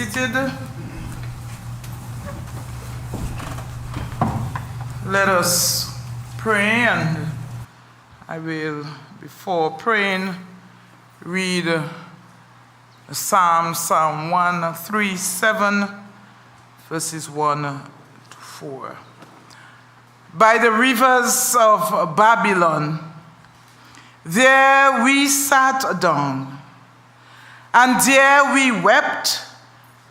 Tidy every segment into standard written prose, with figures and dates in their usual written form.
seated. Let us pray, and I will, before praying, read Psalm 137, verses 1 to 4. By the rivers of Babylon, there we sat down, and there we wept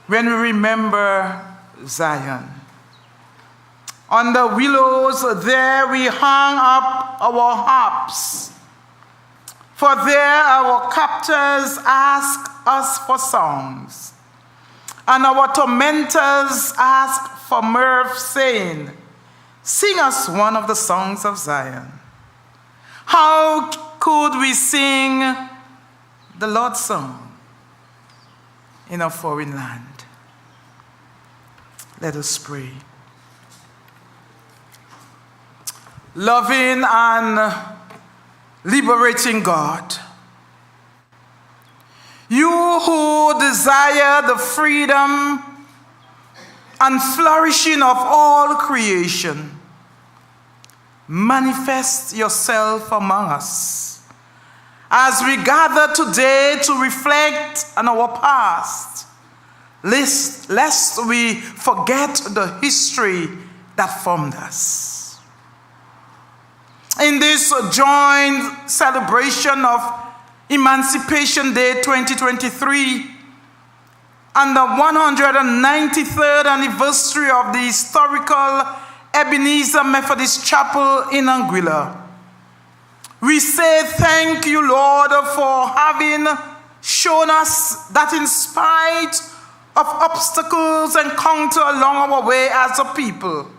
when we remember Zion. On the willows there we hung up our harps, for there our captors asked us for songs, and our tormentors asked for mirth, saying, "Sing us one of the songs of Zion." How could we sing the Lord's song in a foreign land? Let us pray. Loving and liberating God, you who desire the freedom and flourishing of all creation, manifest yourself among us as we gather today to reflect on our past, lest we forget the history that formed us. In this joint celebration of Emancipation Day 2023 and the 193rd anniversary of the historical Ebenezer Methodist Chapel in Anguilla, we say thank you, Lord, for having shown us that in spite of obstacles encountered along our way as a people,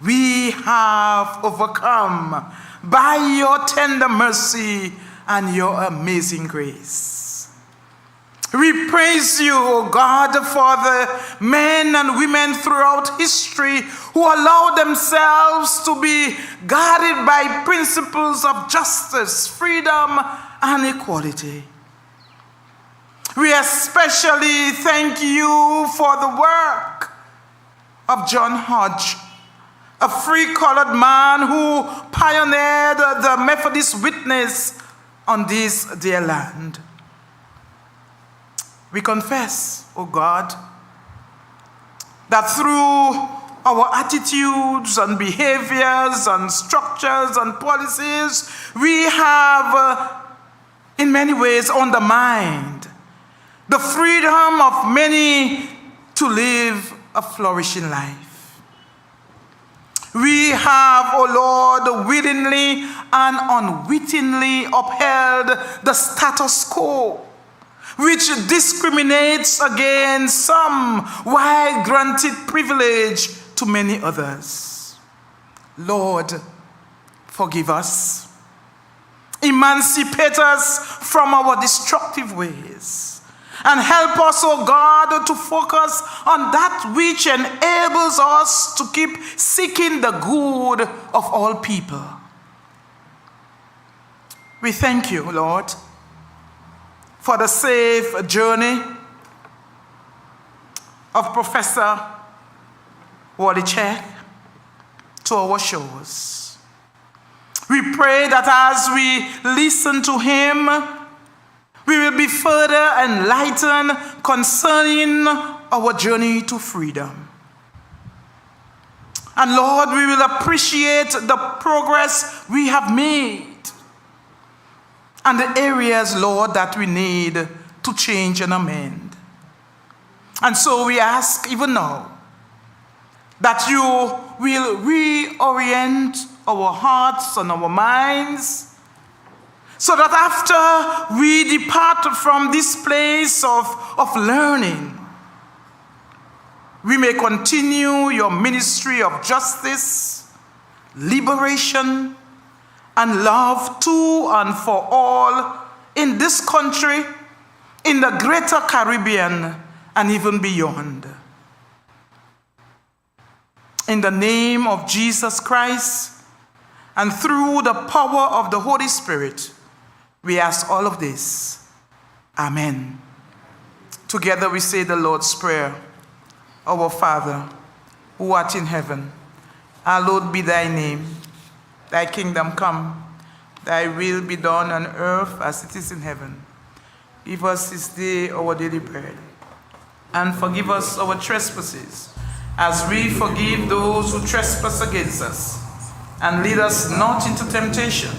we have overcome by your tender mercy and your amazing grace. We praise you, O God, for the men and women throughout history who allow themselves to be guided by principles of justice, freedom, and equality. We especially thank you for the work of John Hodge, a free-colored man who pioneered the Methodist witness on this dear land. We confess, O God, that through our attitudes and behaviors and structures and policies, we have in many ways undermined the freedom of many to live a flourishing life. We have, O Lord, willingly and unwittingly upheld the status quo, which discriminates against some while granted privilege to many others. Lord, forgive us. Emancipate us from our destructive ways. And help us, O God, to focus on that which enables us to keep seeking the good of all people. We thank you, Lord, for the safe journey of Professor Woliczek to our shores. We pray that as we listen to him, we will be further enlightened concerning our journey to freedom. And Lord, we will appreciate the progress we have made and the areas, Lord, that we need to change and amend. And so we ask even now that you will reorient our hearts and our minds, so that after we depart from this place of learning, we may continue your ministry of justice, liberation, and love to and for all in this country, in the greater Caribbean, and even beyond. In the name of Jesus Christ, and through the power of the Holy Spirit, we ask all of this. Amen. Together we say the Lord's Prayer. Our Father, who art in heaven, hallowed be thy name. Thy kingdom come, thy will be done on earth as it is in heaven. Give us this day our daily bread, and forgive us our trespasses, as we forgive those who trespass against us. And lead us not into temptation,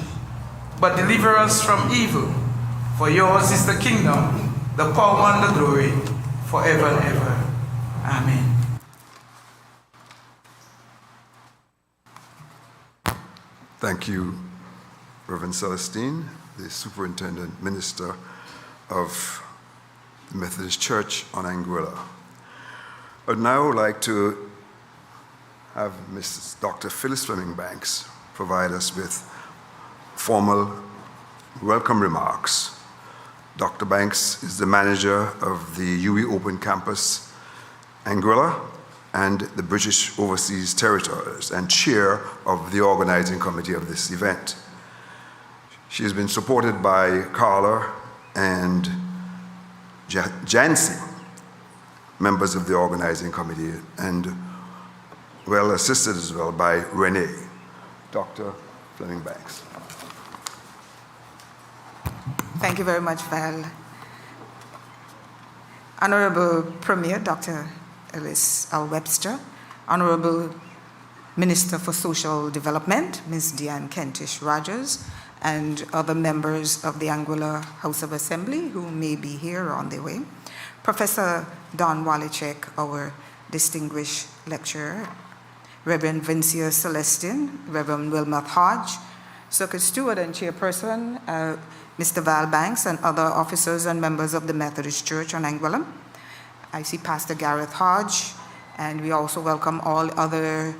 but deliver us from evil. For yours is the kingdom, the power and the glory, forever and ever. Amen. Thank you, Reverend Celestine, the Superintendent Minister of the Methodist Church on Anguilla. I'd now like to have Mrs. Dr. Phyllis Fleming Banks provide us with formal welcome remarks. Dr. Banks is the manager of the Uwi Open Campus Anguilla and the British Overseas Territories, and chair of the organizing committee of this event. She has been supported by Carla and Jancy, members of the organizing committee, and well assisted as well by Renee. Dr. Fleming Banks. Thank you very much, Val. Honorable Premier Dr. Ellis L. Webster, Honorable Minister for Social Development, Ms. Diane Kentish Rogers, and other members of the Anguilla House of Assembly who may be here or on their way, Professor Don Walicek, our distinguished lecturer, Reverend Vincia Celestine, Reverend Wilmoth Hodge, Circuit Steward and Chairperson, Mr. Val Banks, and other officers and members of the Methodist Church on Anguilla. I see Pastor Gareth Hodge, and we also welcome all other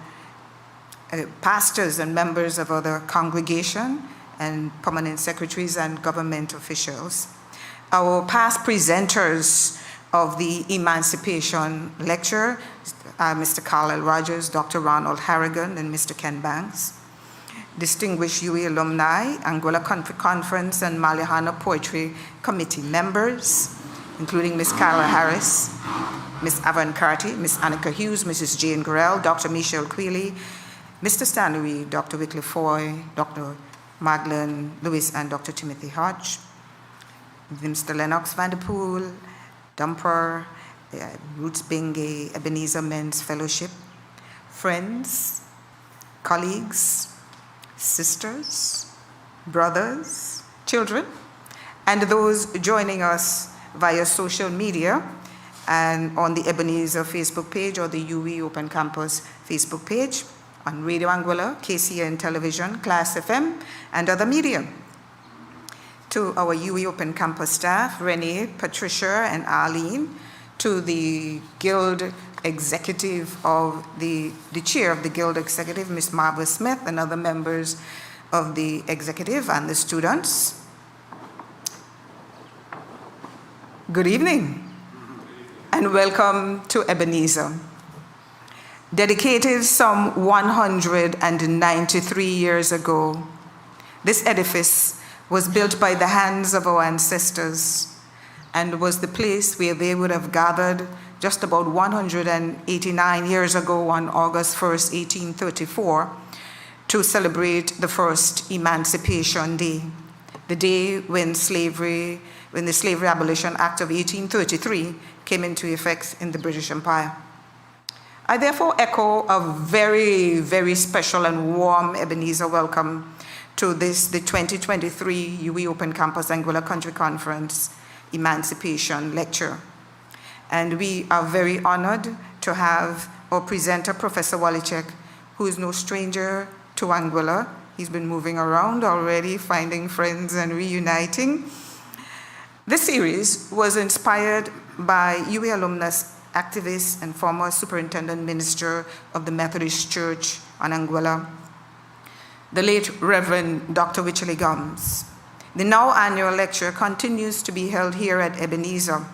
pastors and members of other congregation and permanent secretaries and government officials. Our past presenters of the Emancipation Lecture, Mr. Carlisle Rogers, Dr. Ronald Harrigan, and Mr. Ken Banks. Distinguished UWI alumni, Anguilla Conference and Malihana Poetry Committee members, including Ms. Carla Harris, Ms. Avan Carty, Ms. Annika Hughes, Mrs. Jane Gorell, Dr. Michelle Quealy, Mr. Stanley, Dr. Wycliffe Foy, Dr. Magdalene Lewis, and Dr. Timothy Hodge, Mr. Lennox Vanderpool, Dumper, Roots Bingay, Ebenezer Men's Fellowship, friends, colleagues, sisters, brothers, children, and those joining us via social media and on the Ebenezer Facebook page or the UWI Open Campus Facebook page, on Radio Anguilla, KCN Television, Class FM, and other media. To our UWI Open Campus staff, Renee, Patricia, and Arlene, to the Guild Executive of the chair of the Guild Executive, Ms. Marva Smith, and other members of the executive and the students. Good evening, and welcome to Ebenezer. Dedicated some 193 years ago, this edifice was built by the hands of our ancestors and was the place where they would have gathered just about 189 years ago on August 1st, 1834, to celebrate the first Emancipation Day, the day when the Slavery Abolition Act of 1833 came into effect in the British Empire. I therefore echo a very, very special and warm Ebenezer welcome to this, the 2023 UWI Open Campus Anguilla Country Conference Emancipation Lecture. And we are very honored to have our presenter, Professor Walicek, who is no stranger to Anguilla. He's been moving around already, finding friends and reuniting. This series was inspired by UWI alumnus, activist, and former superintendent minister of the Methodist Church on Anguilla, the late Reverend Dr. Wycherley Gums. The now annual lecture continues to be held here at Ebenezer,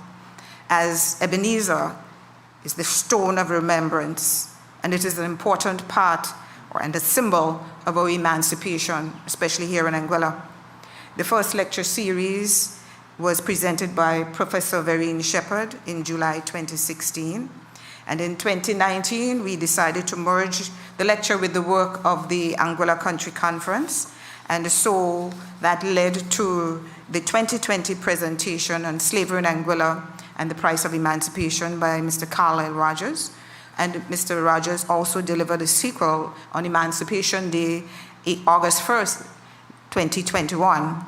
as Ebenezer is the stone of remembrance, and it is an important part and a symbol of our emancipation, especially here in Anguilla. The first lecture series was presented by Professor Vereen Shepherd in July 2016. And in 2019, we decided to merge the lecture with the work of the Anguilla Country Conference. And so that led to the 2020 presentation on slavery in Anguilla and the price of emancipation by Mr. Carlyle Rogers. And Mr. Rogers also delivered a sequel on Emancipation Day, August 1st, 2021.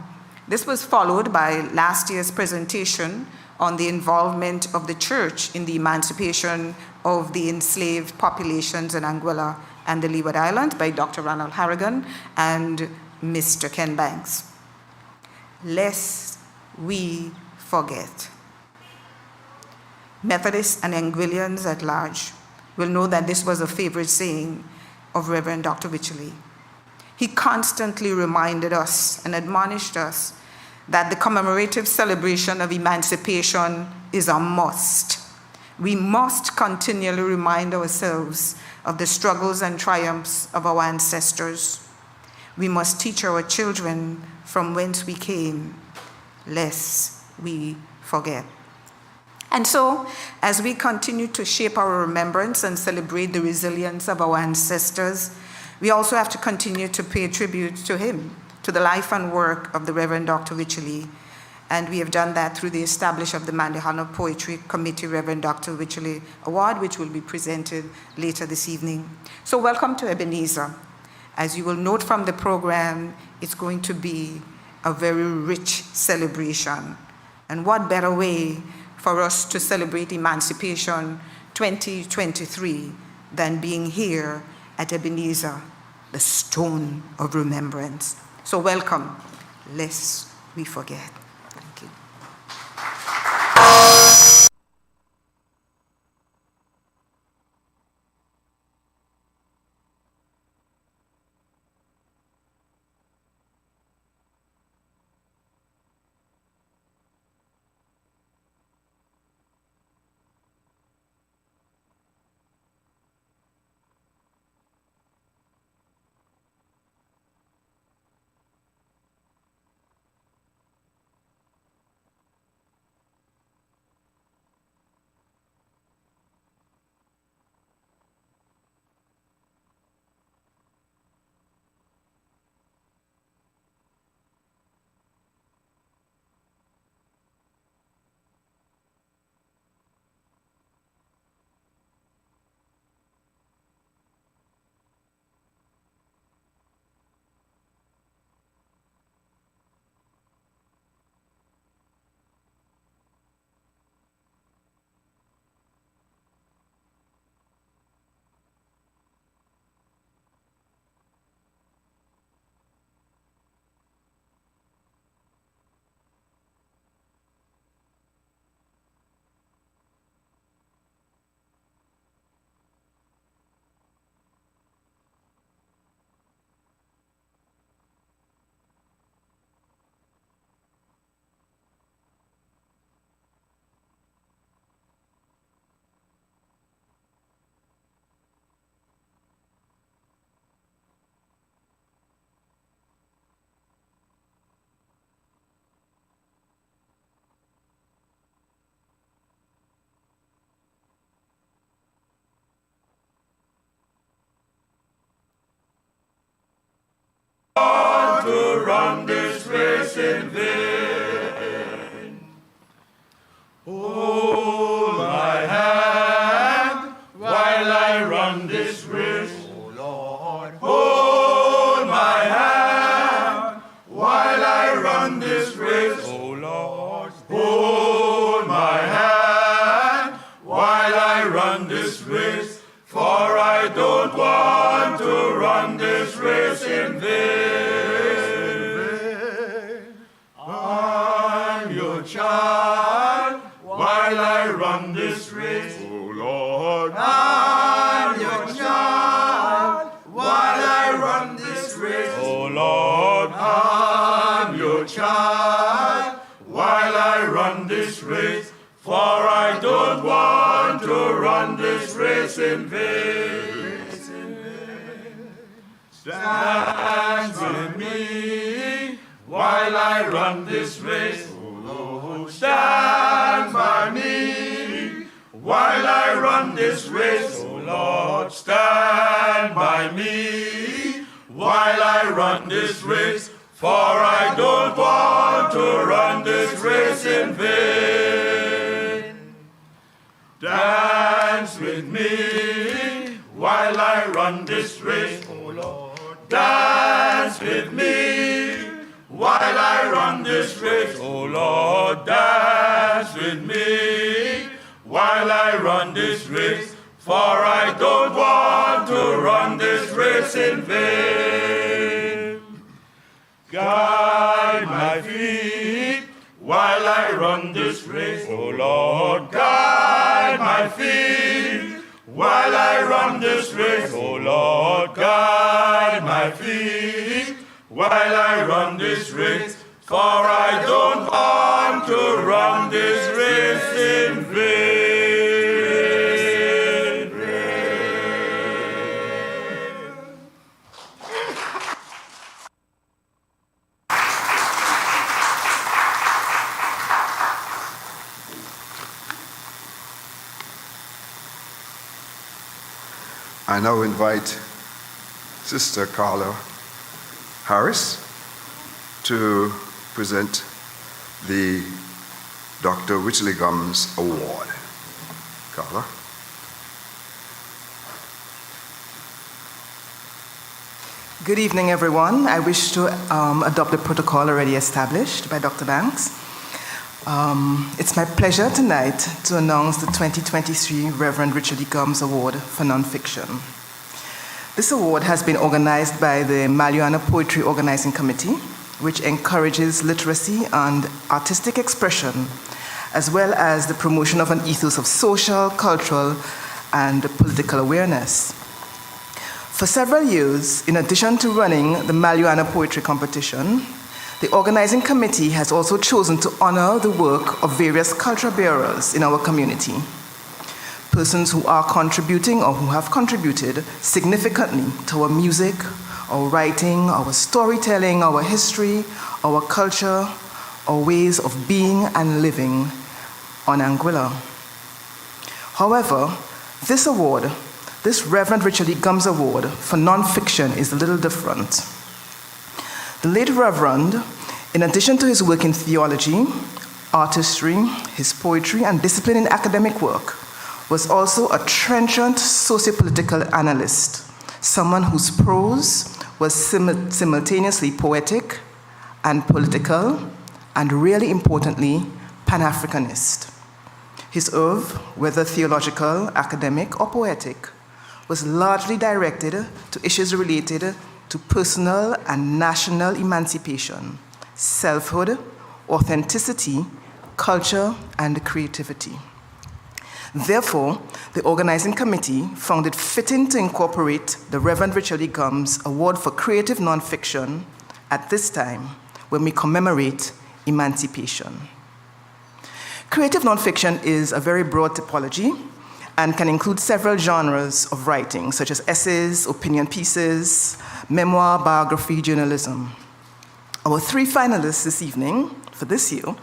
This was followed by last year's presentation on the involvement of the church in the emancipation of the enslaved populations in Anguilla and the Leeward Islands by Dr. Ronald Harrigan and Mr. Ken Banks. Lest we forget. Methodists and Anguillians at large will know that this was a favorite saying of Reverend Dr. Wycherley. He constantly reminded us and admonished us that the commemorative celebration of emancipation is a must. We must continually remind ourselves of the struggles and triumphs of our ancestors. We must teach our children from whence we came, lest we forget. And so, as we continue to shape our remembrance and celebrate the resilience of our ancestors, we also have to continue to pay tribute to him, to the life and work of the Reverend Dr. Wycherley. And we have done that through the establishment of the Mandehana Poetry Committee Reverend Dr. Wycherley Award, which will be presented later this evening. So welcome to Ebenezer. As you will note from the program, it's going to be a very rich celebration. And what better way for us to celebrate Emancipation 2023 than being here at Ebenezer, the stone of remembrance. So welcome, lest we forget. Thank you. To run this race in vain. Hold my hand while I run this race. Oh Lord, hold my hand while I run this race. Oh Lord, hold my hand while I run this race. For I don't want to run this race in vain. Child, while I run this race, oh Lord, I'm your child. While I run this race, oh Lord, I'm your child. While I run this race, for I don't want to run this race in vain. Stand with me while I run this race. I run this race. Oh Lord, stand by me while I run this race, for I don't want to run this race in vain. Dance with me while I run this race, oh Lord. Dance with me while I run this race, oh Lord. Dance with me while I run this race, for I don't want to run this race in vain. Guide my feet while I run this race, oh Lord. Guide my feet while I run this race, oh Lord. Guide my feet while I run this race, for I don't want to run this race in vain. I now invite Sister Carla Harris to present the Dr. Richley Gums Award. Carla. Good evening, everyone. I wish to adopt the protocol already established by Dr. Banks. It's my pleasure tonight to announce the 2023 Reverend Richard E. Gums Award for Nonfiction. This award has been organized by the Marijuana Poetry Organizing Committee, which encourages literacy and artistic expression, as well as the promotion of an ethos of social, cultural, and political awareness. For several years, in addition to running the Marijuana Poetry Competition, the organizing committee has also chosen to honor the work of various culture bearers in our community, persons who are contributing or who have contributed significantly to our music, our writing, our storytelling, our history, our culture, our ways of being and living on Anguilla. However, this award, this Reverend Richard E. Gums Award for Nonfiction, is a little different. The late Reverend, in addition to his work in theology, artistry, his poetry, and discipline in academic work, was also a trenchant sociopolitical analyst, someone whose prose was simultaneously poetic and political, and really importantly, Pan-Africanist. His oeuvre, whether theological, academic, or poetic, was largely directed to issues related to personal and national emancipation, selfhood, authenticity, culture, and creativity. Therefore, the organizing committee found it fitting to incorporate the Reverend Richard E. Gums Award for Creative Nonfiction at this time when we commemorate emancipation. Creative nonfiction is a very broad typology and can include several genres of writing, such as essays, opinion pieces, memoir, biography, journalism. Our three finalists this evening, for this year,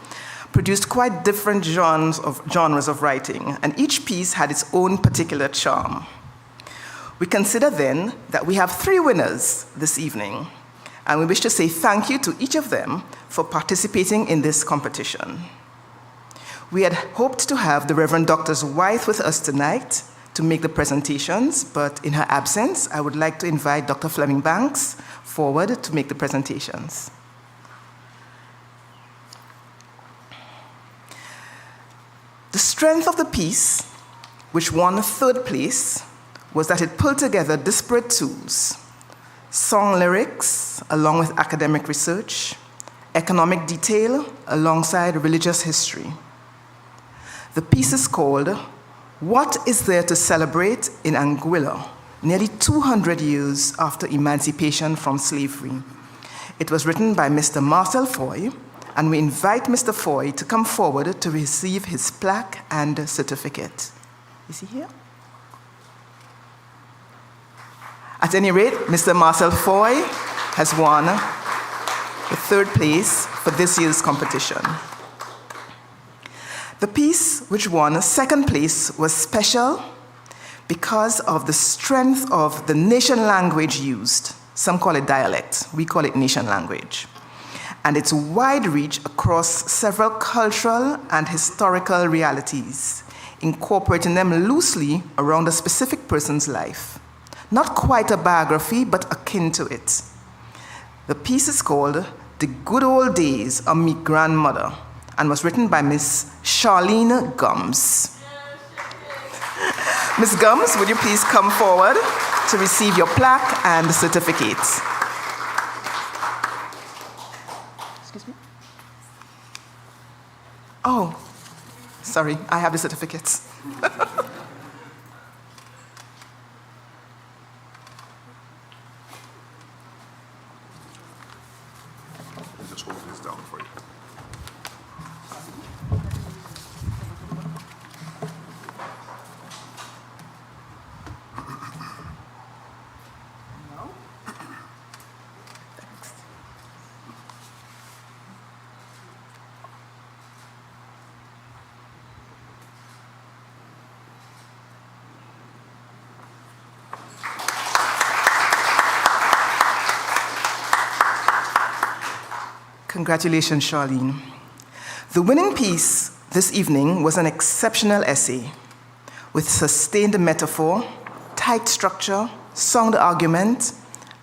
produced quite different genres of writing, and each piece had its own particular charm. We consider then that we have three winners this evening, and we wish to say thank you to each of them for participating in this competition. We had hoped to have the Reverend Dr. Wythe with us tonight to make the presentations, but in her absence, I would like to invite Dr. Fleming Banks forward to make the presentations. The strength of the piece, which won third place, was that it pulled together disparate tools: song lyrics along with academic research, economic detail alongside religious history. The piece is called "What Is There to Celebrate in Anguilla?" Nearly 200 years after emancipation from slavery. It was written by Mr. Marcel Foy, and we invite Mr. Foy to come forward to receive his plaque and certificate. Is he here? At any rate, Mr. Marcel Foy has won the third place for this year's competition. The piece which won second place was special because of the strength of the nation language used. Some call it dialect, we call it nation language. And its wide reach across several cultural and historical realities, incorporating them loosely around a specific person's life. Not quite a biography, but akin to it. The piece is called The Good Old Days of Me Grandmother and was written by Miss Charlene Gums. Ms. Gums, would you please come forward to receive your plaque and certificates? Excuse me? Oh, sorry, I have the certificates. Just hold this down for you. Congratulations, Charlene. The winning piece this evening was an exceptional essay with sustained metaphor, tight structure, sound argument,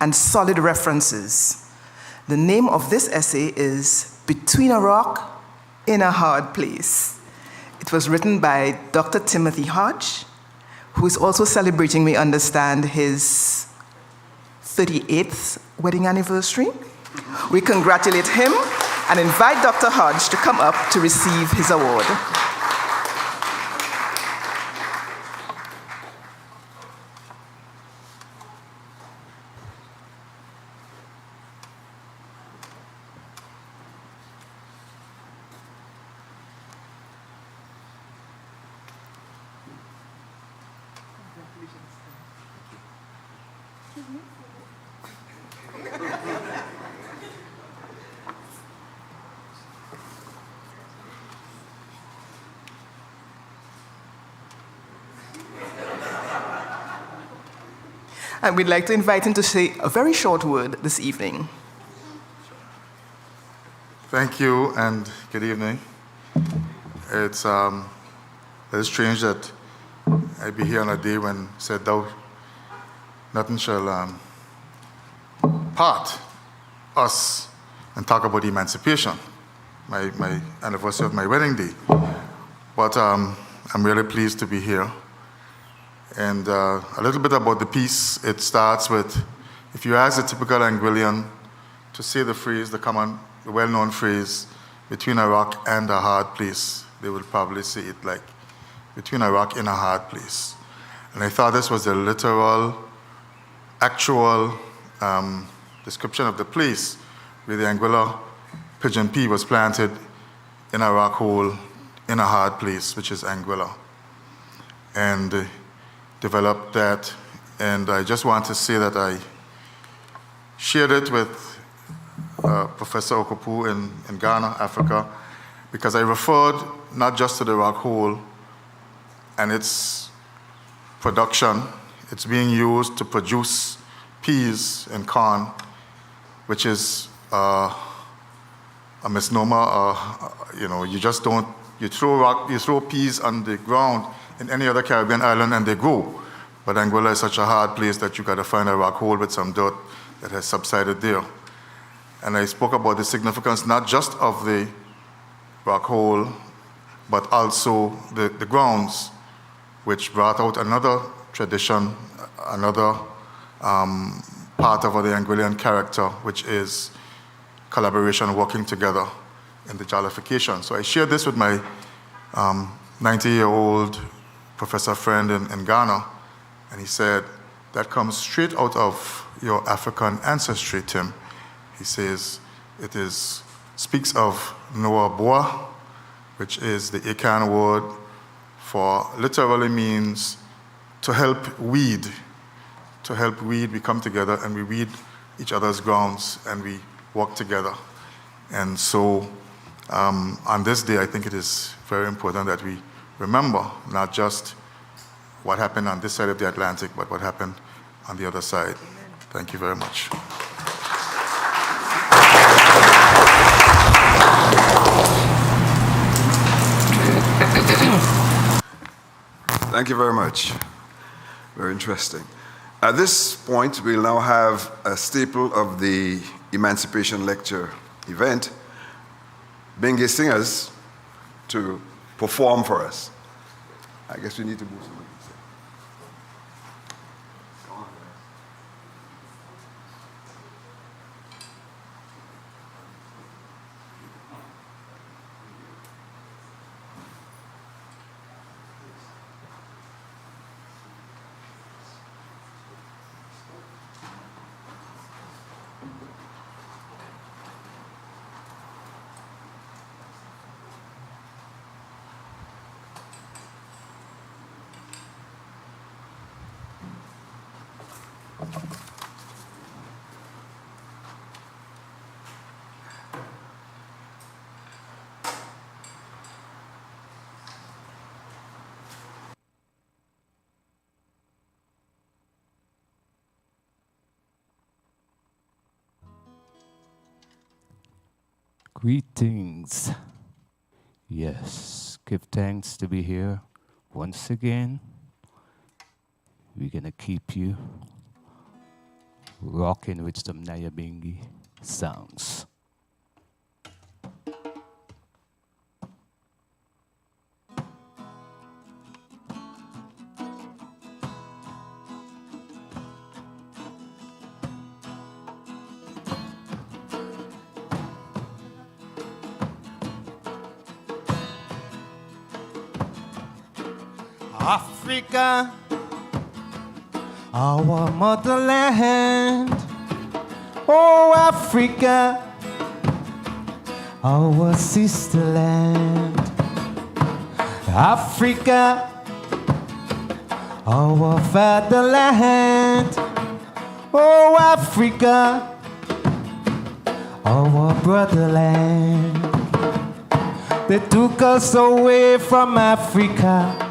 and solid references. The name of this essay is Between a Rock in a Hard Place. It was written by Dr. Timothy Hodge, who is also celebrating, we understand, his 38th wedding anniversary. We congratulate him and invite Dr. Hodge to come up to receive his award. And we'd like to invite him to say a very short word this evening. Thank you and good evening. It's strange that I be here on a day when said thou nothing shall part us and talk about emancipation, my anniversary of my wedding day. But I'm really pleased to be here. And a little bit about the piece. It starts with, if you ask a typical Anguillian to say the phrase, the well-known phrase, between a rock and a hard place, they will probably say it like, between a rock and a hard place. And I thought this was a literal, actual description of the place where the Anguilla pigeon pea was planted in a rock hole in a hard place, which is Anguilla. And developed that, and I just want to say that I shared it with Professor Okopu in Ghana, Africa, because I referred not just to the rock hole and its production. It's being used to produce peas and corn, which is a misnomer. You just don't, you throw peas on the ground in any other Caribbean island and they grow. But Anguilla is such a hard place that you gotta find a rock hole with some dirt that has subsided there. And I spoke about the significance not just of the rock hole, but also the grounds, which brought out another tradition, another part of the Anguillian character, which is collaboration, working together in the jollification. So I shared this with my 90-year-old professor friend in Ghana, and he said, that comes straight out of your African ancestry, Tim. He says, speaks of Noah Boa, which is the Akan word for, literally means to help weed. To help weed, we come together and we weed each other's grounds and we work together. And so On this day, I think it is very important that we remember not just what happened on this side of the Atlantic, but what happened on the other side. Thank you very much. Thank you very much. Very interesting. At this point, we'll now have a staple of the Emancipation Lecture event, Bengue singers to perform for us. I guess we need to move something. Greetings. Yes, give thanks to be here once again. We're gonna keep you rocking with some Nyabingi songs. Africa, our motherland. Oh, Africa, our sister land. Africa, our fatherland. Oh, Africa, our brotherland. They took us away from Africa.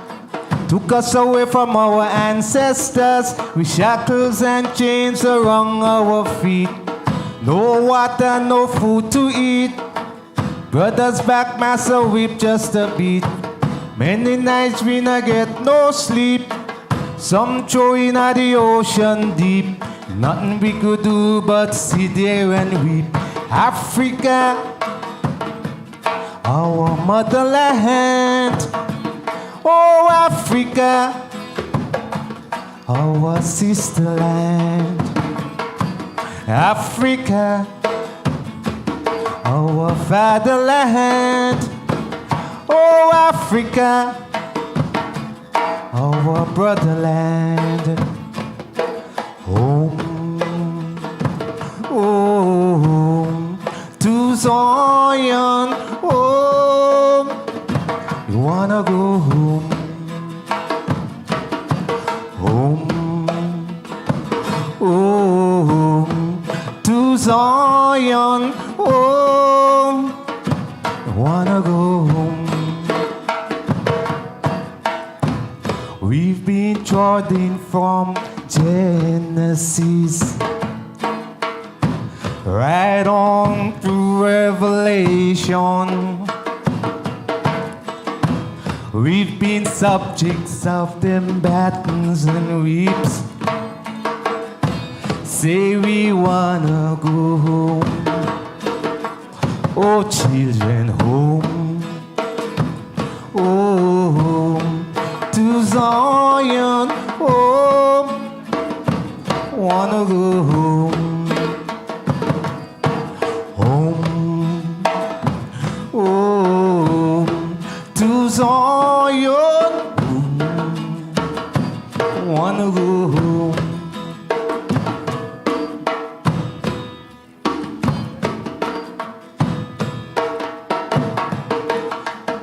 Took us away from our ancestors with shackles and chains around our feet. No water, no food to eat. Brothers back, massa weep just a beat. Many nights we not get no sleep. Some throw in at the ocean deep. Nothing we could do but sit there and weep. Africa, our motherland. Oh, Africa, our sister land. Africa, our fatherland. Oh, Africa, our brotherland. Home, home to Zion. Home, you wanna go home. Home to Zion, home. I wanna go home. We've been trodden from Genesis right on through Revelation. We've been subjects of them battens and weeps. Say we wanna go home. Oh, children, home. Oh, home to Zion. Home. Wanna go home. Home. Oh, home to Zion. Home. Wanna go home.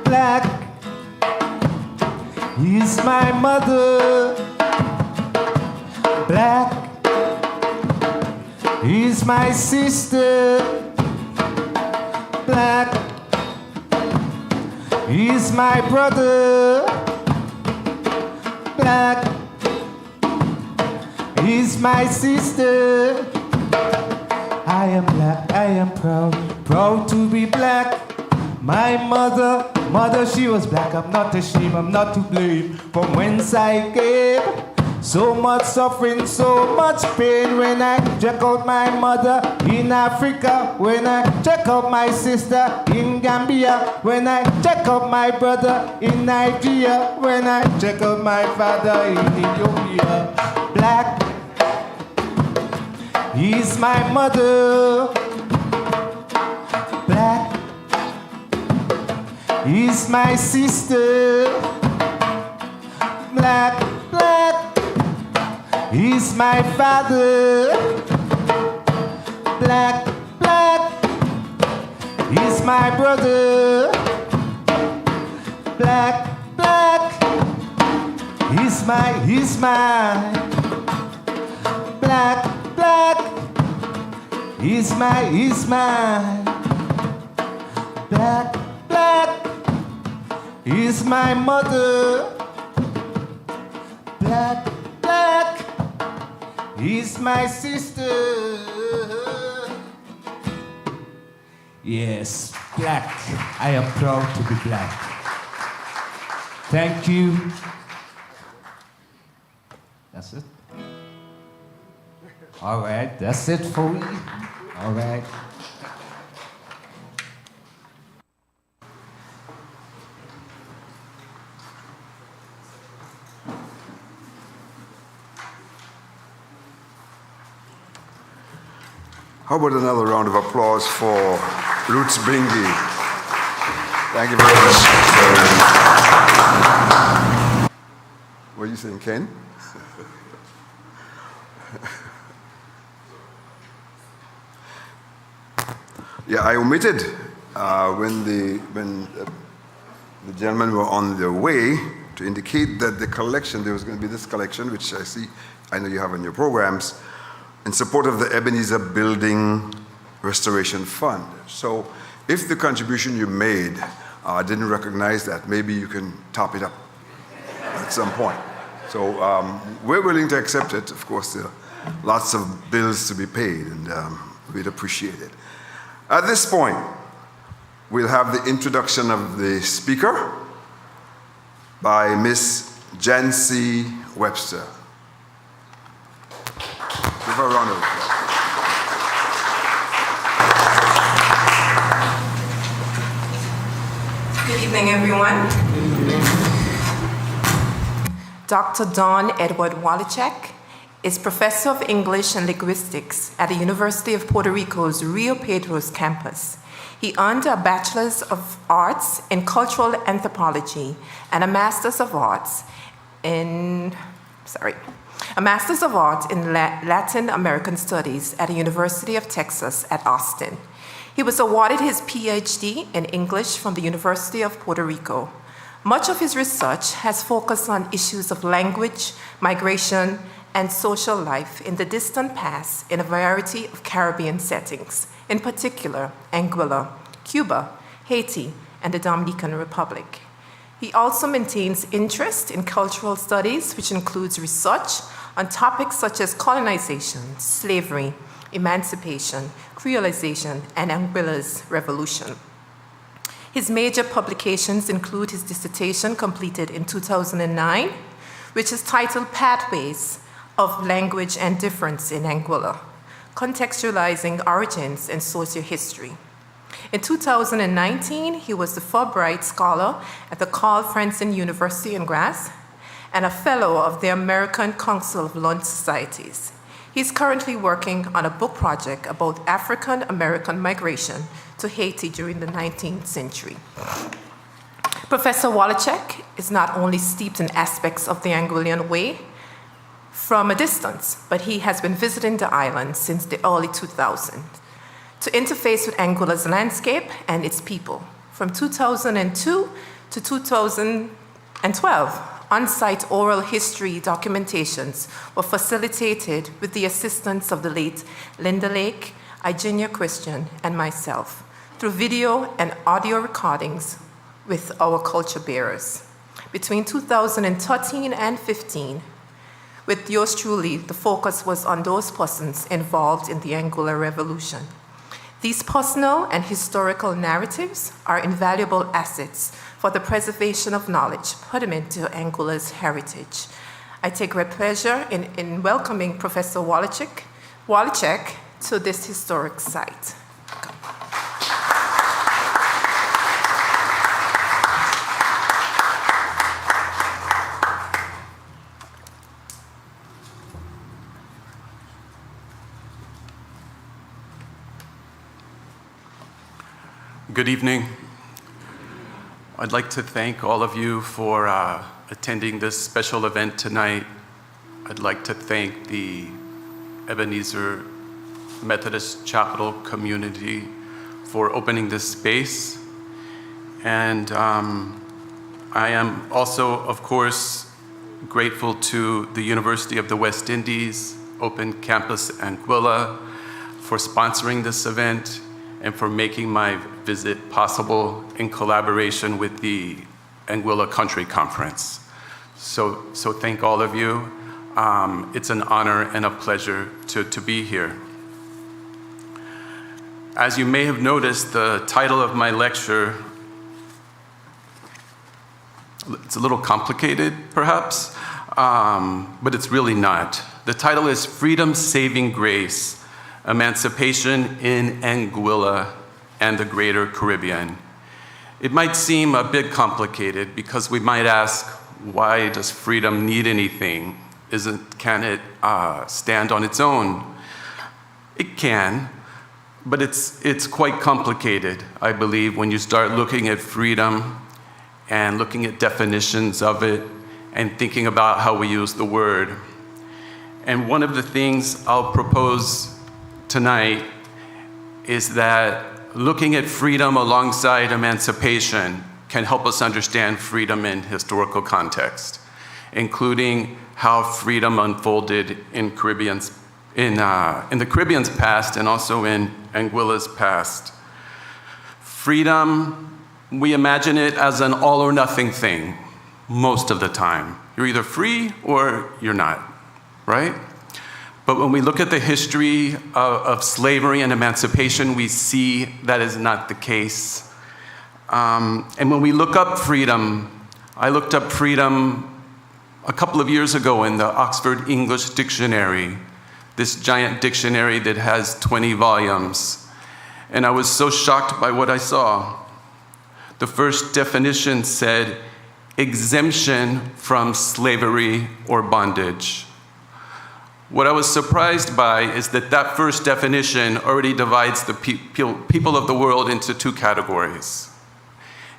Black is my mother. Black is my sister. Black He's my brother. Black. He's my sister. I am black, I am proud, proud to be black. My mother, she was black. I'm not ashamed, I'm not to blame. From whence I came, so much suffering, so much pain. When I check out my mother in Africa, when I check out my sister in Gambia, when I check out my brother in Nigeria, when I check out my father in Ethiopia. Black, he's my mother. Black, he's my sister. Black, black, he's my father. Black, black, he's my brother. Black, black, he's my black, black, he's my black, black, he's my mother. Black, black, he's my sister. Yes, black. I am proud to be black. Thank you. That's it. All right, that's it for me. All right. How about another round of applause for Roots Bingi? Thank you very much. What are you saying, Ken? Yeah, I omitted when the gentlemen were on their way to indicate that the collection, there was going to be this collection, which I know you have in your programs, in support of the Ebenezer Building Restoration Fund. So if the contribution you made didn't recognize that, maybe you can top it up at some point. So we're willing to accept it. Of course, there are lots of bills to be paid, and we'd appreciate it. At this point, we'll have the introduction of the speaker by Miss Jancy Webster. Give her a round of applause. Good evening, everyone. Dr. Don Edward Wallachek is Professor of English and Linguistics at the University of Puerto Rico's Rio Pedro's campus. He earned a Bachelor's of Arts in Cultural Anthropology and a Master's of Arts in Latin American Studies at the University of Texas at Austin. He was awarded his PhD in English from the University of Puerto Rico. Much of his research has focused on issues of language, migration, and social life in the distant past in a variety of Caribbean settings, in particular Anguilla, Cuba, Haiti, and the Dominican Republic. He also maintains interest in cultural studies, which includes research on topics such as colonization, slavery, emancipation, creolization, and Anguilla's revolution. His major publications include his dissertation completed in 2009, which is titled Pathways of Language and Difference in Anguilla, Contextualizing Origins and Sociohistory. In 2019, he was the Fulbright Scholar at the Carl Franzen University in Graz and a Fellow of the American Council of Learned Societies. He's currently working on a book project about African American migration to Haiti during the 19th century. Professor Wallachek is not only steeped in aspects of the Anguillan way from a distance, but he has been visiting the island since the early 2000s to interface with Anguilla's landscape and its people. From 2002 to 2012, on-site oral history documentations were facilitated with the assistance of the late Linda Lake, Igenia Christian, and myself through video and audio recordings with our culture bearers. Between 2013 and 15, with yours truly, the focus was on those persons involved in the Anguilla Revolution. These personal and historical narratives are invaluable assets for the preservation of knowledge pertinent to Anguilla's heritage. I take great pleasure in welcoming Professor Wawczyk to this historic site. Good evening. I'd like to thank all of you for attending this special event tonight. I'd like to thank the Ebenezer Methodist Chapel community for opening this space. And I am also, of course, grateful to the University of the West Indies, Open Campus Anguilla, for sponsoring this event and for making my visit possible in collaboration with the Anguilla Country Conference. So thank all of you. It's an honor and a pleasure to be here. As you may have noticed, the title of my lecture, it's a little complicated, perhaps, but it's really not. The title is Freedom Saving Grace, Emancipation in Anguilla and the Greater Caribbean. It might seem a bit complicated because we might ask, why does freedom need anything? Can it stand on its own? It can, but it's quite complicated, I believe, when you start looking at freedom and looking at definitions of it and thinking about how we use the word. And one of the things I'll propose tonight is that looking at freedom alongside emancipation can help us understand freedom in historical context, including how freedom unfolded in the Caribbean's past and also in Anguilla's past. Freedom, we imagine it as an all or nothing thing most of the time. You're either free or you're not, right? But when we look at the history of slavery and emancipation, we see that is not the case. And when we look up freedom, I looked up freedom a couple of years ago in the Oxford English Dictionary, this giant dictionary that has 20 volumes. And I was so shocked by what I saw. The first definition said, exemption from slavery or bondage. What I was surprised by is that first definition already divides the people of the world into two categories.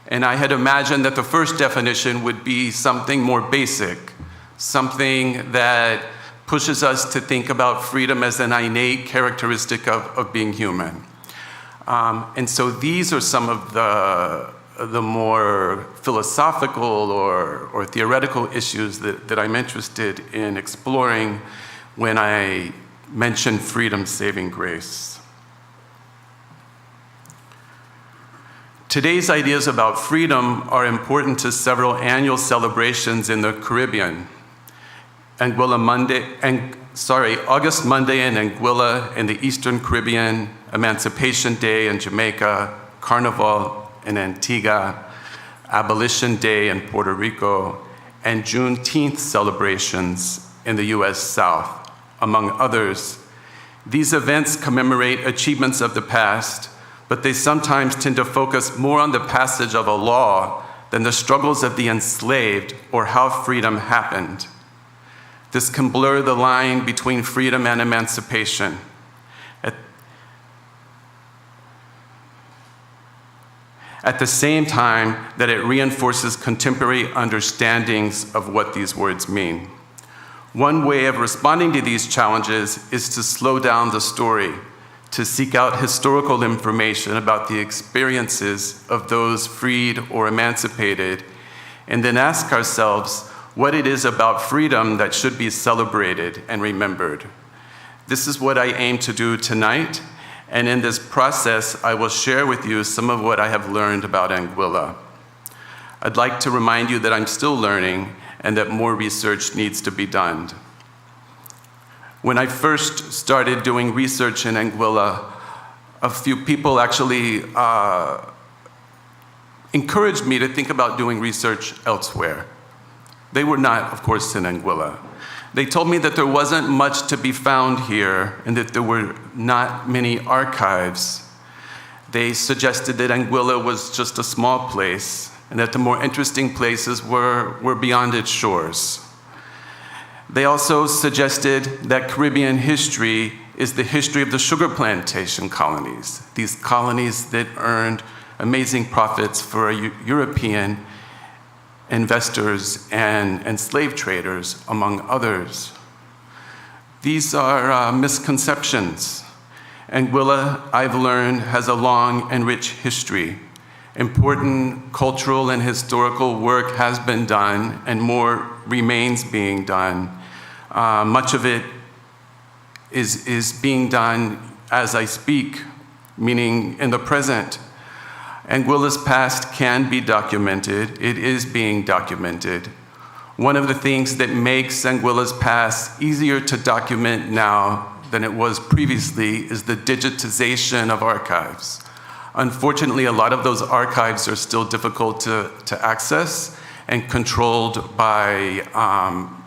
And I had imagined that the first definition would be something more basic, something that pushes us to think about freedom as an innate characteristic of being human. And so these are some of the more philosophical or theoretical issues that I'm interested in exploring when I mention freedom saving grace. Today's ideas about freedom are important to several annual celebrations in the Caribbean. August Monday in Anguilla in the Eastern Caribbean, Emancipation Day in Jamaica, Carnival in Antigua, Abolition Day in Puerto Rico, and Juneteenth celebrations in the US South, among others. These events commemorate achievements of the past, but they sometimes tend to focus more on the passage of a law than the struggles of the enslaved or how freedom happened. This can blur the line between freedom and emancipation. At the same time that it reinforces contemporary understandings of what these words mean. One way of responding to these challenges is to slow down the story, to seek out historical information about the experiences of those freed or emancipated, and then ask ourselves what it is about freedom that should be celebrated and remembered. This is what I aim to do tonight, and in this process, I will share with you some of what I have learned about Anguilla. I'd like to remind you that I'm still learning and that more research needs to be done. When I first started doing research in Anguilla, a few people actually encouraged me to think about doing research elsewhere. They were not, of course, in Anguilla. They told me that there wasn't much to be found here and that there were not many archives. They suggested that Anguilla was just a small place and that the more interesting places were beyond its shores. They also suggested that Caribbean history is the history of the sugar plantation colonies, these colonies that earned amazing profits for European investors and slave traders, among others. These are misconceptions. Anguilla, I've learned, has a long and rich history. Important cultural and historical work has been done, and more remains being done. Much of it is being done as I speak, meaning in the present. Anguilla's past can be documented. It is being documented. One of the things that makes Anguilla's past easier to document now than it was previously is the digitization of archives. Unfortunately, a lot of those archives are still difficult to access and controlled by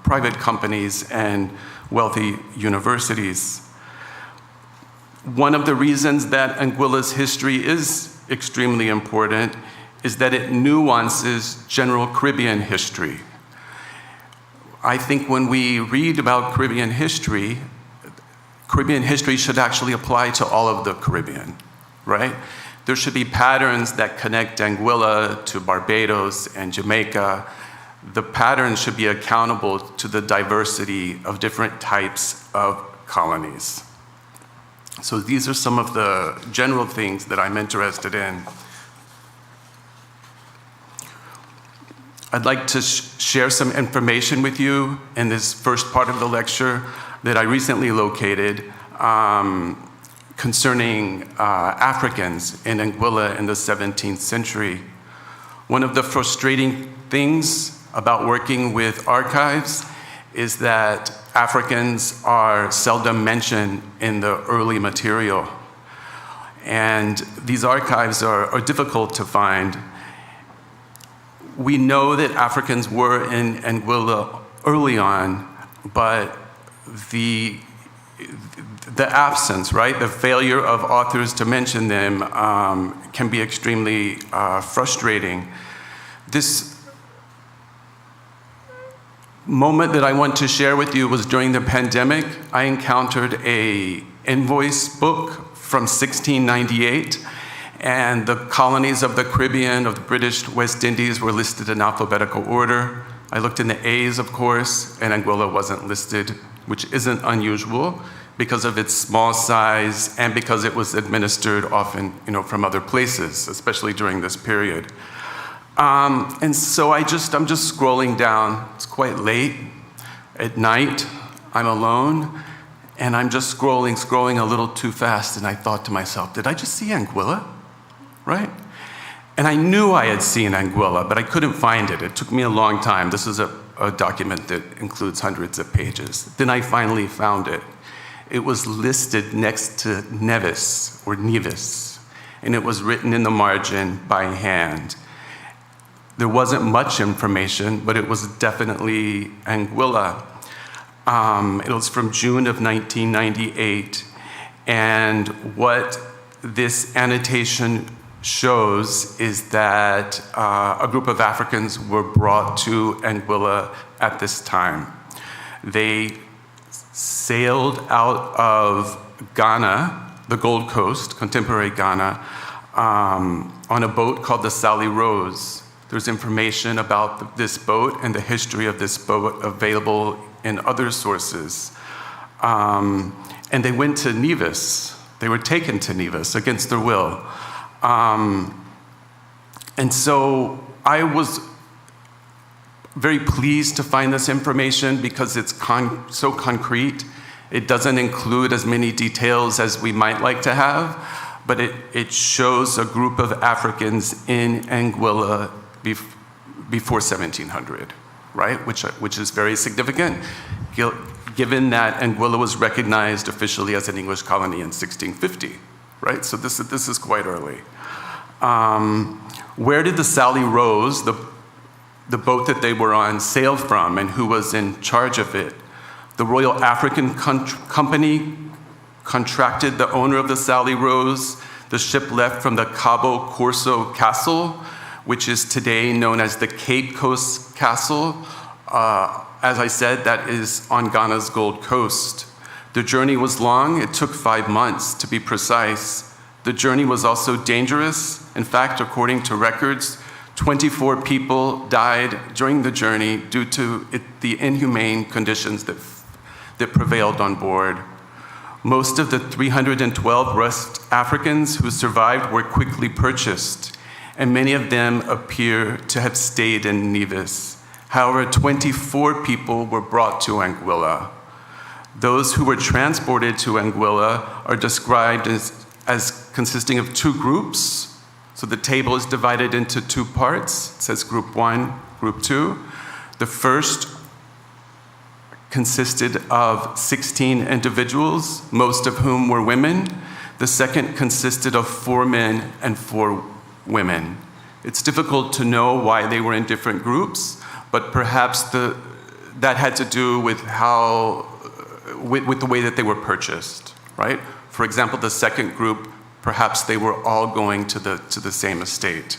private companies and wealthy universities. One of the reasons that Anguilla's history is extremely important is that it nuances general Caribbean history. I think when we read about Caribbean history should actually apply to all of the Caribbean, right? There should be patterns that connect Anguilla to Barbados and Jamaica. The patterns should be accountable to the diversity of different types of colonies. So these are some of the general things that I'm interested in. I'd like to share some information with you in this first part of the lecture that I recently located concerning Africans in Anguilla in the 17th century. One of the frustrating things about working with archives is that Africans are seldom mentioned in the early material. And these archives are difficult to find. We know that Africans were in Anguilla early on, but the absence, right, the failure of authors to mention them can be extremely frustrating. This moment that I want to share with you was during the pandemic. I encountered an invoice book from 1698, and the colonies of the Caribbean, of the British West Indies, were listed in alphabetical order. I looked in the A's, of course, and Anguilla wasn't listed, which isn't unusual because of its small size and because it was administered often, from other places, especially during this period. And so I'm just scrolling down. It's quite late at night. I'm alone, and I'm just scrolling a little too fast, and I thought to myself, did I just see Anguilla? Right? And I knew I had seen Anguilla, but I couldn't find it. It took me a long time. This is a document that includes hundreds of pages. Then I finally found it. It was listed next to Nevis, or Nevis, and it was written in the margin by hand. There wasn't much information, but it was definitely Anguilla. It was from June of 1998, and what this annotation shows is that a group of Africans were brought to Anguilla at this time. They sailed out of Ghana, the Gold Coast, contemporary Ghana, on a boat called the Sally Rose. There's information about this boat and the history of this boat available in other sources. And they went to Nevis. They were taken to Nevis against their will. And so I was very pleased to find this information because it's so concrete. It doesn't include as many details as we might like to have, but it shows a group of Africans in Anguilla before 1700, right? Which is very significant, given that Anguilla was recognized officially as an English colony in 1650, right? So this is quite early. Where did the Sally Rose, the boat that they were on, sail from, and who was in charge of it? The Royal African Company contracted the owner of the Sally Rose. The ship left from the Cabo Corso Castle, which is today known as the Cape Coast Castle. As I said, that is on Ghana's Gold Coast. The journey was long. It took 5 months, to be precise. The journey was also dangerous. In fact, according to records, 24 people died during the journey due to the inhumane conditions that prevailed on board. Most of the 312 West Africans who survived were quickly purchased, and many of them appear to have stayed in Nevis. However, 24 people were brought to Anguilla. Those who were transported to Anguilla are described as consisting of 2 groups. So the table is divided into 2 parts. It says group 1, group 2. The first consisted of 16 individuals, most of whom were women. The second consisted of 4 men and 4 women. It's difficult to know why they were in different groups, but perhaps that had to do with with the way that they were purchased, right? For example, the second group, perhaps they were all going to the same estate.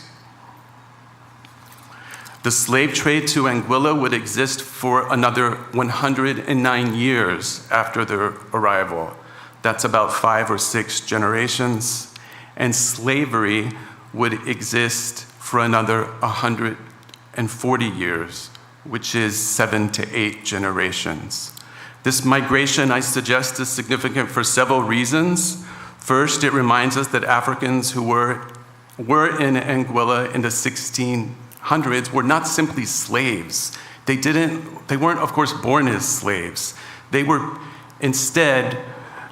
The slave trade to Anguilla would exist for another 109 years after their arrival. That's about 5 or 6 generations. And slavery would exist for another 140 years, which is 7 to 8 generations. This migration, I suggest, is significant for several reasons. First, it reminds us that Africans who were in Anguilla in the 1600s were not simply slaves. They weren't, of course, born as slaves. They were instead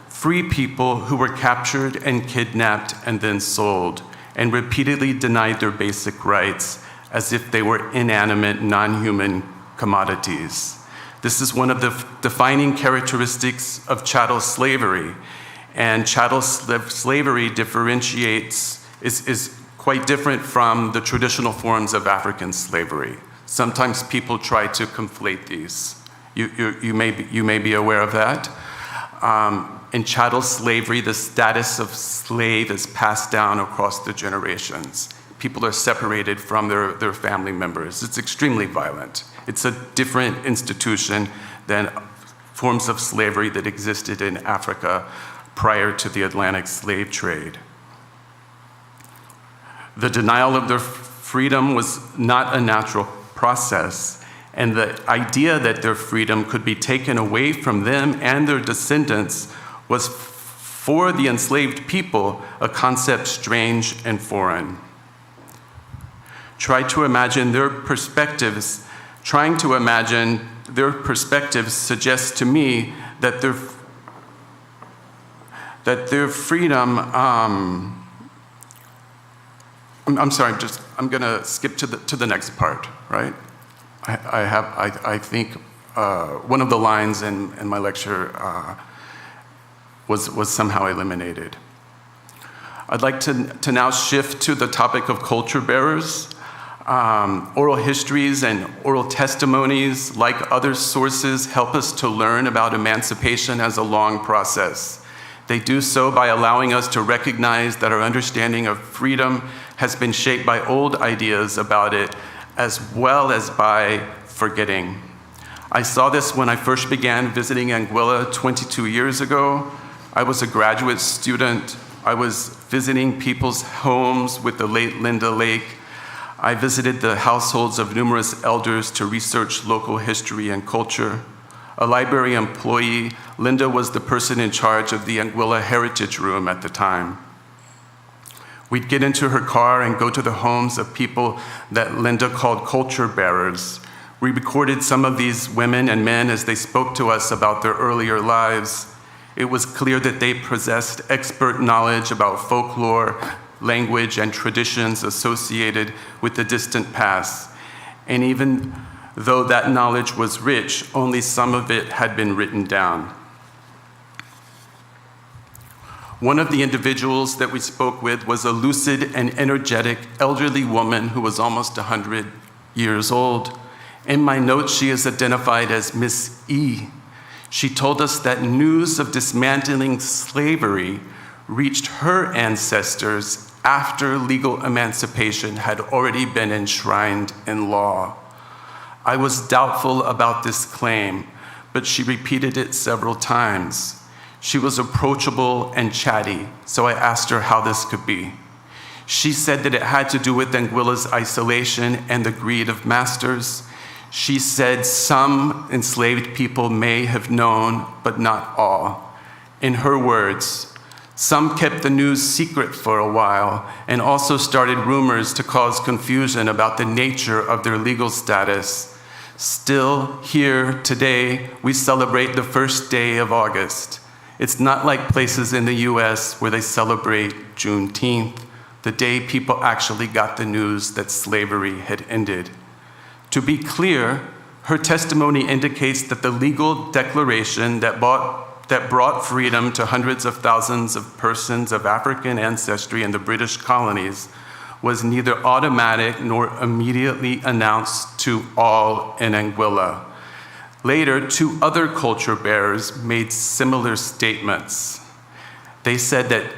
free people who were captured and kidnapped and then sold, and repeatedly denied their basic rights as if they were inanimate, non-human commodities. This is one of the defining characteristics of chattel slavery. And chattel slavery is quite different from the traditional forms of African slavery. Sometimes people try to conflate these. You may be aware of that. In chattel slavery, the status of slave is passed down across the generations. People are separated from their family members. It's extremely violent. It's a different institution than forms of slavery that existed in Africa prior to the Atlantic slave trade. The denial of their freedom was not a natural process, and the idea that their freedom could be taken away from them and their descendants was, for the enslaved people, a concept strange and foreign. Trying to imagine their perspectives suggests to me that their freedom, I'm gonna skip to the next part, right? I think one of the lines in my lecture was somehow eliminated. I'd like to now shift to the topic of culture bearers. Oral histories and oral testimonies, like other sources, help us to learn about emancipation as a long process. They do so by allowing us to recognize that our understanding of freedom has been shaped by old ideas about it, as well as by forgetting. I saw this when I first began visiting Anguilla 22 years ago. I was a graduate student. I was visiting people's homes with the late Linda Lake. I visited the households of numerous elders to research local history and culture. A library employee, Linda was the person in charge of the Anguilla Heritage Room at the time. We'd get into her car and go to the homes of people that Linda called culture bearers. We recorded some of these women and men as they spoke to us about their earlier lives. It was clear that they possessed expert knowledge about folklore, language, and traditions associated with the distant past. and even though that knowledge was rich, only some of it had been written down. One of the individuals that we spoke with was a lucid and energetic elderly woman who was almost 100 years old. In my notes, she is identified as Miss E. She told us that news of dismantling slavery reached her ancestors after legal emancipation had already been enshrined in law. I was doubtful about this claim, but she repeated it several times. She was approachable and chatty, so I asked her how this could be. She said that it had to do with Anguilla's isolation and the greed of masters. She said some enslaved people may have known, but not all. In her words, some kept the news secret for a while and also started rumors to cause confusion about the nature of their legal status. Still, here today, we celebrate the first day of August. It's not like places in the US where they celebrate Juneteenth, the day people actually got the news that slavery had ended. To be clear, her testimony indicates that the legal declaration that brought freedom to hundreds of thousands of persons of African ancestry in the British colonies was neither automatic nor immediately announced to all in Anguilla. Later, two other culture bearers made similar statements. They said that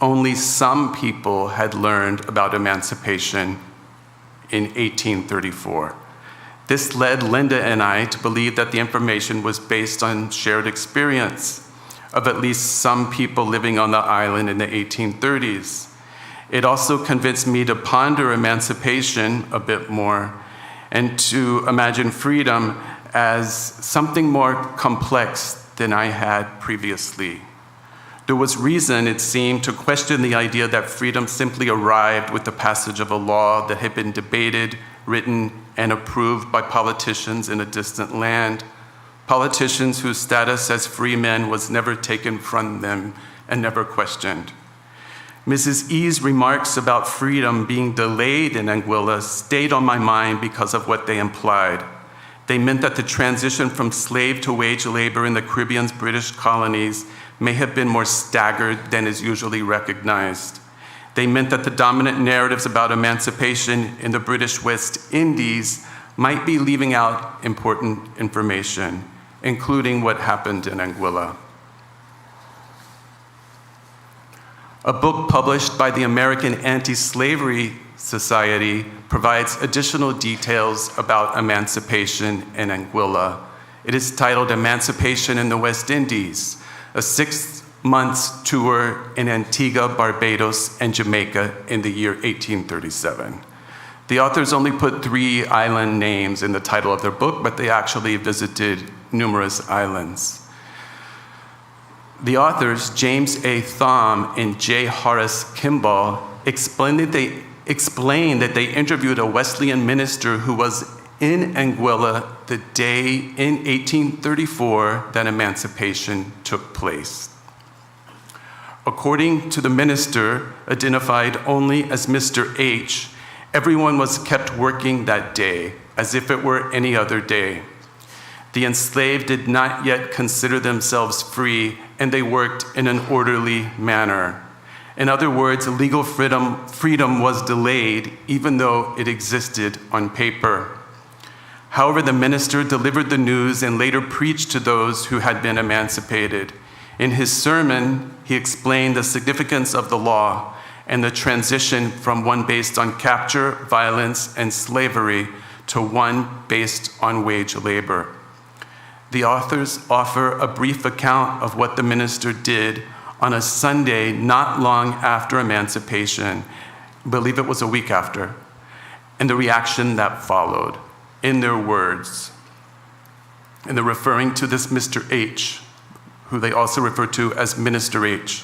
only some people had learned about emancipation in 1834. This led Linda and I to believe that the information was based on shared experience of at least some people living on the island in the 1830s. It also convinced me to ponder emancipation a bit more and to imagine freedom as something more complex than I had previously. There was reason, it seemed, to question the idea that freedom simply arrived with the passage of a law that had been debated, written, and approved by politicians in a distant land, politicians whose status as free men was never taken from them and never questioned. Mrs. E's remarks about freedom being delayed in Anguilla stayed on my mind because of what they implied. They meant that the transition from slave to wage labor in the Caribbean's British colonies may have been more staggered than is usually recognized. They meant that the dominant narratives about emancipation in the British West Indies might be leaving out important information, including what happened in Anguilla. A book published by the American Anti-Slavery Society provides additional details about emancipation in Anguilla. It is titled Emancipation in the West Indies, a 6-month tour in Antigua, Barbados, and Jamaica in the year 1837. The authors only put 3 island names in the title of their book, but they actually visited numerous islands. The authors, James A. Thom and J. Horace Kimball, explained that they interviewed a Wesleyan minister who was in Anguilla the day in 1834 that emancipation took place. According to the minister, identified only as Mr. H, everyone was kept working that day as if it were any other day. The enslaved did not yet consider themselves free, and they worked in an orderly manner. In other words, legal freedom was delayed, even though it existed on paper. However, the minister delivered the news and later preached to those who had been emancipated. In his sermon, he explained the significance of the law and the transition from one based on capture, violence, and slavery to one based on wage labor. The authors offer a brief account of what the minister did on a Sunday not long after emancipation, I believe it was a week after, and the reaction that followed. In their words, and they're referring to this Mr. H, who they also refer to as Minister H.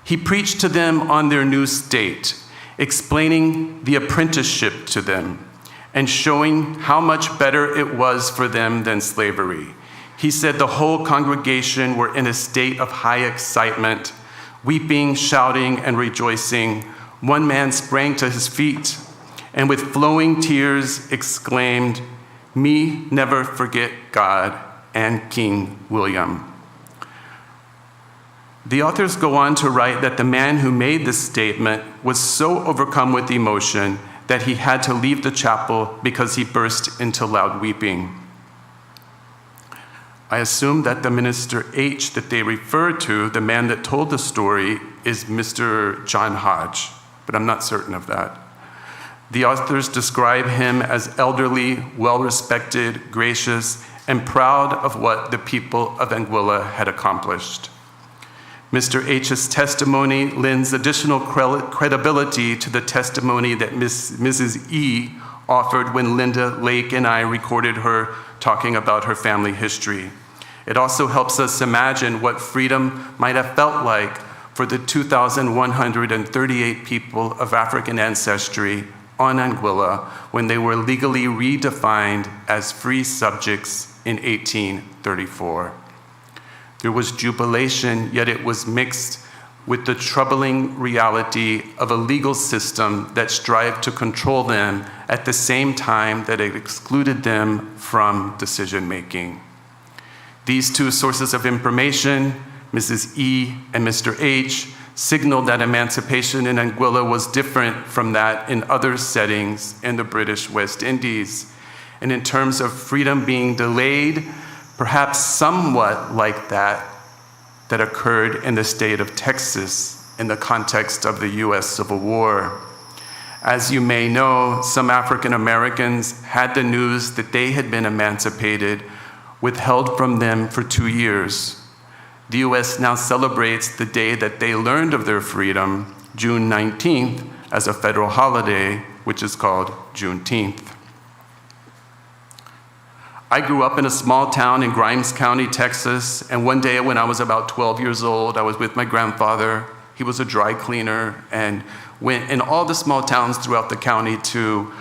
He preached to them on their new state, explaining the apprenticeship to them and showing how much better it was for them than slavery. He said the whole congregation were in a state of high excitement, weeping, shouting, and rejoicing. One man sprang to his feet and with flowing tears exclaimed, "Me never forget God and King William." The authors go on to write that the man who made this statement was so overcome with emotion that he had to leave the chapel because he burst into loud weeping. I assume that the Minister H that they refer to, the man that told the story, is Mr. John Hodge, but I'm not certain of that. The authors describe him as elderly, well-respected, gracious, and proud of what the people of Anguilla had accomplished. Mr. H's testimony lends additional credibility to the testimony that Mrs. E offered when Linda Lake and I recorded her talking about her family history. It also helps us imagine what freedom might have felt like for the 2,138 people of African ancestry on Anguilla when they were legally redefined as free subjects in 1834. There was jubilation, yet it was mixed with the troubling reality of a legal system that strived to control them at the same time that it excluded them from decision-making. These two sources of information, Mrs. E and Mr. H, signaled that emancipation in Anguilla was different from that in other settings in the British West Indies. And in terms of freedom being delayed, perhaps somewhat like that occurred in the state of Texas in the context of the US Civil War. As you may know, some African Americans had the news that they had been emancipated withheld from them for 2 years. The US now celebrates the day that they learned of their freedom, June 19th, as a federal holiday, which is called Juneteenth. I grew up in a small town in Grimes County, Texas, and one day when I was about 12 years old, I was with my grandfather. He was a dry cleaner and went in all the small towns throughout the county to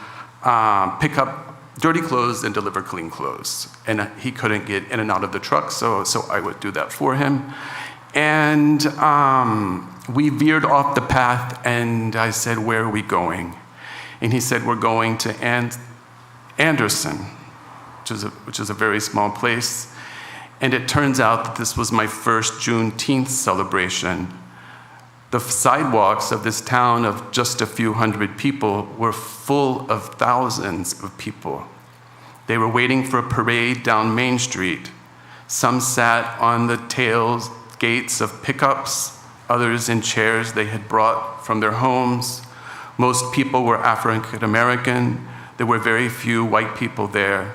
pick up dirty clothes and deliver clean clothes. And he couldn't get in and out of the truck, so I would do that for him. And we veered off the path, and I said, "Where are we going?" And he said, "We're going to Anderson," which is a very small place. And it turns out that this was my first Juneteenth celebration. The sidewalks of this town of just a few hundred people were full of thousands of people. They were waiting for a parade down Main Street. Some sat on the tailgates of pickups, others in chairs they had brought from their homes. Most people were African American. There were very few white people there.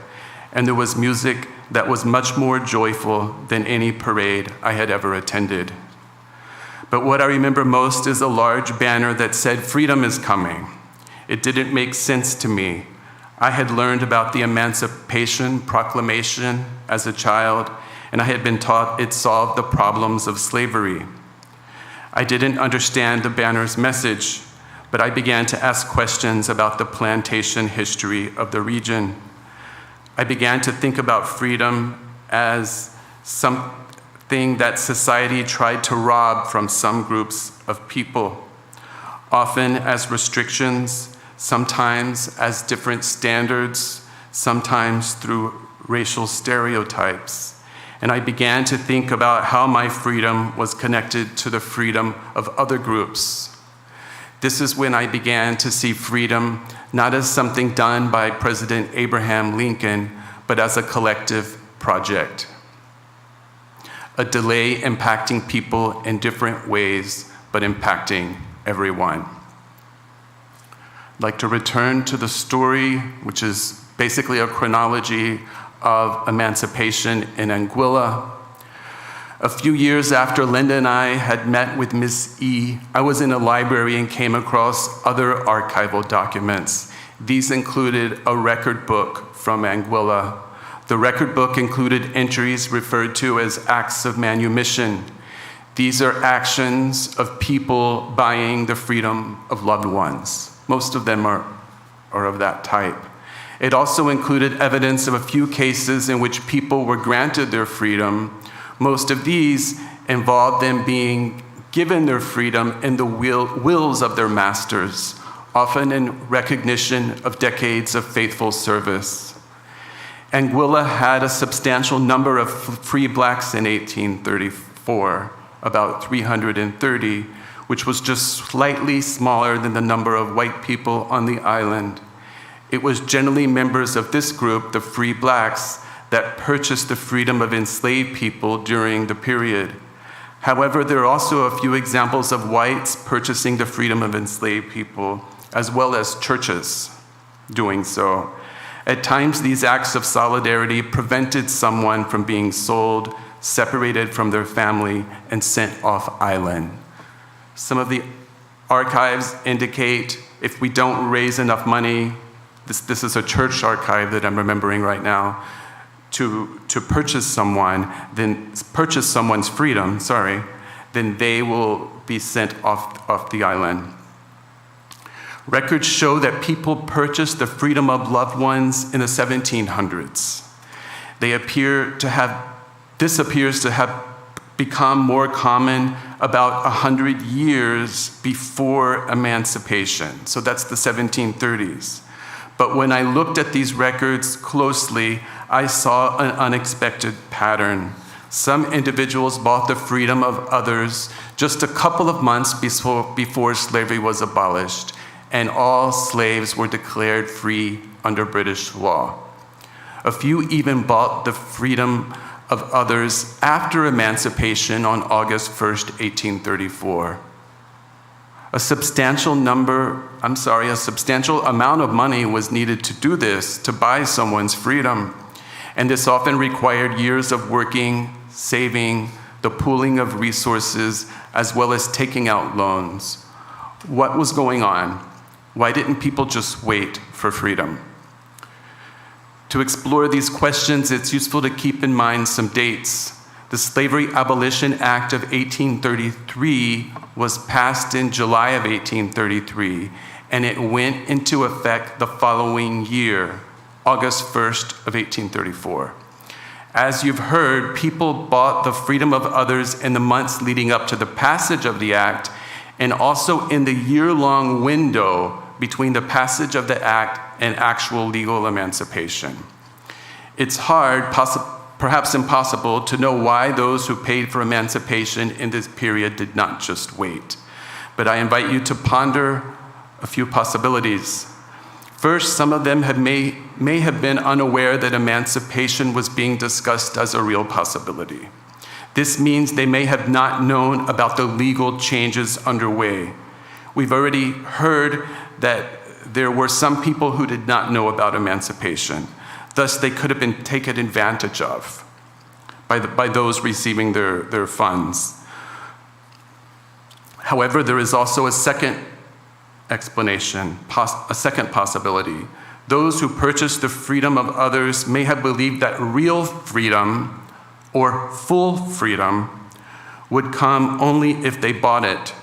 And there was music that was much more joyful than any parade I had ever attended. But what I remember most is a large banner that said, "Freedom is coming." It didn't make sense to me. I had learned about the Emancipation Proclamation as a child, and I had been taught it solved the problems of slavery. I didn't understand the banner's message, but I began to ask questions about the plantation history of the region. I began to think about freedom as something that society tried to rob from some groups of people, often as restrictions, sometimes as different standards, sometimes through racial stereotypes. And I began to think about how my freedom was connected to the freedom of other groups. This is when I began to see freedom not as something done by President Abraham Lincoln, but as a collective project. A delay impacting people in different ways, but impacting everyone. I'd like to return to the story, which is basically a chronology of emancipation in Anguilla. A few years after Linda and I had met with Ms. E, I was in a library and came across other archival documents. These included a record book from Anguilla. The record book included entries referred to as acts of manumission. These are actions of people buying the freedom of loved ones. Most of them are of that type. It also included evidence of a few cases in which people were granted their freedom. Most of these involved them being given their freedom in the wills of their masters, often in recognition of decades of faithful service. Anguilla had a substantial number of free blacks in 1834, about 330, which was just slightly smaller than the number of white people on the island. It was generally members of this group, the free blacks, that purchased the freedom of enslaved people during the period. However, there are also a few examples of whites purchasing the freedom of enslaved people, as well as churches doing so. At times, these acts of solidarity prevented someone from being sold, separated from their family, and sent off island. Some of the archives indicate if we don't raise enough money, this is a church archive that I'm remembering right now, to purchase someone's freedom, then they will be sent off the island. Records show that people purchased the freedom of loved ones in the 1700s. This appears to have become more common about 100 years before emancipation. So that's the 1730s. But when I looked at these records closely, I saw an unexpected pattern. Some individuals bought the freedom of others just a couple of months before slavery was abolished, and all slaves were declared free under British law. A few even bought the freedom of others after emancipation on August 1st, 1834. A substantial amount of money was needed to do this, to buy someone's freedom. And this often required years of working, saving, the pooling of resources, as well as taking out loans. What was going on? Why didn't people just wait for freedom? To explore these questions, it's useful to keep in mind some dates. The Slavery Abolition Act of 1833 was passed in July of 1833, and it went into effect the following year, August 1st of 1834. As you've heard, people bought the freedom of others in the months leading up to the passage of the act, and also in the year-long window between the passage of the act and actual legal emancipation. It's hard, perhaps impossible, to know why those who paid for emancipation in this period did not just wait. But I invite you to ponder a few possibilities. First, some of them may have been unaware that emancipation was being discussed as a real possibility. This means they may have not known about the legal changes underway. We've already heard that there were some people who did not know about emancipation. Thus, they could have been taken advantage of by those receiving their funds. However, there is also a second explanation, a second possibility. Those who purchased the freedom of others may have believed that real freedom or full freedom would come only if they bought it.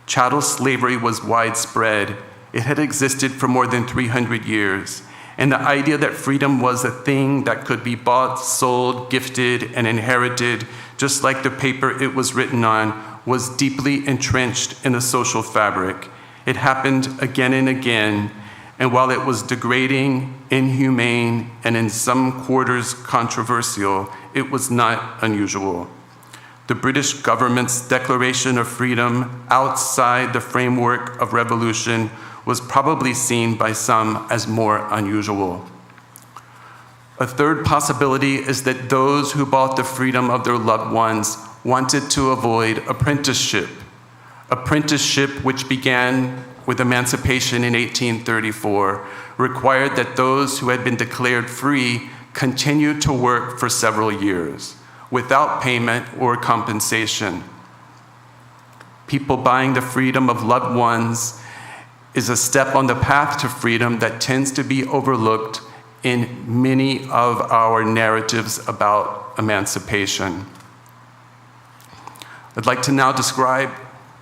Chattel slavery was widespread. It had existed for more than 300 years. And the idea that freedom was a thing that could be bought, sold, gifted, and inherited, just like the paper it was written on, was deeply entrenched in the social fabric. It happened again and again, and while it was degrading, inhumane, and in some quarters controversial, it was not unusual. The British government's declaration of freedom outside the framework of revolution was probably seen by some as more unusual. A third possibility is that those who bought the freedom of their loved ones wanted to avoid apprenticeship. Apprenticeship, which began with emancipation in 1834, required that those who had been declared free continue to work for several years without payment or compensation. People buying the freedom of loved ones is a step on the path to freedom that tends to be overlooked in many of our narratives about emancipation. I'd like to now describe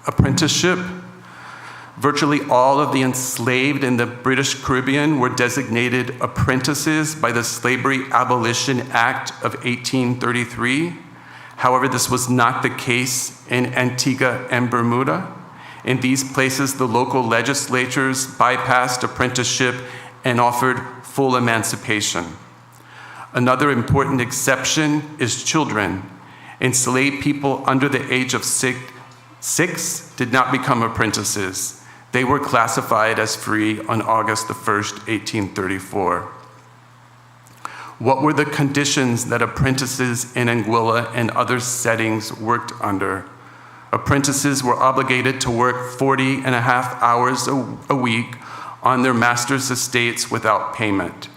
apprenticeship. Virtually all of the enslaved in the British Caribbean were designated apprentices by the Slavery Abolition Act of 1833. However, this was not the case in Antigua and Bermuda. In these places, the local legislatures bypassed apprenticeship and offered full emancipation. Another important exception is children. Enslaved people under the age of six did not become apprentices. They were classified as free on August the 1st, 1834. What were the conditions that apprentices in Anguilla and other settings worked under? Apprentices were obligated to work 40.5 hours a week on their master's estates without payment.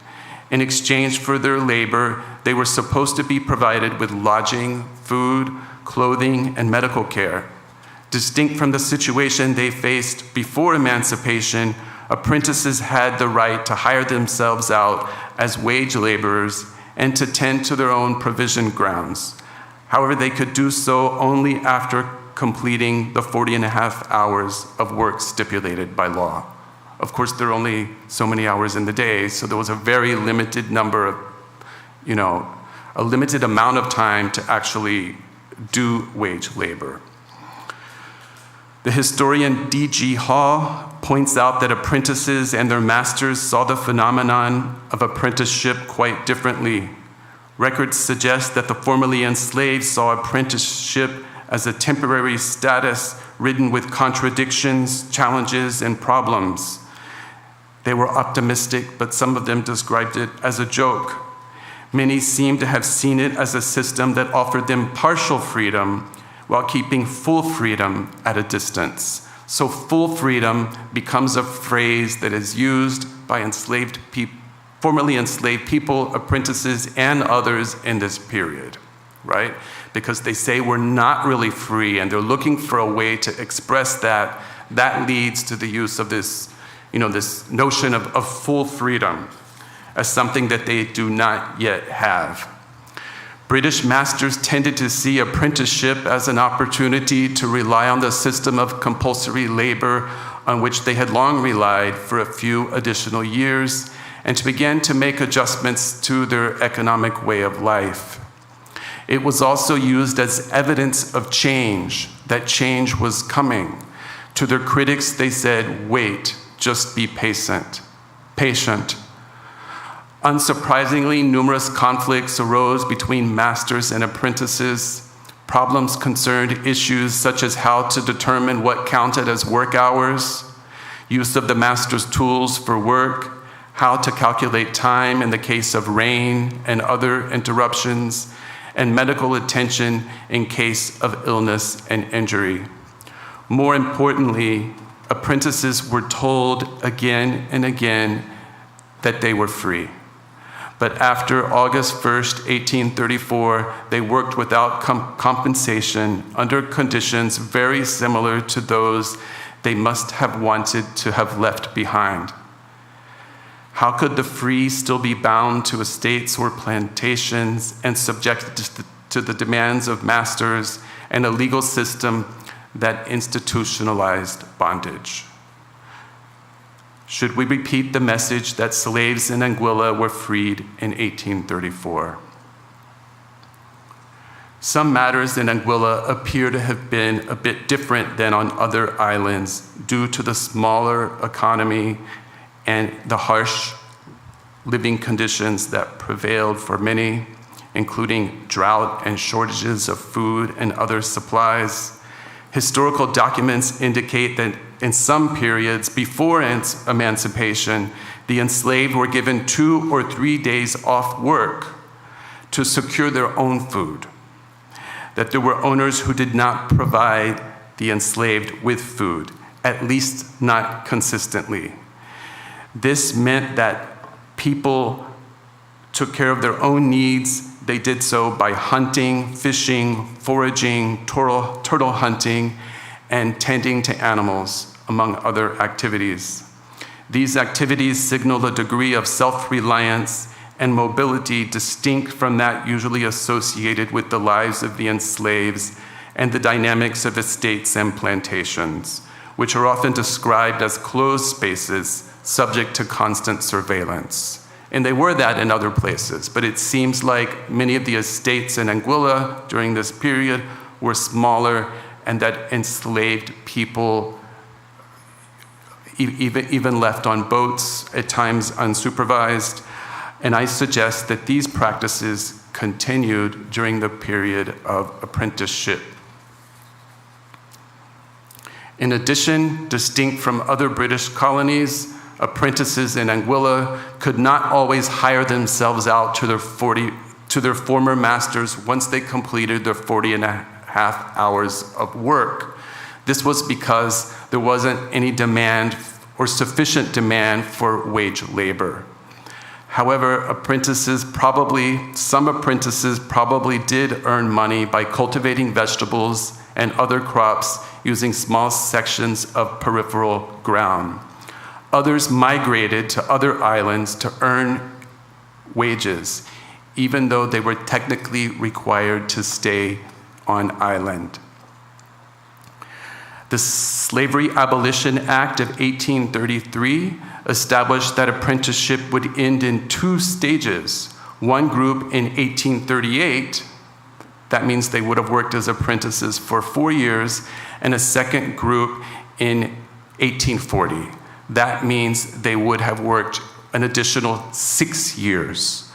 In exchange for their labor, they were supposed to be provided with lodging, food, clothing, and medical care. Distinct from the situation they faced before emancipation, apprentices had the right to hire themselves out as wage laborers and to tend to their own provision grounds. However, they could do so only after completing the 40.5 hours of work stipulated by law. Of course, there are only so many hours in the day, so there was a very limited number of, a limited amount of time to actually do wage labor. The historian D.G. Hall points out that apprentices and their masters saw the phenomenon of apprenticeship quite differently. Records suggest that the formerly enslaved saw apprenticeship as a temporary status ridden with contradictions, challenges, and problems. They were optimistic, but some of them described it as a joke. Many seem to have seen it as a system that offered them partial freedom while keeping full freedom at a distance. So full freedom becomes a phrase that is used by formerly enslaved people, apprentices, and others in this period, right? Because they say we're not really free, and they're looking for a way to express that. That leads to the use of this, this notion of full freedom as something that they do not yet have. British masters tended to see apprenticeship as an opportunity to rely on the system of compulsory labor on which they had long relied for a few additional years, and to begin to make adjustments to their economic way of life. It was also used as evidence of change, that change was coming. To their critics, they said, wait, just be patient. Unsurprisingly, numerous conflicts arose between masters and apprentices. Problems concerned issues such as how to determine what counted as work hours, use of the master's tools for work, how to calculate time in the case of rain and other interruptions, and medical attention in case of illness and injury. More importantly, apprentices were told again and again that they were free. But after August 1st, 1834, they worked without compensation under conditions very similar to those they must have wanted to have left behind. How could the free still be bound to estates or plantations and subjected to the demands of masters and a legal system that institutionalized bondage? Should we repeat the message that slaves in Anguilla were freed in 1834? Some matters in Anguilla appear to have been a bit different than on other islands due to the smaller economy and the harsh living conditions that prevailed for many, including drought and shortages of food and other supplies. Historical documents indicate that in some periods before emancipation, the enslaved were given 2 or 3 days off work to secure their own food, that there were owners who did not provide the enslaved with food, at least not consistently. This meant that people took care of their own needs. They did so by hunting, fishing, foraging, turtle hunting, and tending to animals, among other activities. These activities signal a degree of self-reliance and mobility distinct from that usually associated with the lives of the enslaved and the dynamics of estates and plantations, which are often described as closed spaces subject to constant surveillance. And they were that in other places, but it seems like many of the estates in Anguilla during this period were smaller and that enslaved people even left on boats, at times unsupervised. And I suggest that these practices continued during the period of apprenticeship. In addition, distinct from other British colonies, apprentices in Anguilla could not always hire themselves out to their former masters once they completed their 40.5 hours of work. This was because there wasn't any demand or sufficient demand for wage labor. However, some apprentices probably did earn money by cultivating vegetables and other crops using small sections of peripheral ground. Others migrated to other islands to earn wages, even though they were technically required to stay on island. The Slavery Abolition Act of 1833 established that apprenticeship would end in 2 stages. One group in 1838, that means they would have worked as apprentices for 4 years, and a second group in 1840. That means they would have worked an additional 6 years.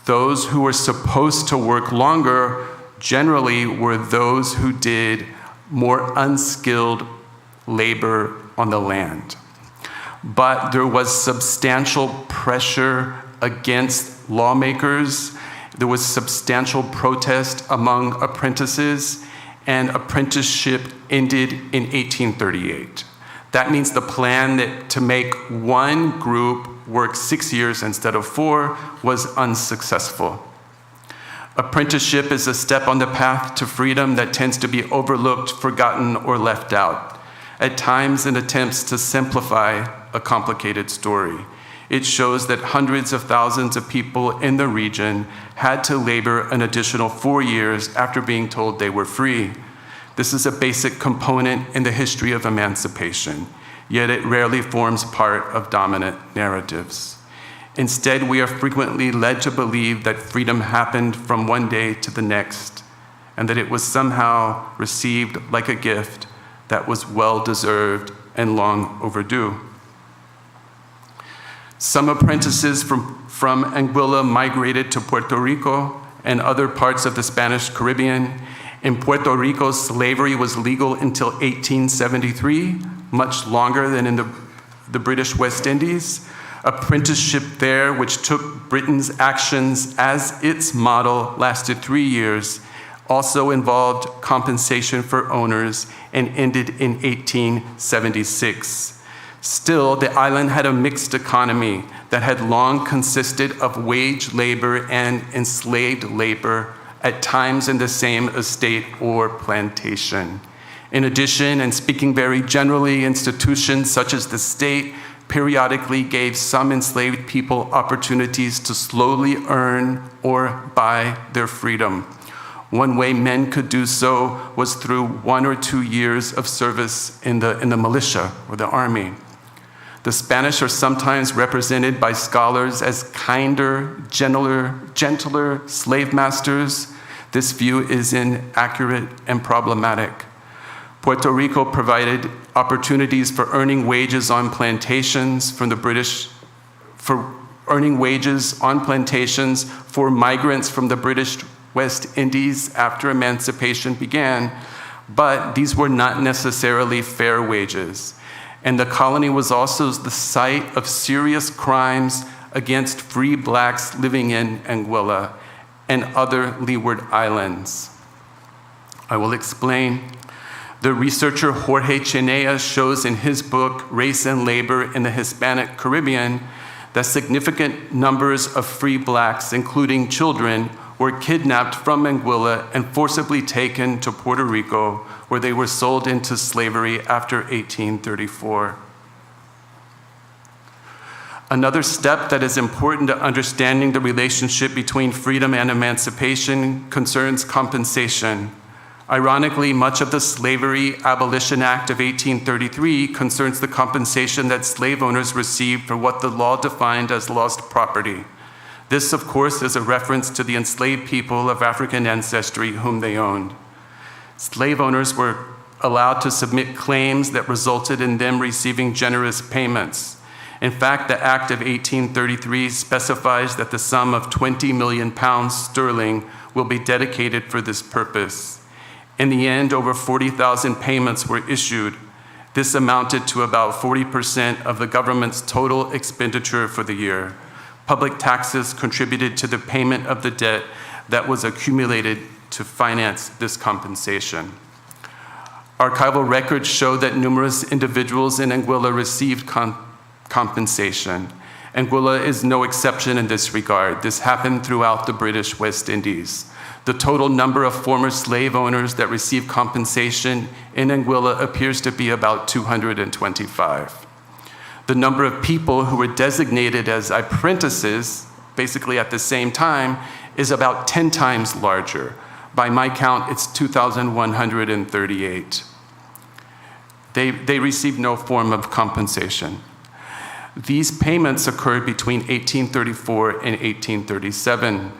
Those who were supposed to work longer generally were those who did more unskilled labor on the land. But there was substantial pressure against lawmakers. There was substantial protest among apprentices, and apprenticeship ended in 1838. That means the plan to make one group work 6 years instead of 4 was unsuccessful. Apprenticeship is a step on the path to freedom that tends to be overlooked, forgotten, or left out, at times in attempts to simplify a complicated story. It shows that hundreds of thousands of people in the region had to labor an additional 4 years after being told they were free. This is a basic component in the history of emancipation, yet it rarely forms part of dominant narratives. Instead, we are frequently led to believe that freedom happened from one day to the next, and that it was somehow received like a gift that was well-deserved and long overdue. Some apprentices from Anguilla migrated to Puerto Rico and other parts of the Spanish Caribbean. In Puerto Rico, slavery was legal until 1873, much longer than in the British West Indies. Apprenticeship there, which took Britain's actions as its model, lasted 3 years, also involved compensation for owners, and ended in 1876. Still, the island had a mixed economy that had long consisted of wage labor and enslaved labor, at times in the same estate or plantation. In addition, and speaking very generally, institutions such as the state periodically gave some enslaved people opportunities to slowly earn or buy their freedom. One way men could do so was through 1 or 2 years of service in the militia or the army. The Spanish are sometimes represented by scholars as kinder, gentler slave masters. This view is inaccurate and problematic. Puerto Rico provided opportunities for earning wages on plantations for migrants from the British West Indies after emancipation began, but these were not necessarily fair wages. And the colony was also the site of serious crimes against free blacks living in Anguilla and other Leeward Islands. I will explain. The researcher Jorge Chinea shows in his book, Race and Labor in the Hispanic Caribbean, that significant numbers of free blacks, including children, were kidnapped from Anguilla and forcibly taken to Puerto Rico, where they were sold into slavery after 1834. Another step that is important to understanding the relationship between freedom and emancipation concerns compensation. Ironically, much of the Slavery Abolition Act of 1833 concerns the compensation that slave owners received for what the law defined as lost property. This, of course, is a reference to the enslaved people of African ancestry whom they owned. Slave owners were allowed to submit claims that resulted in them receiving generous payments. In fact, the Act of 1833 specifies that the sum of 20 million pounds sterling will be dedicated for this purpose. In the end, over 40,000 payments were issued. This amounted to about 40% of the government's total expenditure for the year. Public taxes contributed to the payment of the debt that was accumulated to finance this compensation. Archival records show that numerous individuals in Anguilla received compensation. Anguilla is no exception in this regard. This happened throughout the British West Indies. The total number of former slave owners that received compensation in Anguilla appears to be about 225. The number of people who were designated as apprentices, basically at the same time, is about 10 times larger. By my count, it's 2,138. They received no form of compensation. These payments occurred between 1834 and 1837.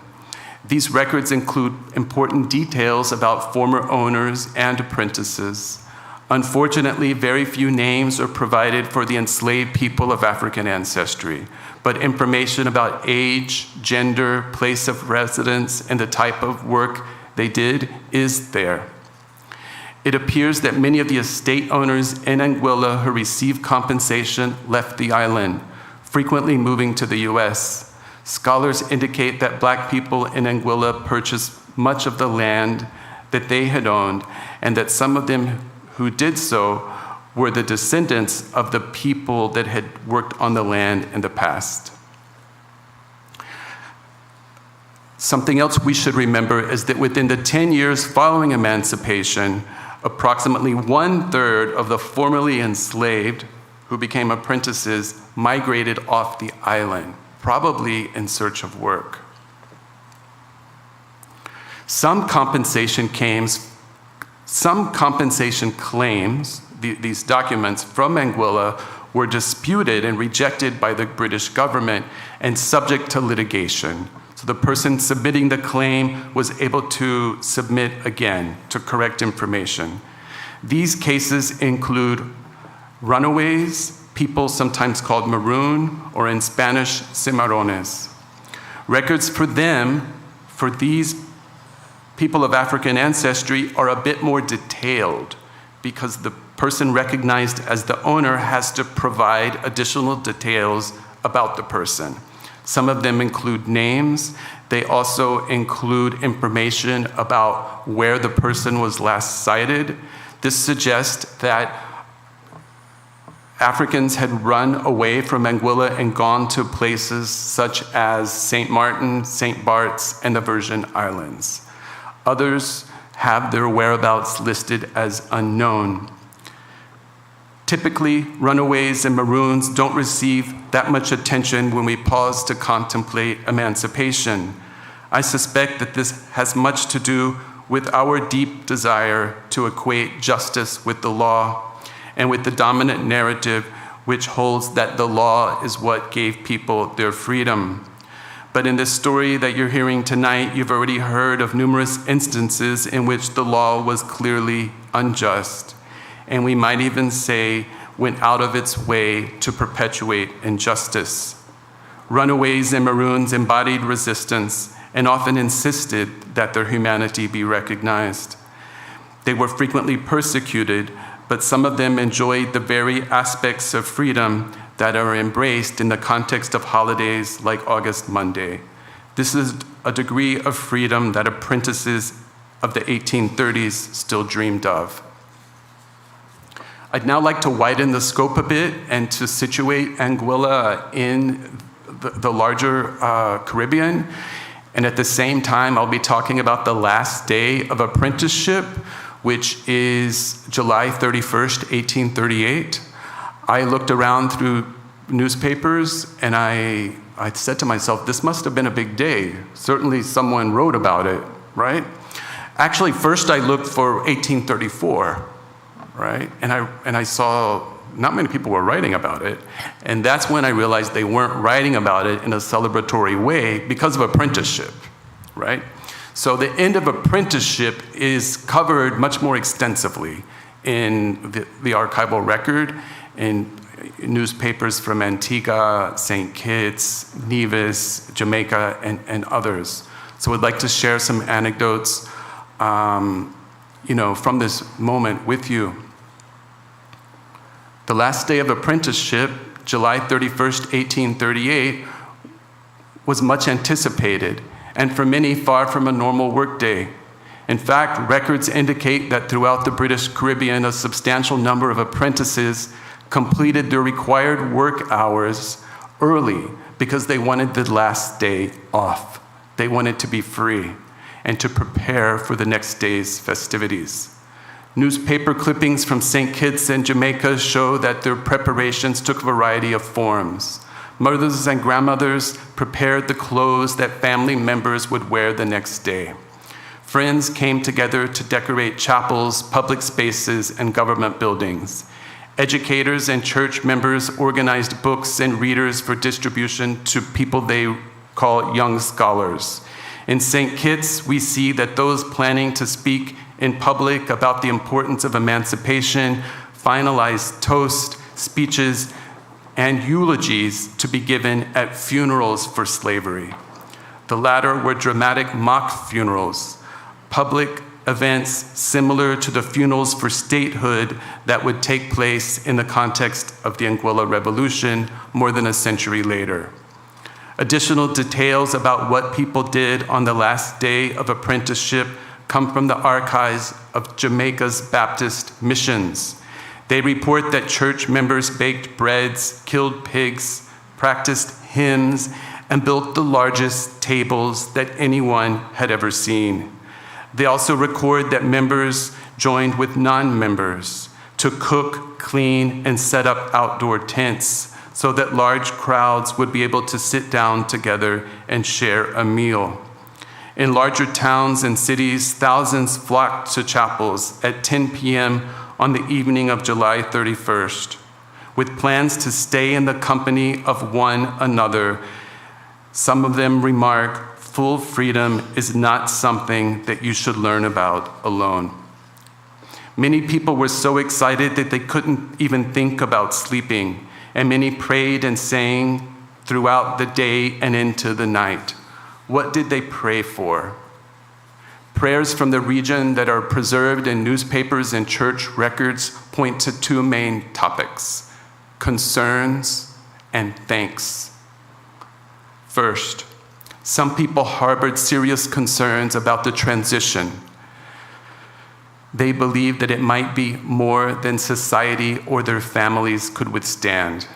These records include important details about former owners and apprentices. Unfortunately, very few names are provided for the enslaved people of African ancestry, but information about age, gender, place of residence, and the type of work they did is there. It appears that many of the estate owners in Anguilla who received compensation left the island, frequently moving to the US. Scholars indicate that Black people in Anguilla purchased much of the land that they had owned, and that some of them who did so were the descendants of the people that had worked on the land in the past. Something else we should remember is that within the 10 years following emancipation, approximately 1/3 of the formerly enslaved who became apprentices migrated off the island, probably in search of work. Some compensation claims, these documents from Anguilla, were disputed and rejected by the British government and subject to litigation. So the person submitting the claim was able to submit again to correct information. These cases include runaways, people sometimes called maroon, or in Spanish, cimarrones. Records for these people of African ancestry are a bit more detailed because the person recognized as the owner has to provide additional details about the person. Some of them include names. They also include information about where the person was last sighted. This suggests that Africans had run away from Anguilla and gone to places such as St. Martin, St. Bart's, and the Virgin Islands. Others have their whereabouts listed as unknown. Typically, runaways and maroons don't receive that much attention when we pause to contemplate emancipation. I suspect that this has much to do with our deep desire to equate justice with the law and with the dominant narrative which holds that the law is what gave people their freedom. But in this story that you're hearing tonight, you've already heard of numerous instances in which the law was clearly unjust, and we might even say went out of its way to perpetuate injustice. Runaways and maroons embodied resistance and often insisted that their humanity be recognized. They were frequently persecuted, but some of them enjoyed the very aspects of freedom that are embraced in the context of holidays like August Monday. This is a degree of freedom that apprentices of the 1830s still dreamed of. I'd now like to widen the scope a bit and to situate Anguilla in the larger Caribbean. And at the same time, I'll be talking about the last day of apprenticeship, which is July 31st, 1838. I looked around through newspapers and I said to myself, this must have been a big day. Certainly someone wrote about it, right? Actually, first I looked for 1834, right? And I saw not many people were writing about it. And that's when I realized they weren't writing about it in a celebratory way because of apprenticeship, right? So the end of apprenticeship is covered much more extensively in the archival record, in newspapers from Antigua, St. Kitts, Nevis, Jamaica, and others. So I'd like to share some anecdotes from this moment with you. The last day of apprenticeship, July 31st, 1838, was much anticipated, and for many far from a normal workday. In fact, records indicate that throughout the British Caribbean, a substantial number of apprentices completed their required work hours early because they wanted the last day off. They wanted to be free and to prepare for the next day's festivities. Newspaper clippings from St. Kitts and Jamaica show that their preparations took a variety of forms. Mothers and grandmothers prepared the clothes that family members would wear the next day. Friends came together to decorate chapels, public spaces, and government buildings. Educators and church members organized books and readers for distribution to people they call young scholars. In St. Kitts, we see that those planning to speak in public about the importance of emancipation finalized toast, speeches, and eulogies to be given at funerals for slavery. The latter were dramatic mock funerals, public events similar to the funerals for statehood that would take place in the context of the Anguilla Revolution more than a century later. Additional details about what people did on the last day of apprenticeship come from the archives of Jamaica's Baptist missions. They report that church members baked breads, killed pigs, practiced hymns, and built the largest tables that anyone had ever seen. They also record that members joined with non-members to cook, clean, and set up outdoor tents so that large crowds would be able to sit down together and share a meal. In larger towns and cities, thousands flocked to chapels at 10 p.m. on the evening of July 31st, with plans to stay in the company of one another. Some of them remark, full freedom is not something that you should learn about alone. Many people were so excited that they couldn't even think about sleeping, and many prayed and sang throughout the day and into the night. What did they pray for? Prayers from the region that are preserved in newspapers and church records point to two main topics: concerns and thanks. First, some people harbored serious concerns about the transition. They believed that it might be more than society or their families could withstand.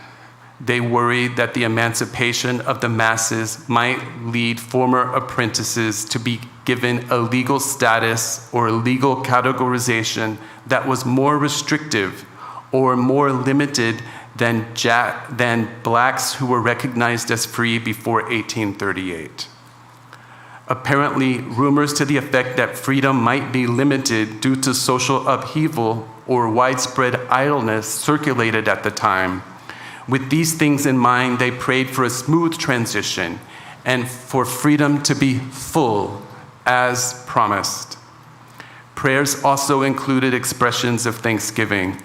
They worried that the emancipation of the masses might lead former apprentices to be given a legal status or a legal categorization that was more restrictive or more limited than blacks who were recognized as free before 1838. Apparently, rumors to the effect that freedom might be limited due to social upheaval or widespread idleness circulated at the time. With these things in mind, they prayed for a smooth transition and for freedom to be full, as promised. Prayers also included expressions of thanksgiving.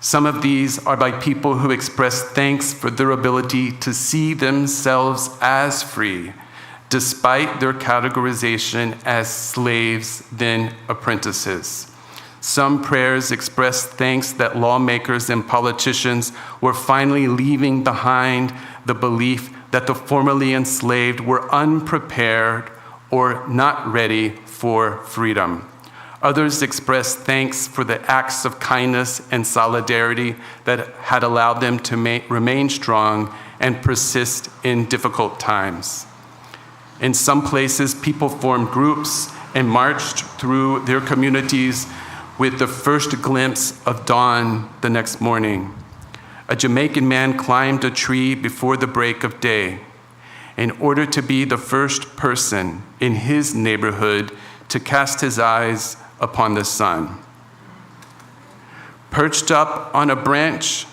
Some of these are by people who express thanks for their ability to see themselves as free, despite their categorization as slaves, then apprentices. Some prayers express thanks that lawmakers and politicians were finally leaving behind the belief that the formerly enslaved were unprepared or not ready for freedom. Others express thanks for the acts of kindness and solidarity that had allowed them to remain strong and persist in difficult times. In some places, people formed groups and marched through their communities with the first glimpse of dawn the next morning. A Jamaican man climbed a tree before the break of day in order to be the first person in his neighborhood to cast his eyes upon the sun. Perched up on a branch,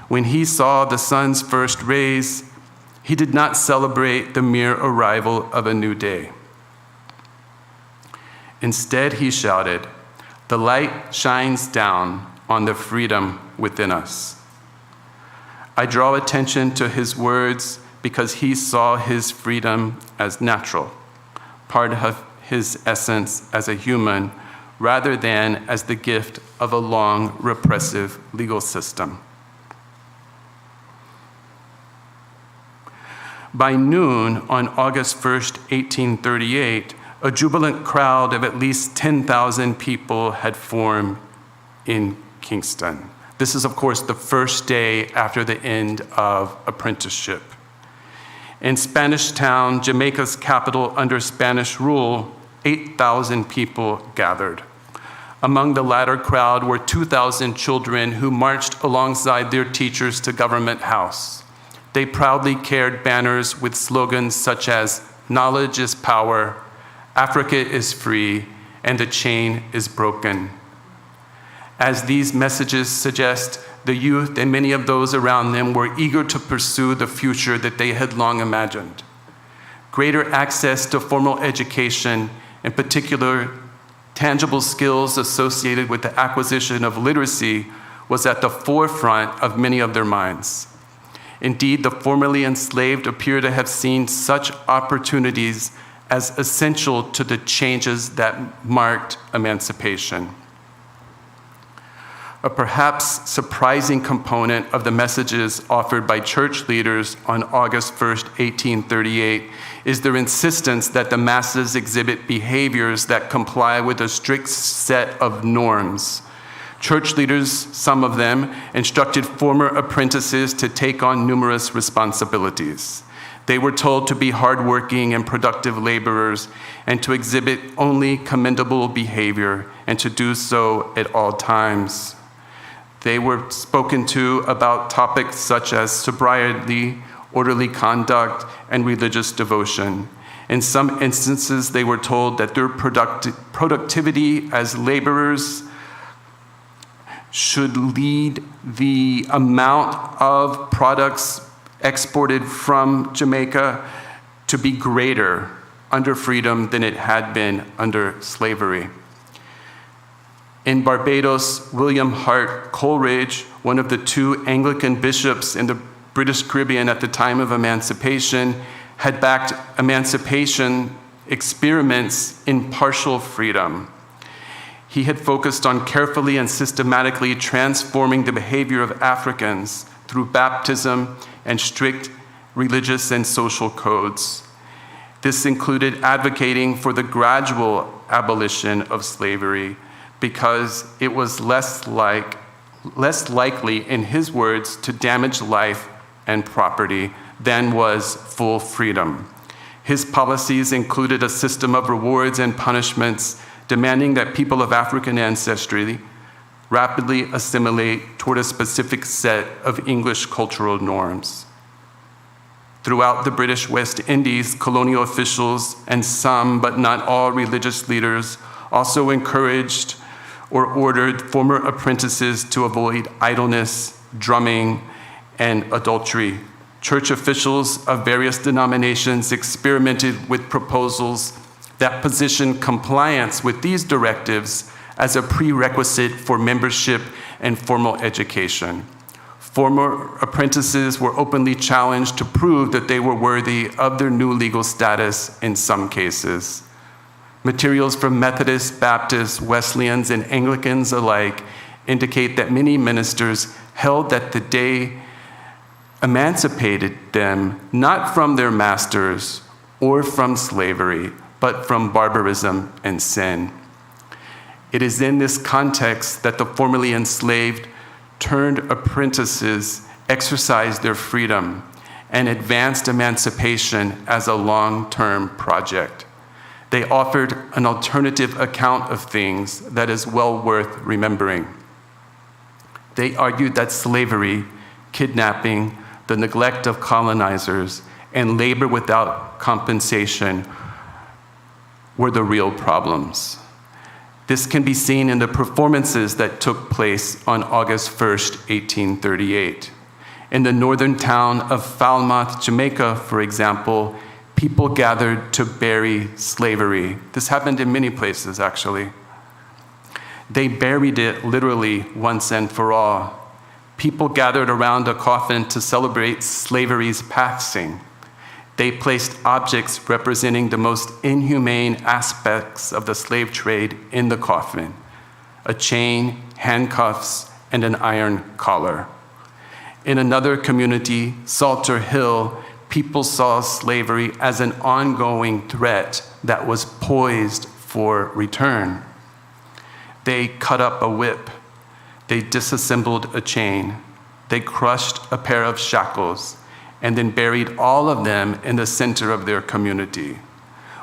when he saw the sun's first rays, he did not celebrate the mere arrival of a new day. Instead, he shouted, "The light shines down on the freedom within us. I draw attention to his words because he saw his freedom as natural, part of his essence as a human, rather than as the gift of a long, repressive legal system. By noon on August 1st, 1838, a jubilant crowd of at least 10,000 people had formed in Kingston. This is, of course, the first day after the end of apprenticeship. In Spanish Town, Jamaica's capital under Spanish rule, 8,000 people gathered. Among the latter crowd were 2,000 children who marched alongside their teachers to Government House. They proudly carried banners with slogans such as, "Knowledge is power," "Africa is free," and "The chain is broken." As these messages suggest, the youth and many of those around them were eager to pursue the future that they had long imagined. Greater access to formal education, in particular, tangible skills associated with the acquisition of literacy, was at the forefront of many of their minds. Indeed, the formerly enslaved appear to have seen such opportunities as essential to the changes that marked emancipation. A perhaps surprising component of the messages offered by church leaders on August 1st, 1838, is their insistence that the masses exhibit behaviors that comply with a strict set of norms. Church leaders, some of them, instructed former apprentices to take on numerous responsibilities. They were told to be hardworking and productive laborers and to exhibit only commendable behavior and to do so at all times. They were spoken to about topics such as sobriety, orderly conduct, and religious devotion. In some instances, they were told that their productivity as laborers should lead the amount of products exported from Jamaica to be greater under freedom than it had been under slavery. In Barbados, William Hart Coleridge, one of the two Anglican bishops in the British Caribbean at the time of emancipation, had backed emancipation experiments in partial freedom. He had focused on carefully and systematically transforming the behavior of Africans through baptism and strict religious and social codes. This included advocating for the gradual abolition of slavery because it was less likely, in his words, to damage life and property than was full freedom. His policies included a system of rewards and punishments demanding that people of African ancestry rapidly assimilate toward a specific set of English cultural norms. Throughout the British West Indies, colonial officials and some, but not all, religious leaders also encouraged or ordered former apprentices to avoid idleness, drumming, and adultery. Church officials of various denominations experimented with proposals that positioned compliance with these directives as a prerequisite for membership and formal education. Former apprentices were openly challenged to prove that they were worthy of their new legal status in some cases. Materials from Methodists, Baptists, Wesleyans, and Anglicans alike indicate that many ministers held that the day emancipated them not from their masters or from slavery, but from barbarism and sin. It is in this context that the formerly enslaved turned apprentices exercised their freedom and advanced emancipation as a long-term project. They offered an alternative account of things that is well worth remembering. They argued that slavery, kidnapping, the neglect of colonizers, and labor without compensation were the real problems. This can be seen in the performances that took place on August 1st, 1838. In the northern town of Falmouth, Jamaica, for example, people gathered to bury slavery. This happened in many places, actually. They buried it literally once and for all. People gathered around a coffin to celebrate slavery's passing. They placed objects representing the most inhumane aspects of the slave trade in the coffin: a chain, handcuffs, and an iron collar. In another community, Salter Hill, people saw slavery as an ongoing threat that was poised for return. They cut up a whip. They disassembled a chain. They crushed a pair of shackles and then buried all of them in the center of their community.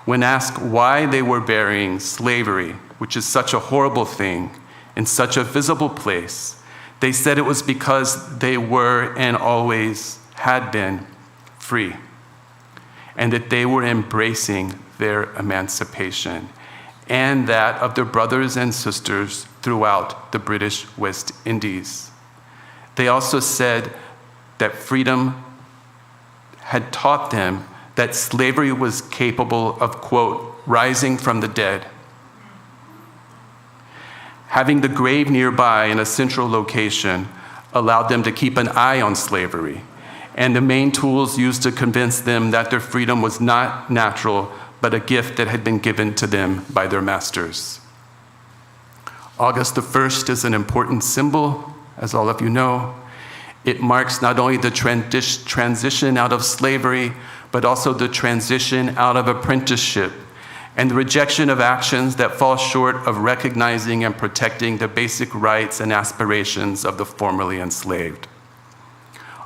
When asked why they were burying slavery, which is such a horrible thing, in such a visible place, they said it was because they were and always had been free, and that they were embracing their emancipation and that of their brothers and sisters throughout the British West Indies. They also said that freedom had taught them that slavery was capable of, quote, rising from the dead. Having the grave nearby in a central location allowed them to keep an eye on slavery, and the main tools used to convince them that their freedom was not natural, but a gift that had been given to them by their masters. August the 1st is an important symbol, as all of you know. It marks not only the transition out of slavery, but also the transition out of apprenticeship and the rejection of actions that fall short of recognizing and protecting the basic rights and aspirations of the formerly enslaved.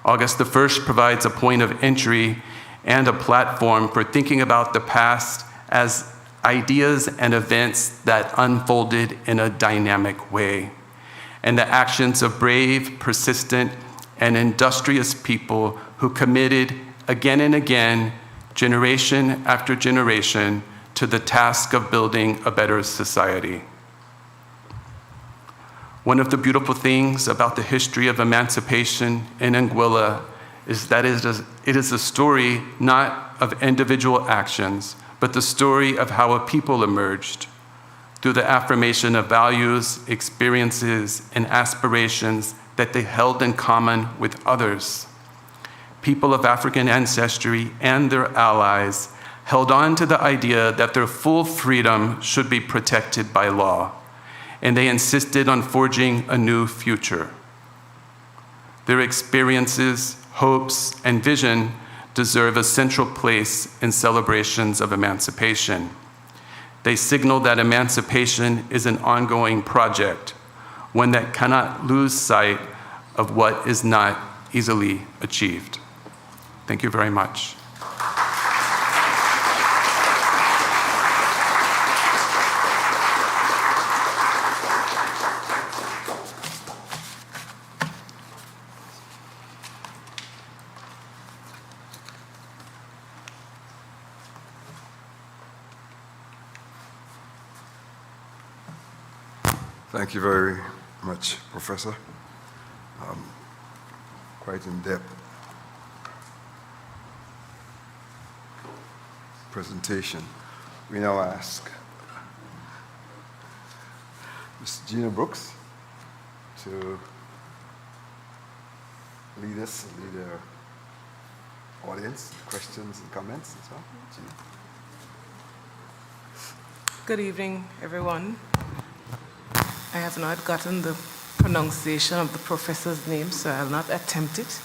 August the 1st provides a point of entry and a platform for thinking about the past as ideas and events that unfolded in a dynamic way, and the actions of brave, persistent, and industrious people who committed again and again, generation after generation, to the task of building a better society. One of the beautiful things about the history of emancipation in Anguilla is that it is a story not of individual actions, but the story of how a people emerged through the affirmation of values, experiences, and aspirations that they held in common with others. People of African ancestry and their allies held on to the idea that their full freedom should be protected by law, and they insisted on forging a new future. Their experiences, hopes, and vision deserve a central place in celebrations of emancipation. They signal that emancipation is an ongoing project, one that cannot lose sight of what is not easily achieved. Thank you very much. Thank you very much, Professor. Quite in-depth presentation. We now ask Ms. Gina Brooks to lead our audience, questions and comments and so on. Gina. Good evening, everyone. I have not gotten the pronunciation of the professor's name, so I'll not attempt it.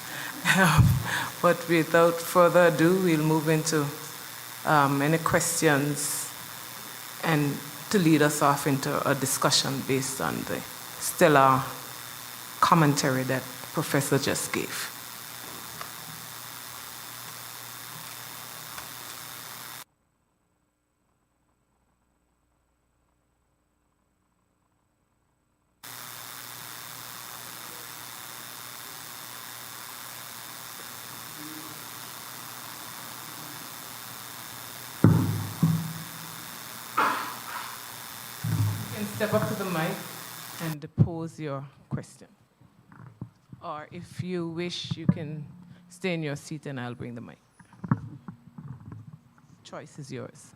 But without further ado, we'll move into any questions and to lead us off into a discussion based on the stellar commentary that the professor just gave. Step up to the mic and pose your question. Or if you wish, you can stay in your seat and I'll bring the mic. Choice is yours.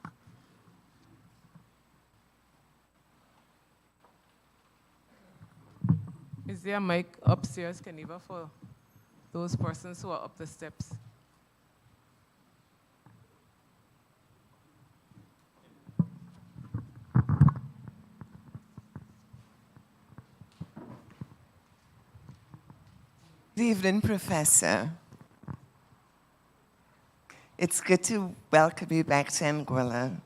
Is there a mic upstairs, Kaniva, for those persons who are up the steps? Good evening, Professor. It's good to welcome you back to Anguilla.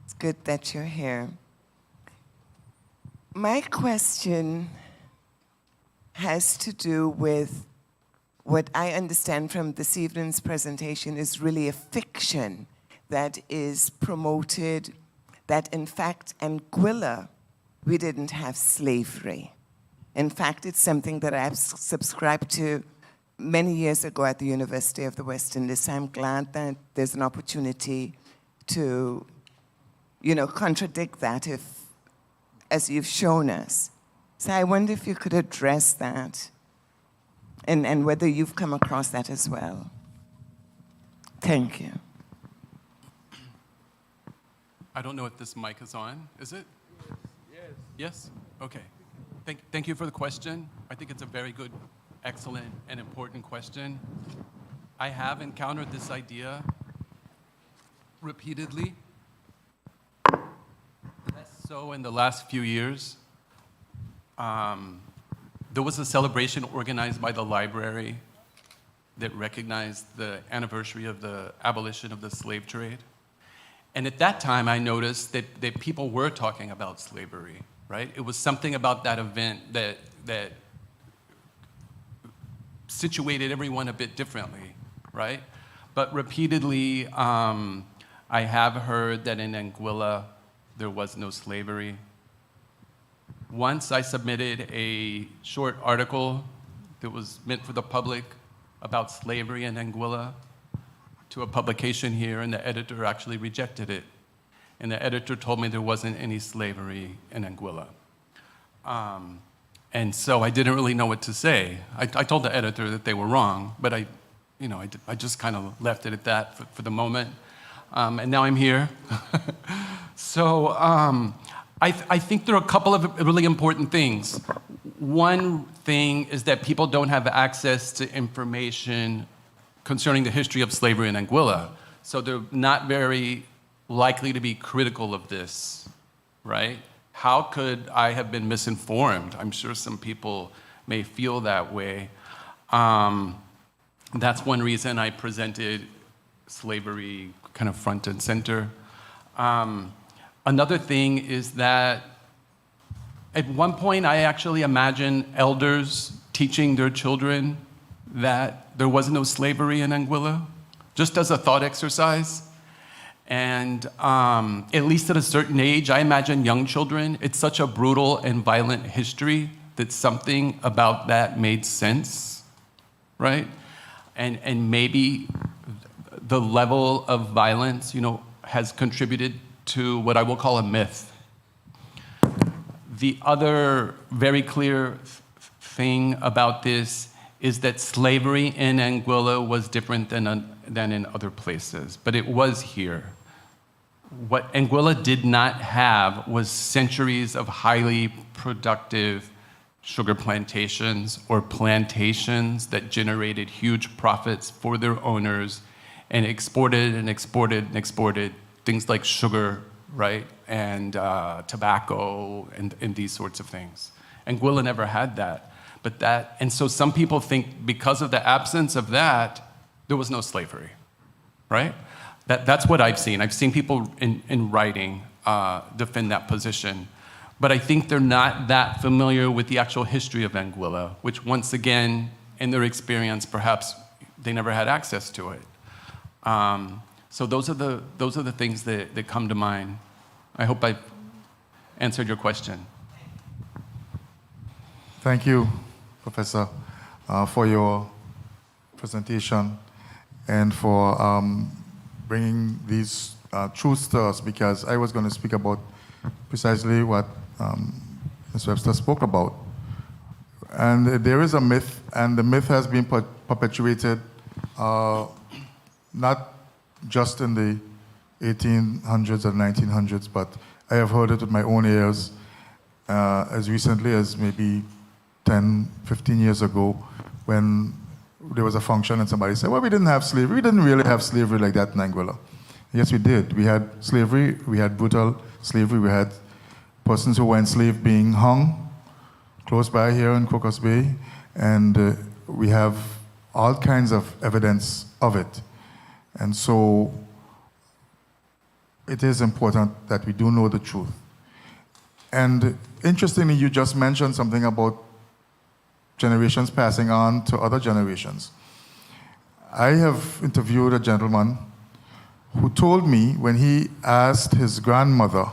It's good that you're here. My question has to do with what I understand from this evening's presentation is really a fiction that is promoted, that in fact, Anguilla, we didn't have slavery. In fact, it's something that I've subscribed to many years ago at the University of the West Indies. I'm glad that there's an opportunity to, contradict that as you've shown us. So I wonder if you could address that and whether you've come across that as well. Thank you. I don't know if this mic is on. Is it? Yes. Yes? Okay. Thank you for the question. I think it's a very good, excellent, and important question. I have encountered this idea repeatedly, less so in the last few years. There was a celebration organized by the library that recognized the anniversary of the abolition of the slave trade. And at that time, I noticed that people were talking about slavery. Right? It was something about that event that situated everyone a bit differently, right? But repeatedly, I have heard that in Anguilla, there was no slavery. Once I submitted a short article that was meant for the public about slavery in Anguilla to a publication here, and the editor actually rejected it. And the editor told me there wasn't any slavery in Anguilla. And so I didn't really know what to say. I told the editor that they were wrong, but I just kind of left it at that for the moment. And now I'm here. So I think there are a couple of really important things. One thing is that people don't have access to information concerning the history of slavery in Anguilla. So they're not very likely to be critical of this, right? How could I have been misinformed? I'm sure some people may feel that way. That's one reason I presented slavery kind of front and center. Another thing is that at one point I actually imagined elders teaching their children that there was no slavery in Anguilla, just as a thought exercise. And at least at a certain age, I imagine young children, it's such a brutal and violent history that something about that made sense, right? And maybe the level of violence, has contributed to what I will call a myth. The other very clear thing about this is that slavery in Anguilla was different than in other places, but it was here. What Anguilla did not have was centuries of highly productive sugar plantations or plantations that generated huge profits for their owners and exported and exported and exported things like sugar, right, and tobacco and these sorts of things. Anguilla never had that. And so some people think because of the absence of that, there was no slavery, right? That's what I've seen. I've seen people in writing defend that position. But I think they're not that familiar with the actual history of Anguilla, which once again, in their experience, perhaps they never had access to it. So those are the things that come to mind. I hope I've answered your question. Thank you, Professor, for your presentation and for bringing these truths to us, because I was going to speak about precisely what Ms. Webster spoke about. And there is a myth, and the myth has been perpetuated not just in the 1800s or 1900s, but I have heard it with my own ears as recently as maybe 10, 15 years ago when there was a function and somebody said, well, we didn't have slavery. We didn't really have slavery like that in Anguilla. Yes, we did. We had slavery. We had brutal slavery. We had persons who were enslaved being hung close by here in Crocus Bay. And we have all kinds of evidence of it. And so it is important that we do know the truth. And interestingly, you just mentioned something about generations passing on to other generations. I have interviewed a gentleman who told me when he asked his grandmother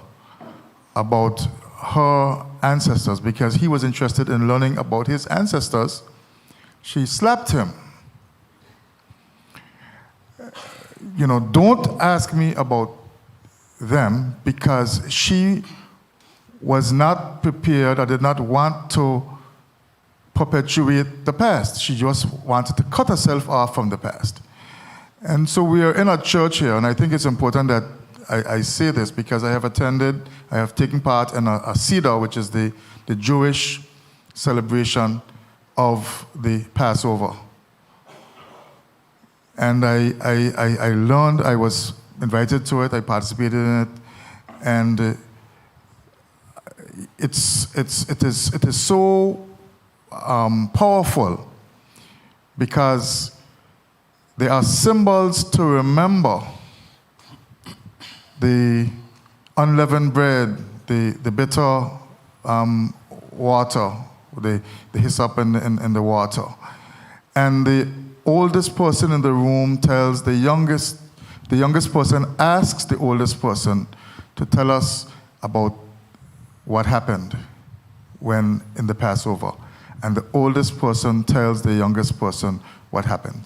about her ancestors, because he was interested in learning about his ancestors, she slapped him. You know, don't ask me about them, because she was not prepared or did not want to perpetuate the past. She just wanted to cut herself off from the past. And so we are in a church here, and I think it's important that I say this because I have taken part in a Seder, which is the Jewish celebration of the Passover. And I learned, I was invited to it, I participated in it, and it is so powerful because there are symbols to remember the unleavened bread, the bitter water, the hyssop in the water. And the oldest person in the room tells the youngest person asks the oldest person to tell us about what happened when in the Passover. And the oldest person tells the youngest person what happened.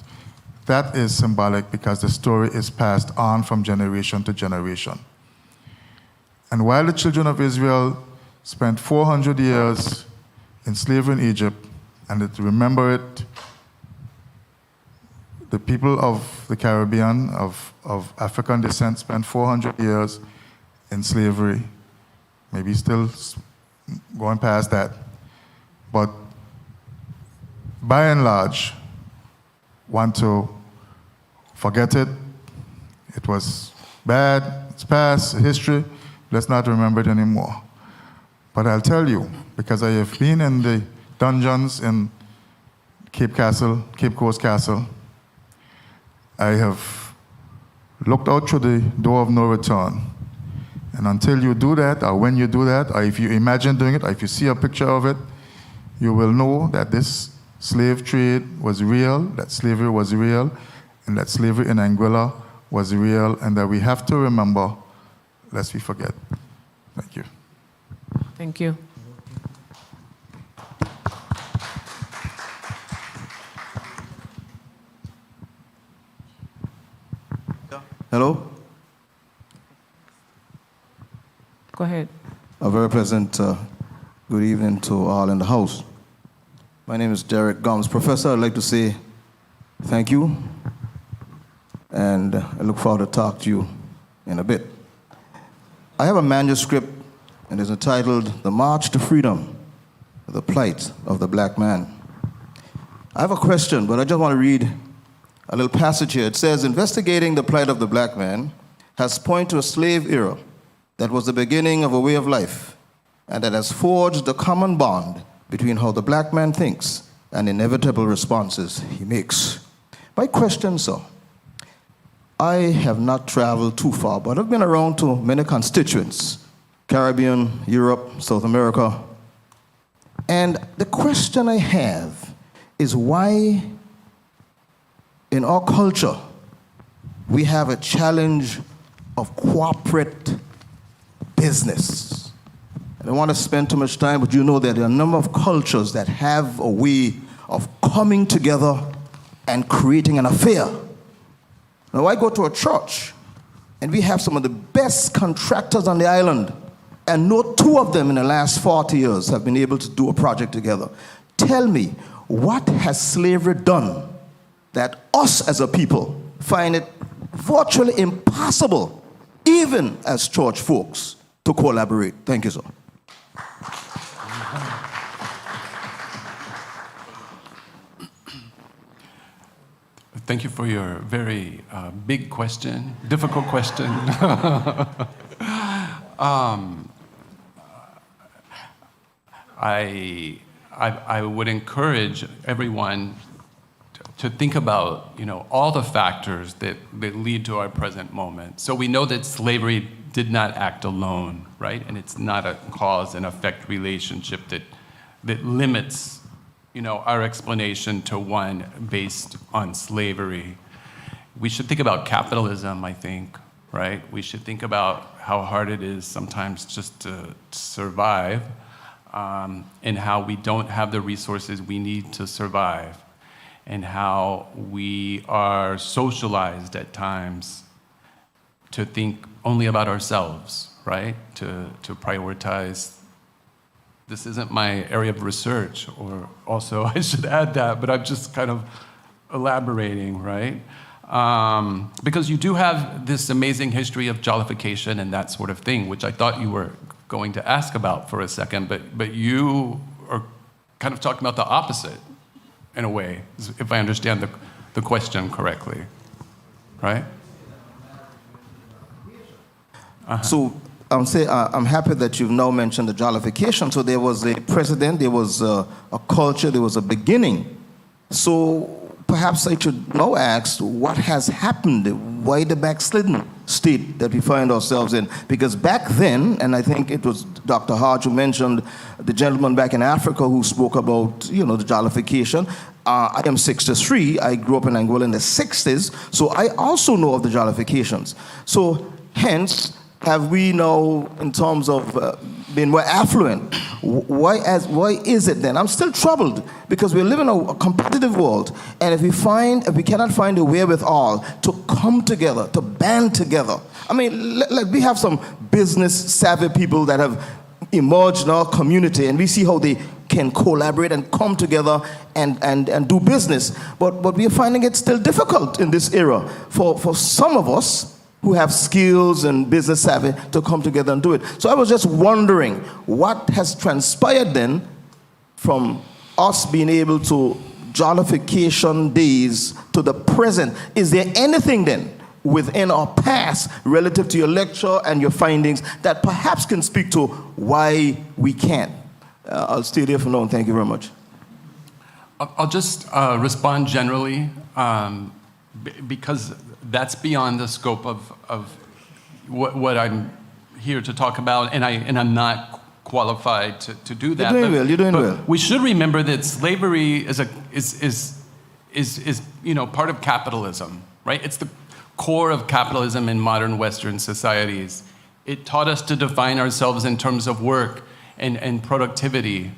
That is symbolic because the story is passed on from generation to generation. And while the children of Israel spent 400 years in slavery in Egypt, and to remember it, the people of the Caribbean, of African descent, spent 400 years in slavery, maybe still going past that. But by and large, want to forget it. It was bad, it's past, history. Let's not remember it anymore. But I'll tell you, because I have been in the dungeons in Cape Coast Castle, I have looked out through the door of no return. And until you do that, or when you do that, or if you imagine doing it, or if you see a picture of it, you will know that this slave trade was real, that slavery was real, and that slavery in Anguilla was real, and that we have to remember, lest we forget. Thank you. Thank you. Hello? Go ahead. A very pleasant good evening to all in the house. My name is Derek Gomes. Professor, I'd like to say thank you, and I look forward to talk to you in a bit. I have a manuscript, and it's entitled The March to Freedom, The Plight of the Black Man. I have a question, but I just want to read a little passage here. It says, investigating the plight of the black man has pointed to a slave era that was the beginning of a way of life, and that has forged a common bond between how the black man thinks and inevitable responses he makes. My question, sir, I have not traveled too far, but I've been around to many constituents, Caribbean, Europe, South America. And the question I have is why in our culture we have a challenge of corporate business. I don't want to spend too much time, but you know that there are a number of cultures that have a way of coming together and creating an affair. Now, I go to a church, and we have some of the best contractors on the island, and no two of them in the last 40 years have been able to do a project together. Tell me, what has slavery done that us as a people find it virtually impossible, even as church folks, to collaborate? Thank you, sir. Thank you for your very big question, difficult question. I would encourage everyone to think about, all the factors that lead to our present moment. So we know that slavery did not act alone, right? And it's not a cause and effect relationship that limits, our explanation to one based on slavery. We should think about capitalism, I think, right? We should think about how hard it is sometimes just to survive, and how we don't have the resources we need to survive, and how we are socialized at times to think only about ourselves, right? To prioritize. This isn't my area of research, or also I should add that, but I'm just kind of elaborating, right? Because you do have this amazing history of jollification and that sort of thing, which I thought you were going to ask about for a second, but you are kind of talking about the opposite, in a way, if I understand the question correctly, right? So I'm happy that you've now mentioned the jollification. So there was a precedent, there was a culture, there was a beginning. So perhaps I should now ask, what has happened? Why the backslidden state that we find ourselves in? Because back then, and I think it was Dr. Hodge who mentioned the gentleman back in Africa who spoke about, the jollification. I am 63. I grew up in Angola in the 60s, so I also know of the jollifications. So hence, have we now, in terms of being more affluent, why is it then? I'm still troubled because we live in a competitive world, and if we cannot find a wherewithal to come together, to band together. I mean, we have some business savvy people that have emerged in our community, and we see how they can collaborate and come together and do business. But we are finding it still difficult in this era for some of us who have skills and business savvy to come together and do it. So I was just wondering what has transpired then from us being able to jollification days to the present. Is there anything then within our past relative to your lecture and your findings that perhaps can speak to why we can't? I'll stay there for now, and thank you very much. I'll just respond generally, because that's beyond the scope of what I'm here to talk about, and I'm not qualified to do that. You're doing well. We should remember that slavery is part of capitalism, right? It's the core of capitalism in modern Western societies. It taught us to define ourselves in terms of work and productivity,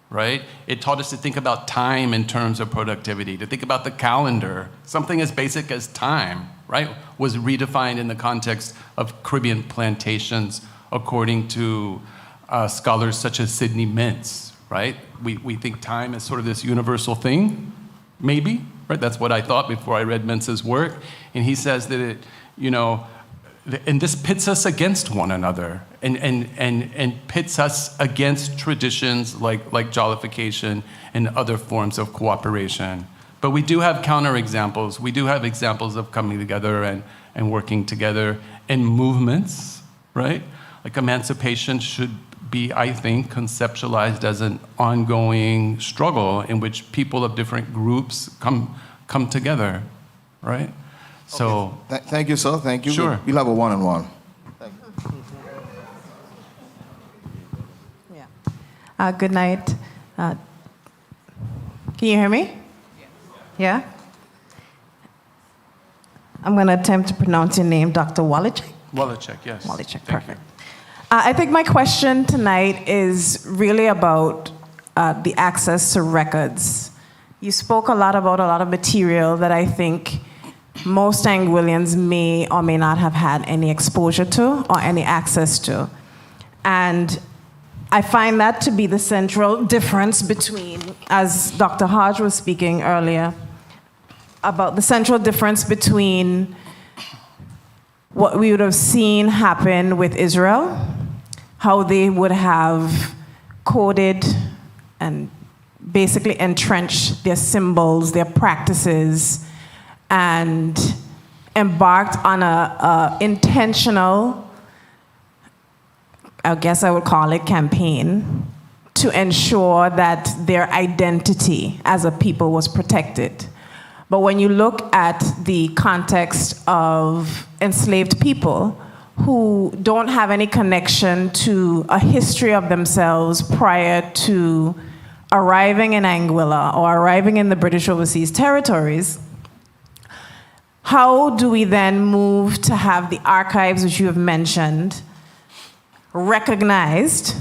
right? It taught us to think about time in terms of productivity, to think about the calendar. Something as basic as time, right, was redefined in the context of Caribbean plantations according to scholars such as Sidney Mintz, right? We think time is sort of this universal thing, maybe, right? That's what I thought before I read Mintz's work. And he says that it, and this pits us against one another and pits us against traditions like jollification and other forms of cooperation. But we do have counterexamples. We do have examples of coming together and working together in movements, right? Like emancipation should be, I think, conceptualized as an ongoing struggle in which people of different groups come together, right? So, thank you, sir. Thank you. Sure. We'll have a one-on-one. Yeah. Good night. Can you hear me? Yeah? I'm going to attempt to pronounce your name, Dr. Wallachek? Wallachek, yes. Wallachek, perfect. I think my question tonight is really about the access to records. You spoke a lot about a lot of material that I think most Anguillians may or may not have had any exposure to or any access to. And I find that to be the central difference between, as Dr. Hodge was speaking earlier, about the central difference between what we would have seen happen with Israel, how they would have coded and basically entrenched their symbols, their practices, and embarked on a intentional, I guess I would call it, campaign to ensure that their identity as a people was protected. But when you look at the context of enslaved people who don't have any connection to a history of themselves prior to arriving in Anguilla or arriving in the British Overseas Territories, how do we then move to have the archives, which you have mentioned, recognized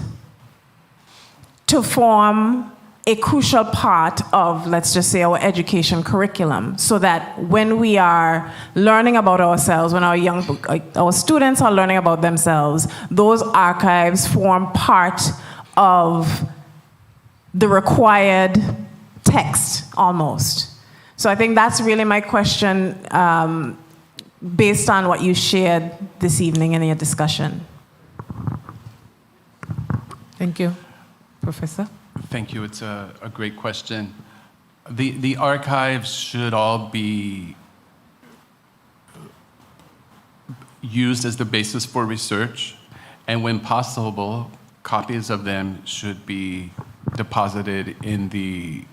to form a crucial part of, let's just say, our education curriculum, so that when we are learning about ourselves, when our students are learning about themselves, those archives form part of the required text, almost. So I think that's really my question, based on what you shared this evening in your discussion. Thank you. Professor? Thank you. It's a great question. The archives should all be used as the basis for research, and when possible, copies of them should be deposited in the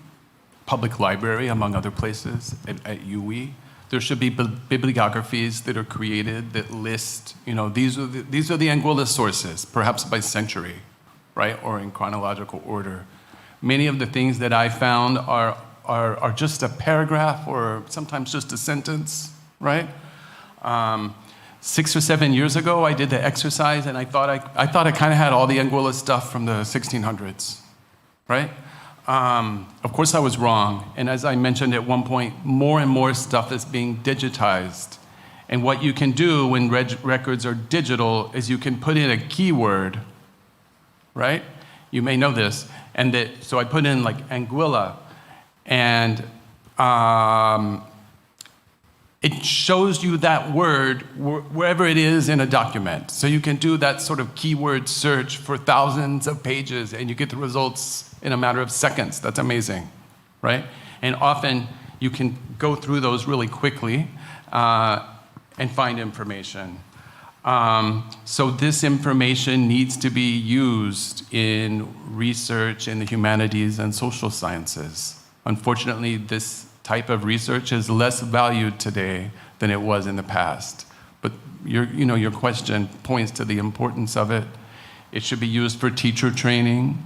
public library, among other places, at Uwi. There should be bibliographies that are created that list, these are the Anguilla sources, perhaps by century, right, or in chronological order. Many of the things that I found are just a paragraph or sometimes just a sentence, right? 6 or 7 years ago, I did the exercise, and I thought I kind of had all the Anguilla stuff from the 1600s, right? Of course, I was wrong. And as I mentioned at one point, more and more stuff is being digitized. And what you can do when records are digital is you can put in a keyword, right? You may know this. So I put in like Anguilla, and it shows you that word wherever it is in a document. So you can do that sort of keyword search for thousands of pages, and you get the results in a matter of seconds. That's amazing, right? And often you can go through those really quickly and find information. So this information needs to be used in research in the humanities and social sciences. Unfortunately, this type of research is less valued today than it was in the past. But your question points to the importance of it. It should be used for teacher training,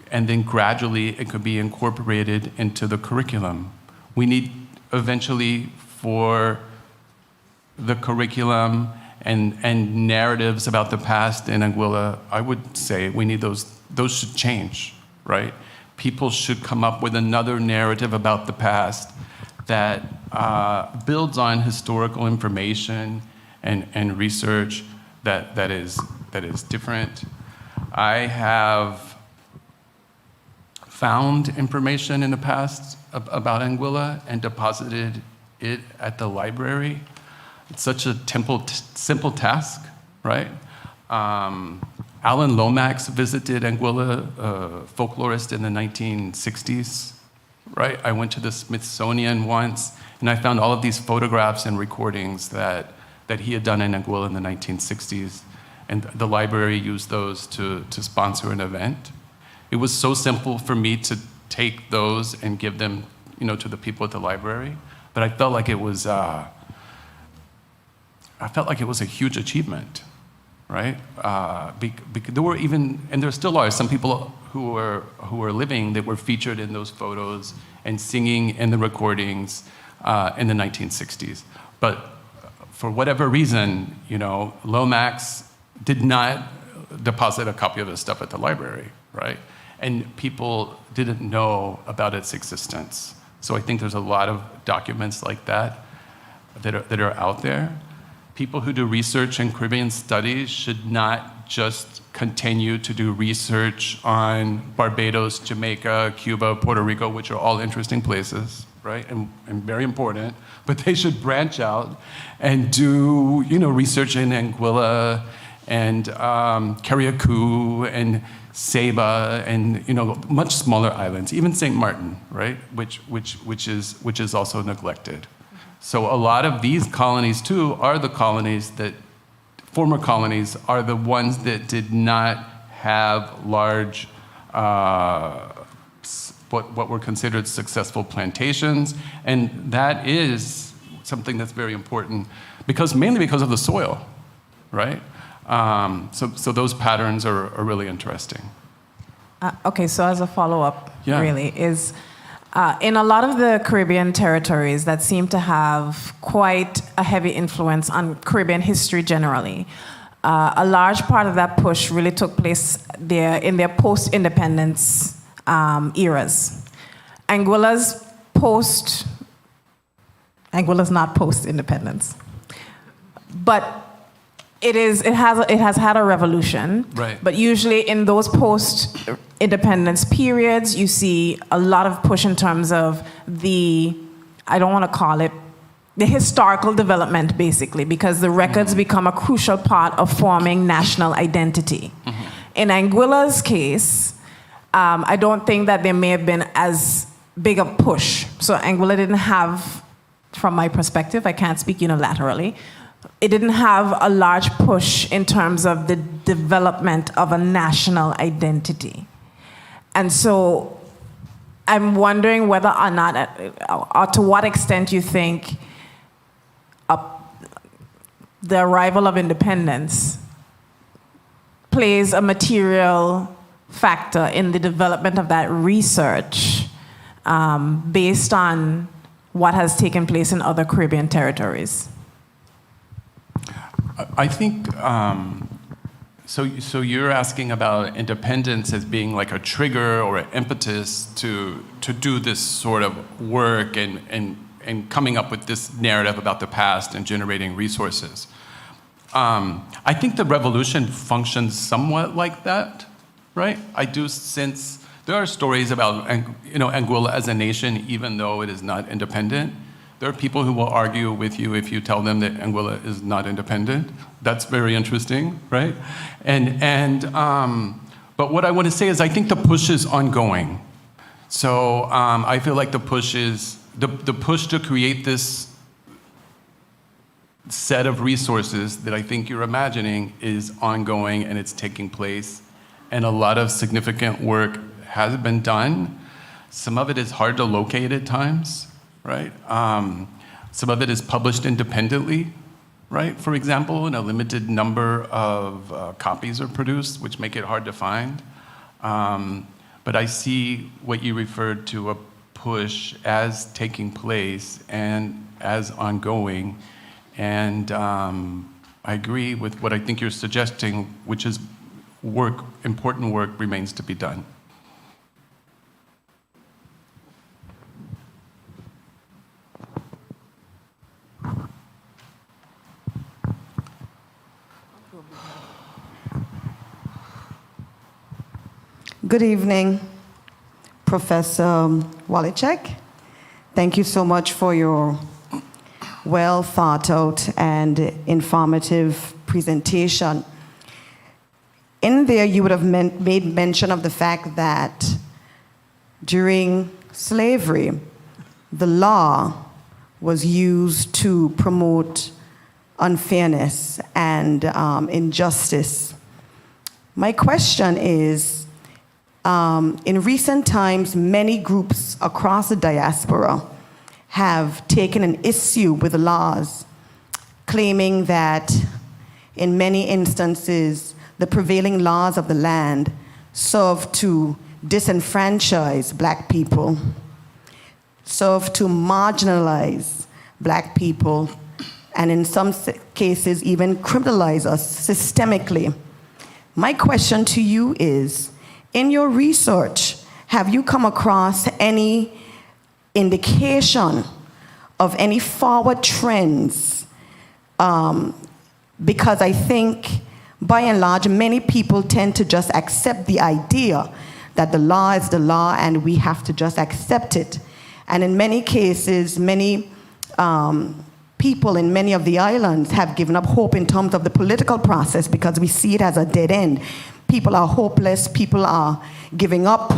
and then gradually it could be incorporated into the curriculum. We need eventually for the curriculum and narratives about the past in Anguilla, I would say we need those should change, right? People should come up with another narrative about the past that builds on historical information and research that is different. I have found information in the past about Anguilla and deposited it at the library. It's such a simple task, right? Alan Lomax visited Anguilla, a folklorist in the 1960s, right? I went to the Smithsonian once, and I found all of these photographs and recordings that he had done in Anguilla in the 1960s, and the library used those to sponsor an event. It was so simple for me to take those and give them, to the people at the library, but I felt like it was a huge achievement, right? Because there were even, and there still are, some people who were living that were featured in those photos and singing in the recordings in the 1960s. But for whatever reason, Lomax did not deposit a copy of his stuff at the library, right? And people didn't know about its existence. So I think there's a lot of documents like that are out there. People who do research in Caribbean studies should not just continue to do research on Barbados, Jamaica, Cuba, Puerto Rico, which are all interesting places, right, and very important, but they should branch out and do, research in Anguilla and Carriacou and Saba and, much smaller islands, even St. Martin, right, which is also neglected. So a lot of these colonies, too, are the colonies that, former colonies, are the ones that did not have large, what were considered successful plantations. And that is something that's very important, mainly because of the soil, right? So those patterns are really interesting. Okay, so as a follow-up, Yeah. really, is in a lot of the Caribbean territories that seem to have quite a heavy influence on Caribbean history generally, a large part of that push really took place there in their post-independence eras. Anguilla's not post-independence, but it has had a revolution. Right. But usually in those post-independence periods, you see a lot of push in terms of I don't want to call it, the historical development, basically, because the records become a crucial part of forming national identity. Mm-hmm. In Anguilla's case, I don't think that there may have been as big a push. So Anguilla didn't have, from my perspective, I can't speak unilaterally, it didn't have a large push in terms of the development of a national identity. And so I'm wondering whether or not, or to what extent you think the arrival of independence plays a material factor in the development of that research based on what has taken place in other Caribbean territories. I think, so you're asking about independence as being like a trigger or an impetus to do this sort of work and coming up with this narrative about the past and generating resources. I think the revolution functions somewhat like that, right? I do sense there are stories about Anguilla as a nation, even though it is not independent. There are people who will argue with you if you tell them that Anguilla is not independent. That's very interesting, right? But what I want to say is I think the push is ongoing. So I feel like the push to create this set of resources that I think you're imagining is ongoing and it's taking place. And a lot of significant work has been done. Some of it is hard to locate at times, right? Some of it is published independently, right? For example, and a limited number of copies are produced, which make it hard to find. But I see what you referred to, a push, as taking place and as ongoing. And I agree with what I think you're suggesting, which is important work remains to be done. Good evening, Professor Waliczek. Thank you so much for your well thought out and informative presentation. In there, you would have made mention of the fact that during slavery, the law was used to promote unfairness and injustice. My question is, in recent times, many groups across the diaspora have taken an issue with the laws, claiming that in many instances, the prevailing laws of the land serve to disenfranchise Black people, serve to marginalize Black people, and in some cases even criminalize us systemically. My question to you is, in your research, have you come across any indication of any forward trends? Because I think, by and large, many people tend to just accept the idea that the law is the law and we have to just accept it. And in many cases, many people in many of the islands have given up hope in terms of the political process because we see it as a dead end. People are hopeless, people are giving up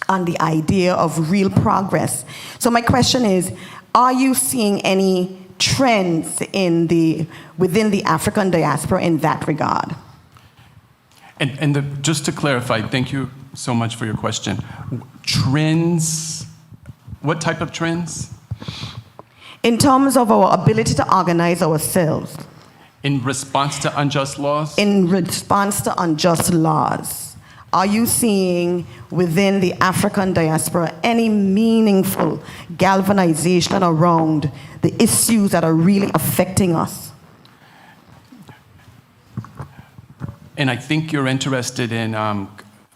on the idea of real progress. So my question is, are you seeing any trends within the African diaspora in that regard? And just to clarify, thank you so much for your question. Trends, what type of trends? In terms of our ability to organize ourselves. In response to unjust laws? In response to unjust laws. Are you seeing within the African diaspora any meaningful galvanization around the issues that are really affecting us? And I think you're interested in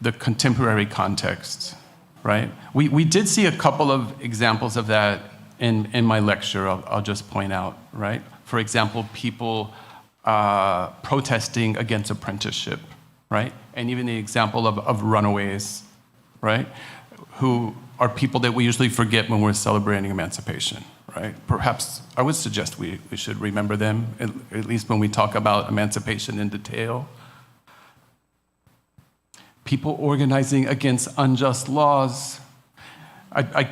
the contemporary context, right? We did see a couple of examples of that in my lecture, I'll just point out, right? For example, people protesting against apprenticeship, right? And even the example of runaways, right? Who are people that we usually forget when we're celebrating emancipation, right? Perhaps I would suggest we should remember them, at least when we talk about emancipation in detail. People organizing against unjust laws. I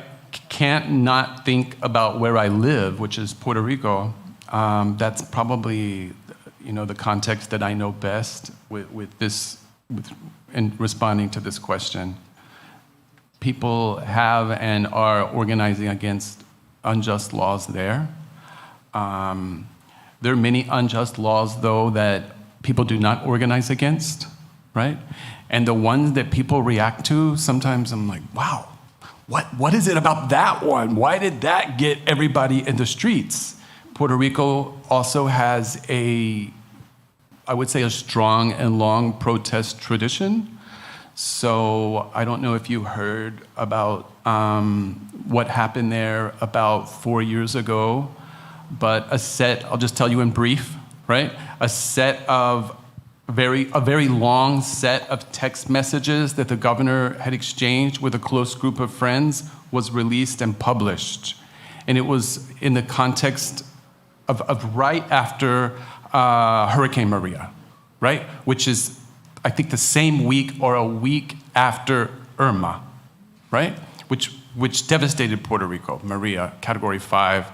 can't not think about where I live, which is Puerto Rico. That's probably, the context that I know best in responding to this question. People have and are organizing against unjust laws there. There are many unjust laws, though, that people do not organize against, right? And the ones that people react to, sometimes I'm like, wow, what is it about that one? Why did that get everybody in the streets? Puerto Rico also has I would say a strong and long protest tradition. So I don't know if you heard about what happened there about 4 years ago, but I'll just tell you in brief, right? A very long set of text messages that the governor had exchanged with a close group of friends was released and published. And it was in the context of right after Hurricane Maria, right? Which is, I think, the same week or a week after Irma, right? Which devastated Puerto Rico. Maria, Category 5.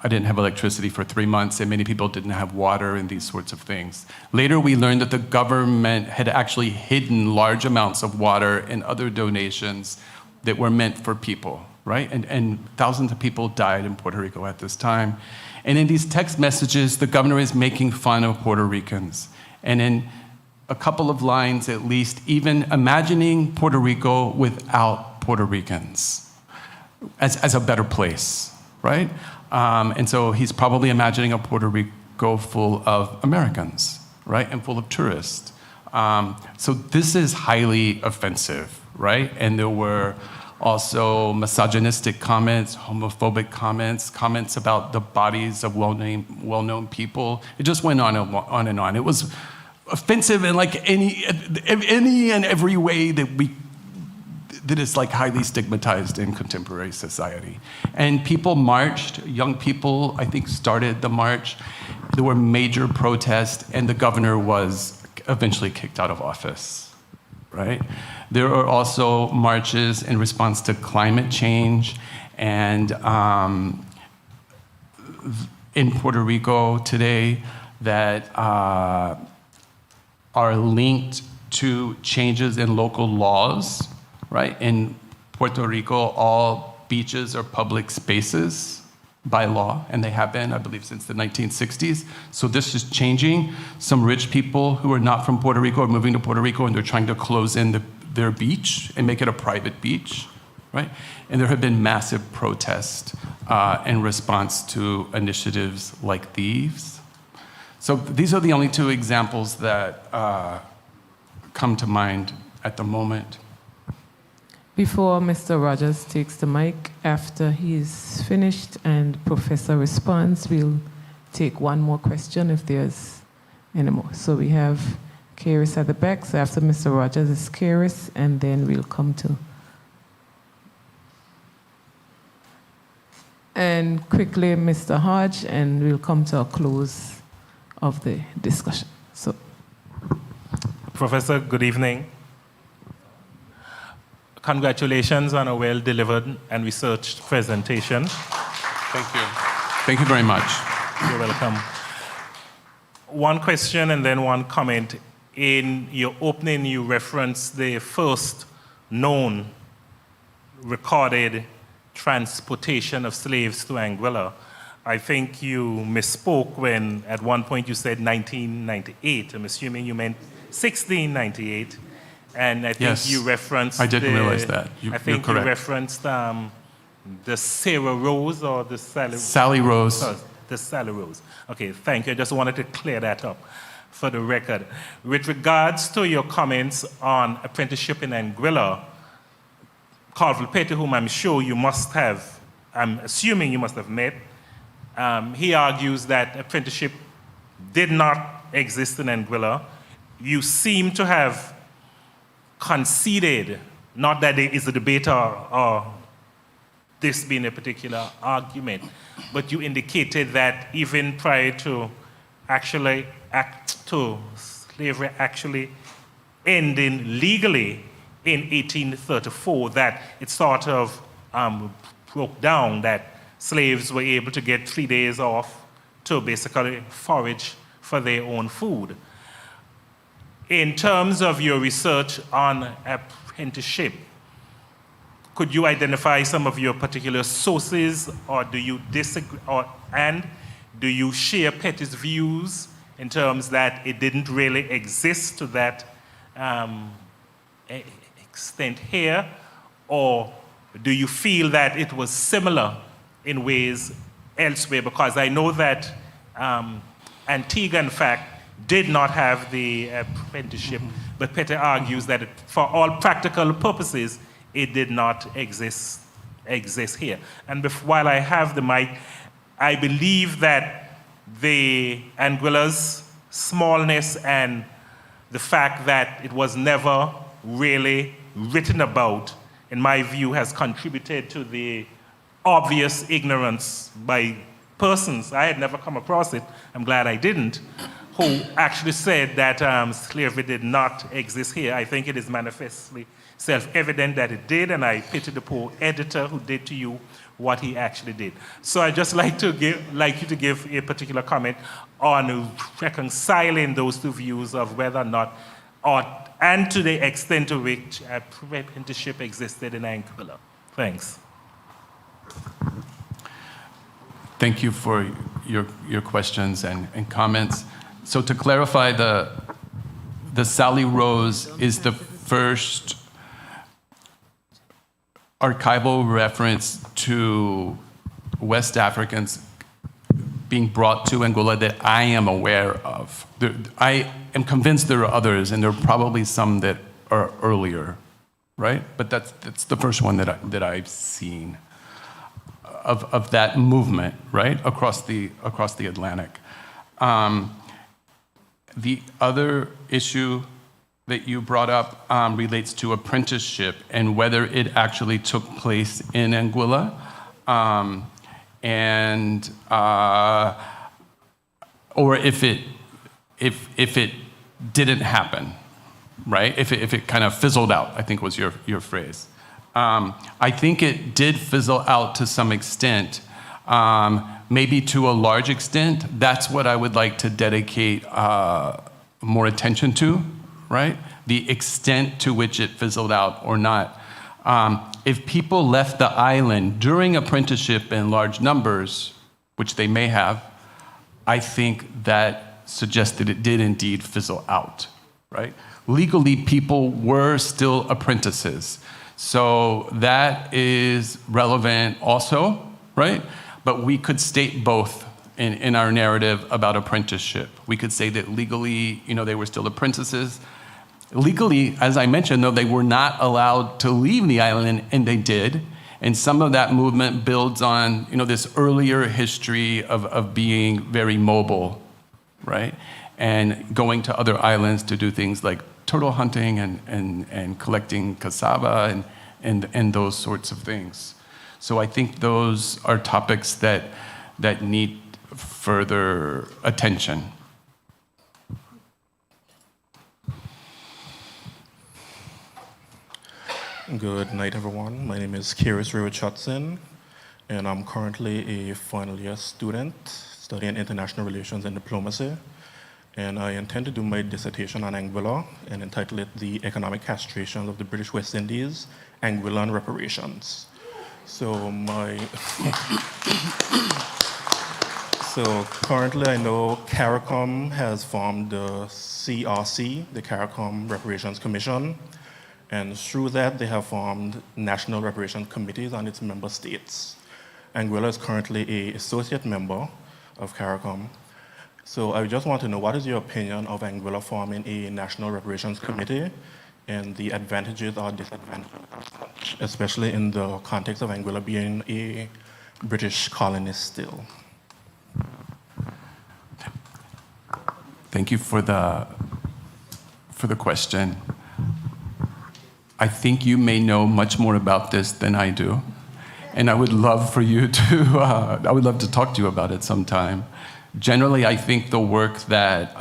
I didn't have electricity for 3 months, and many people didn't have water and these sorts of things. Later, we learned that the government had actually hidden large amounts of water and other donations that were meant for people, right? And thousands of people died in Puerto Rico at this time. And in these text messages, the governor is making fun of Puerto Ricans. And in a couple of lines, at least, even imagining Puerto Rico without Puerto Ricans as a better place, right? And so he's probably imagining a Puerto Rico full of Americans, right? And full of tourists. So this is highly offensive, right? And there were also misogynistic comments, homophobic comments about the bodies of well-known people. It just went on and on. It was offensive in like any and every way that is like highly stigmatized in contemporary society. And people marched, young people, I think, started the march. There were major protests, and the governor was eventually kicked out of office, right? There are also marches in response to climate change, and in Puerto Rico today that are linked to changes in local laws, right? In Puerto Rico, all beaches are public spaces by law, and they have been, I believe, since the 1960s. So this is changing. Some rich people who are not from Puerto Rico are moving to Puerto Rico, and they're trying to close in their beach and make it a private beach, right? And there have been massive protests in response to initiatives like these. So these are the only two examples that come to mind at the moment. Before Mr. Rogers takes the mic, after he's finished and Professor responds, we'll take one more question if there's any more. So we have Kairis at the back. So after Mr. Rogers is Kairis, and then we'll come to. And quickly, Mr. Hodge, and we'll come to a close of the discussion. So, Professor, good evening. Congratulations on a well-delivered and researched presentation. Thank you. Thank you very much. You're welcome. One question and then one comment. In your opening, you referenced the first known recorded transportation of slaves to Anguilla. I think you misspoke when at one point you said 1998. I'm assuming you meant 1698. And I think Yes. you referenced... I didn't realize that. I think you're you correct. referenced the Sarah Rose or the Sally... Sally Rose. Oh, the Sally Rose. Okay, thank you. I just wanted to clear that up for the record. With regards to your comments on apprenticeship in Anguilla, Carvel Petty, whom I'm sure you must have, I'm assuming you must have met, he argues that apprenticeship did not exist in Anguilla. You seem to have conceded, not that there is a debate or this being a particular argument, but you indicated that even prior to slavery actually ending legally in 1834, that it sort of broke down, that slaves were able to get 3 days off to basically forage for their own food. In terms of your research on apprenticeship, could you identify some of your particular sources, or do you disagree, and do you share Petty's views in terms that it didn't really exist to that extent here, or do you feel that it was similar in ways elsewhere? Because I know that Antigua, in fact, did not have the apprenticeship, but Petty argues that for all practical purposes, it did not exist here. And while I have the mic, I believe that the Anguilla's smallness and the fact that it was never really written about, in my view, has contributed to the obvious ignorance by persons, I had never come across it, I'm glad I didn't, who actually said that slavery did not exist here. I think it is manifestly self-evident that it did, and I pity the poor editor who did to you what he actually did. So I'd just like you to give a particular comment on reconciling those two views of whether or not, and to the extent to which apprenticeship existed in Anguilla. Thanks. Thank you for your questions and comments. So to clarify, the Sally Rose is the first archival reference to West Africans being brought to Angola that I am aware of. I am convinced there are others, and there are probably some that are earlier, right? But that's the first one that I've seen of that movement, right, across the Atlantic. The other issue that you brought up relates to apprenticeship and whether it actually took place in Anguilla, or if it didn't happen, right? If it kind of fizzled out, I think was your phrase. I think it did fizzle out to some extent, maybe to a large extent. That's what I would like to dedicate more attention to, right? The extent to which it fizzled out or not. If people left the island during apprenticeship in large numbers, which they may have, I think that suggested it did indeed fizzle out, right? Legally, people were still apprentices. So that is relevant also, right? But we could state both in our narrative about apprenticeship. We could say that legally, they were still apprentices. Legally, as I mentioned, though, they were not allowed to leave the island, and they did. And some of that movement builds on, this earlier history of being very mobile, right? And going to other islands to do things like turtle hunting and collecting cassava and those sorts of things. So I think those are topics that need further attention. Good night, everyone. My name is Kyrus Richardson. and I'm currently a final year student studying international relations and diplomacy. And I intend to do my dissertation on Anguilla and entitle it The Economic Castration of the British West Indies, Anguillan Reparations. So currently I know CARICOM has formed the CRC, the CARICOM Reparations Commission, and through that they have formed national reparations committees on its member states. Anguilla is currently an associate member of CARICOM. So I just want to know, what is your opinion of Anguilla forming a national reparations committee and the advantages or disadvantages, especially in the context of Anguilla being a British colony still? Thank you for the question. I think you may know much more about this than I do, and I would love for you to, I would love to talk to you about it sometime. Generally, I think the work that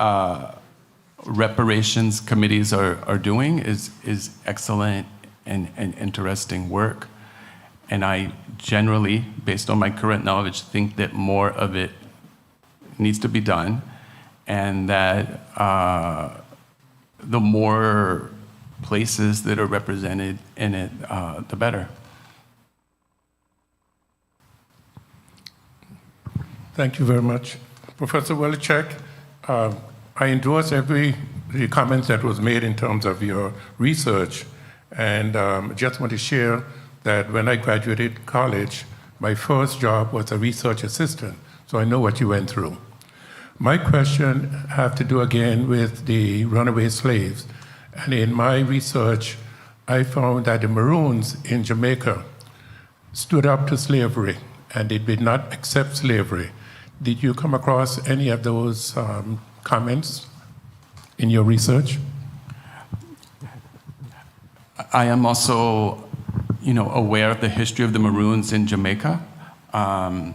reparations committees are doing is excellent and interesting work. And I generally, based on my current knowledge, think that more of it needs to be done, and that the more places that are represented in it, the better. Thank you very much. Professor Waliczek, I endorse the comments that was made in terms of your research, and just want to share that when I graduated college, my first job was a research assistant, so I know what you went through. My question have to do again with the runaway slaves, and in my research, I found that the Maroons in Jamaica stood up to slavery, and they did not accept slavery. Did you come across any of those comments in your research? I am also, aware of the history of the Maroons in Jamaica, and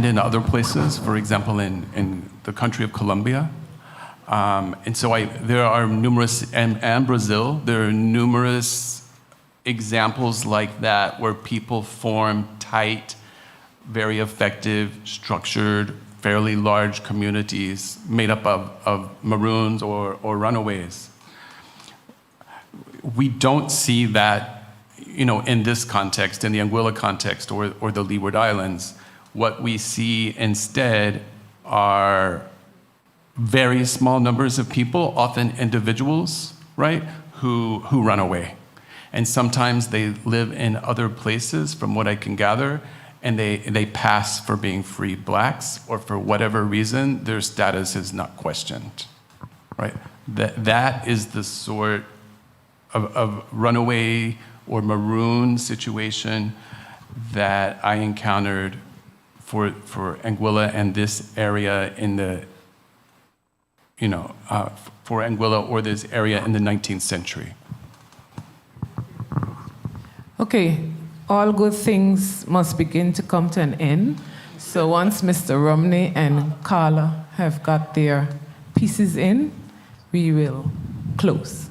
in other places, for example, in the country of Colombia. And so there are numerous, and Brazil, there are numerous examples like that where people form tight, very effective, structured, fairly large communities made up of Maroons or runaways. We don't see that, in this context, in the Anguilla context or the Leeward Islands. What we see instead are very small numbers of people, often individuals, right, who run away. And sometimes they live in other places, from what I can gather, and they pass for being free blacks, or for whatever reason, their status is not questioned, right? That is the sort of runaway or maroon situation that I encountered for Anguilla and this area in the, for Anguilla or this area in the 19th century. Okay, all good things must begin to come to an end. So once Mr. Romney and Carla have got their pieces in, we will close.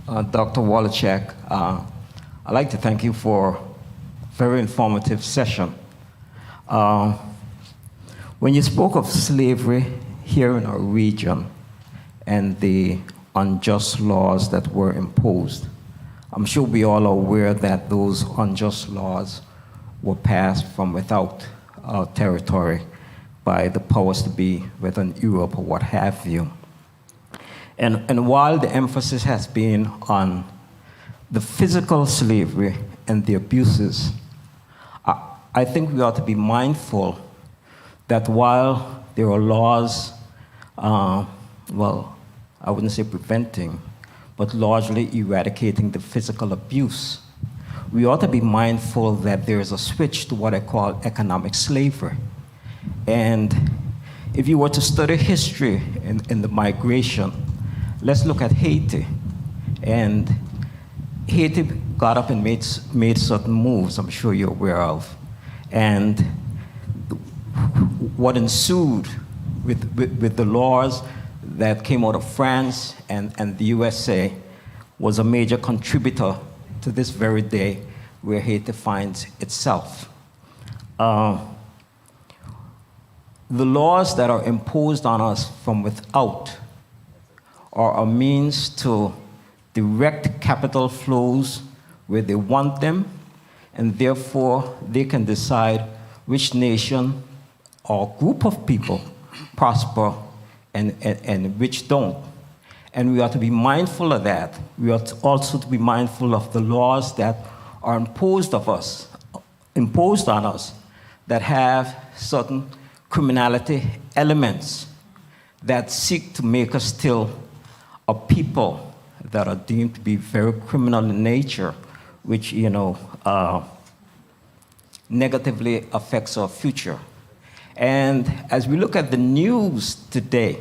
Dr. Waliczek, I'd like to thank you for a very informative session. When you spoke of slavery here in our region and the unjust laws that were imposed, I'm sure we all are aware that those unjust laws were passed from without our territory by the powers to be within Europe or what have you. And while the emphasis has been on the physical slavery and the abuses, I think we ought to be mindful that while there are laws, well, I wouldn't say preventing, but largely eradicating the physical abuse, we ought to be mindful that there is a switch to what I call economic slavery. And if you were to study history in the migration, let's look at Haiti. And Haiti got up and made certain moves, I'm sure you're aware of. And what ensued with the laws that came out of France and the USA was a major contributor to this very day where Haiti finds itself. The laws that are imposed on us from without are a means to direct capital flows where they want them, and therefore they can decide which nation or group of people prosper and which don't. And we are to be mindful of that. We are also to be mindful of the laws that are imposed on us that have certain criminality elements that seek to make us still a people that are deemed to be very criminal in nature, which, negatively affects our future. And as we look at the news today,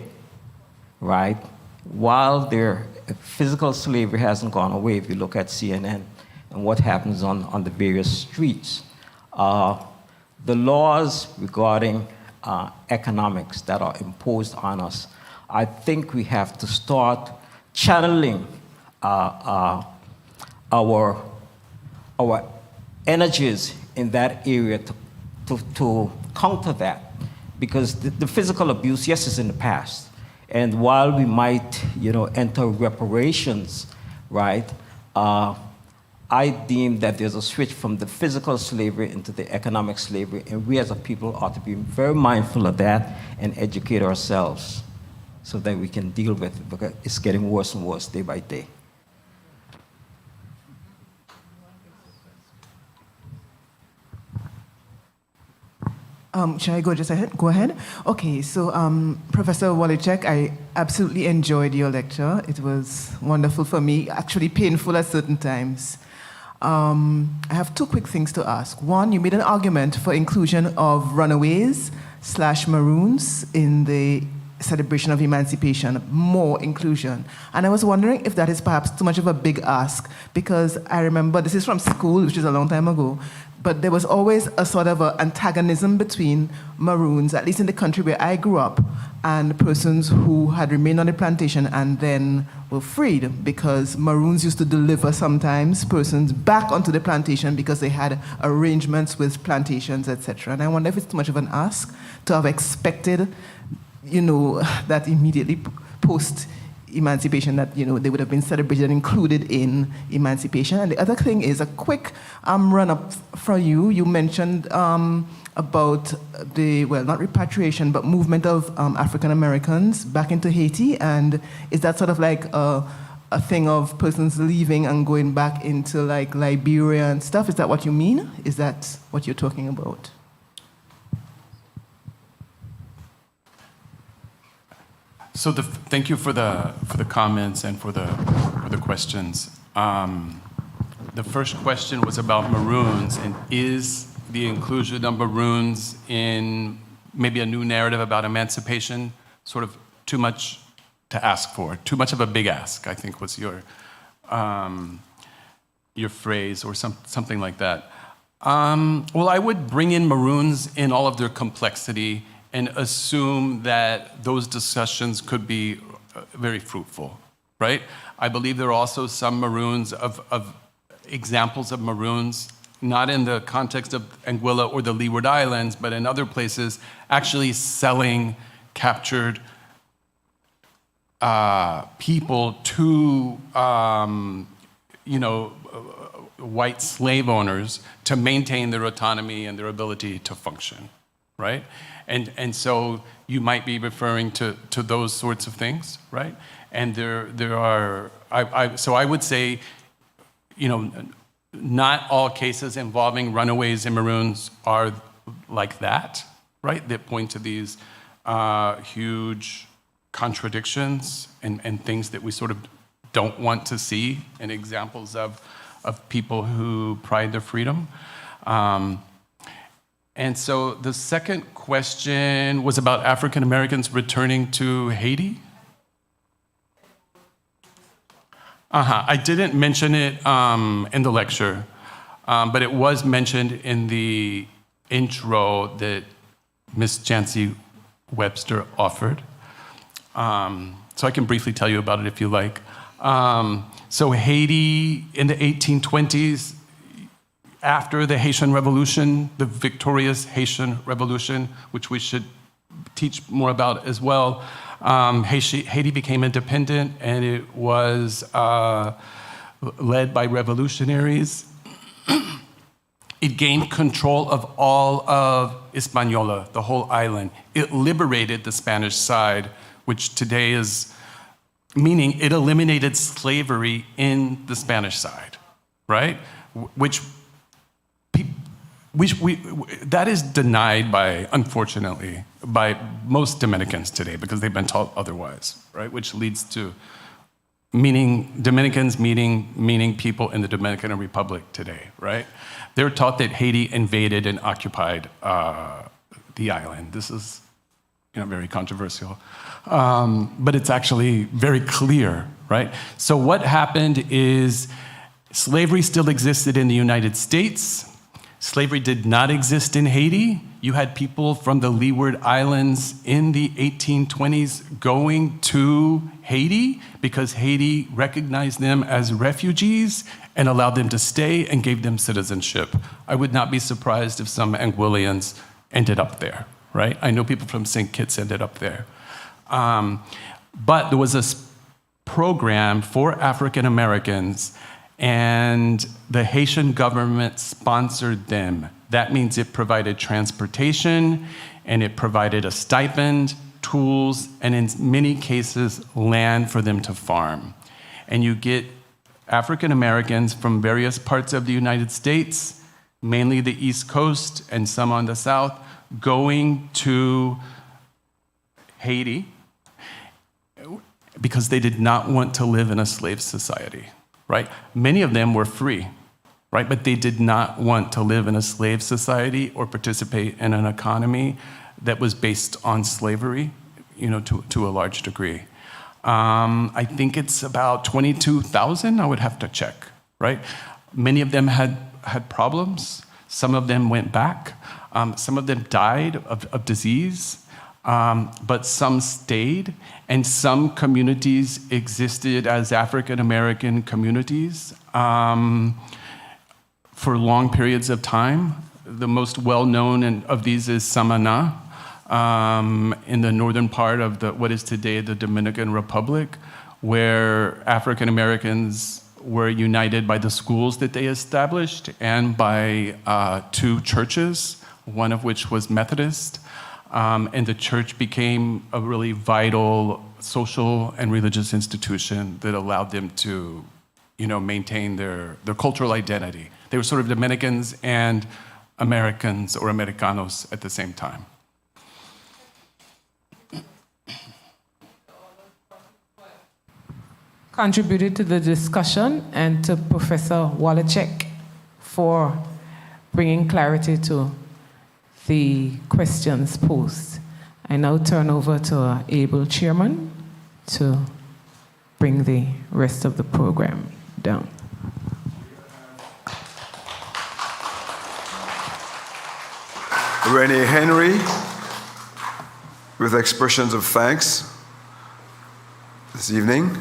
right, while their physical slavery hasn't gone away, if you look at CNN and what happens on the various streets, the laws regarding economics that are imposed on us, I think we have to start channeling our energies in that area to counter that. Because the physical abuse, yes, is in the past. And while we might, enter reparations, right, I deem that there's a switch from the physical slavery into the economic slavery, and we as a people ought to be very mindful of that and educate ourselves so that we can deal with it, because it's getting worse and worse day by day. Shall I go just ahead? Go ahead. Okay, so Professor Walicek, I absolutely enjoyed your lecture. It was wonderful for me, actually painful at certain times. I have two quick things to ask. One, you made an argument for inclusion of runaways/maroons in the celebration of emancipation, more inclusion. And I was wondering if that is perhaps too much of a big ask, because I remember, this is from school, which is a long time ago, but there was always a sort of a antagonism between Maroons, at least in the country where I grew up, and persons who had remained on the plantation and then were freed, because Maroons used to deliver sometimes persons back onto the plantation because they had arrangements with plantations, etc. And I wonder if it's too much of an ask to have expected, that immediately post-emancipation that, they would have been celebrated and included in emancipation. And the other thing is a quick run-up for you. You mentioned about the, not repatriation, but movement of African Americans back into Haiti. And is that sort of like a thing of persons leaving and going back into like Liberia and stuff? Is that what you mean? Is that what you're talking about? So thank you for the comments and for the questions. The first question was about Maroons, and is the inclusion of Maroons in maybe a new narrative about emancipation sort of too much to ask for, too much of a big ask, I think was your phrase, or something like that. Well, I would bring in Maroons in all of their complexity and assume that those discussions could be very fruitful, right? I believe there are also some Maroons of examples of Maroons, not in the context of Anguilla or the Leeward Islands, but in other places, actually selling captured people to, white slave owners to maintain their autonomy and their ability to function, right? And so you might be referring to those sorts of things, right? And there are, so I would say, not all cases involving runaways and Maroons are like that, right? That point to these huge contradictions and things that we sort of don't want to see, and examples of people who pride their freedom. And so the second question was about African Americans returning to Haiti. I didn't mention it in the lecture, but it was mentioned in the intro that Ms. Jancy Webster offered. So I can briefly tell you about it if you like. So Haiti in the 1820s, after the Haitian Revolution, the victorious Haitian Revolution, which we should teach more about as well, Haiti became independent, and it was led by revolutionaries. It gained control of all of Hispaniola, the whole island. It liberated the Spanish side, which today is, meaning it eliminated slavery in the Spanish side, right? That is denied by, unfortunately, by most Dominicans today because they've been taught otherwise, right? Which leads to Dominicans meaning people in the Dominican Republic today, right? They're taught that Haiti invaded and occupied the island. This is, very controversial, but it's actually very clear, right? So what happened is slavery still existed in the United States. Slavery did not exist in Haiti. You had people from the Leeward Islands in the 1820s going to Haiti because Haiti recognized them as refugees and allowed them to stay and gave them citizenship. I would not be surprised if some Anguillians ended up there, right? I know people from St. Kitts ended up there. But there was a program for African Americans, and the Haitian government sponsored them. That means it provided transportation, and it provided a stipend, tools, and in many cases, land for them to farm. And you get African Americans from various parts of the United States, mainly the East Coast and some on the South, going to Haiti because they did not want to live in a slave society, right? Many of them were free, right? But they did not want to live in a slave society or participate in an economy that was based on slavery, to a large degree. I think it's about 22,000, I would have to check, right? Many of them had problems. Some of them went back. Some of them died of disease, but some stayed. And some communities existed as African American communities for long periods of time. The most well-known of these is Samana, in the northern part of what is today the Dominican Republic, where African Americans were united by the schools that they established and by 2 churches, one of which was Methodist. And the church became a really vital social and religious institution that allowed them to, maintain their cultural identity. They were sort of Dominicans and Americans or Americanos at the same time. Contributed to the discussion, and to Professor Wallachek for bringing clarity to the questions posed. I now turn over to our able chairman to bring the rest of the program down. Renee Henry, with expressions of thanks this evening.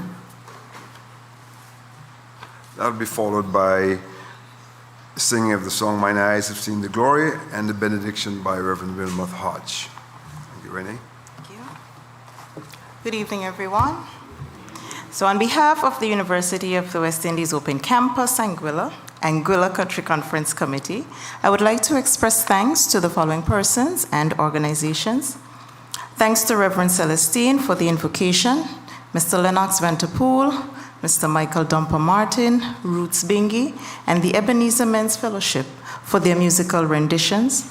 That'll be followed by singing of the song "Mine Eyes Have Seen the Glory" and the benediction by Reverend Wilmoth Hodge. Thank you, Renee. Thank you. Good evening, everyone. So on behalf of the University of the West Indies Open Campus, Anguilla Country Conference Committee, I would like to express thanks to the following persons and organizations. Thanks to Reverend Celestine for the invocation, Mr. Lennox Vanterpool, Mr. Michael Dumper Martin, Roots Bingi, and the Ebenezer Men's Fellowship for their musical renditions.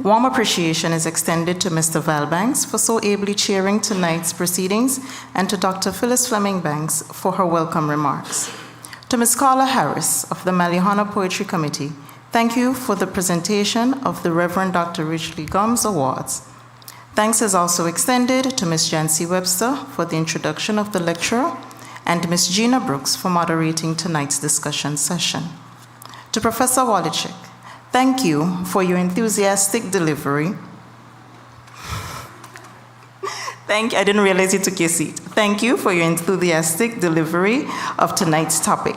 Warm appreciation is extended to Mr. Valbanks for so ably chairing tonight's proceedings, and to Dr. Phyllis Fleming Banks for her welcome remarks. To Ms. Carla Harris of the Malihana Poetry Committee, thank you for the presentation of the Reverend Dr. Richley Gumbs Awards. Thanks is also extended to Ms. Jancy Webster for the introduction of the lecturer, and Ms. Gina Brooks for moderating tonight's discussion session. To Professor Wallachek, thank you for your enthusiastic delivery. I didn't realize you took your seat. Thank you for your enthusiastic delivery of tonight's topic.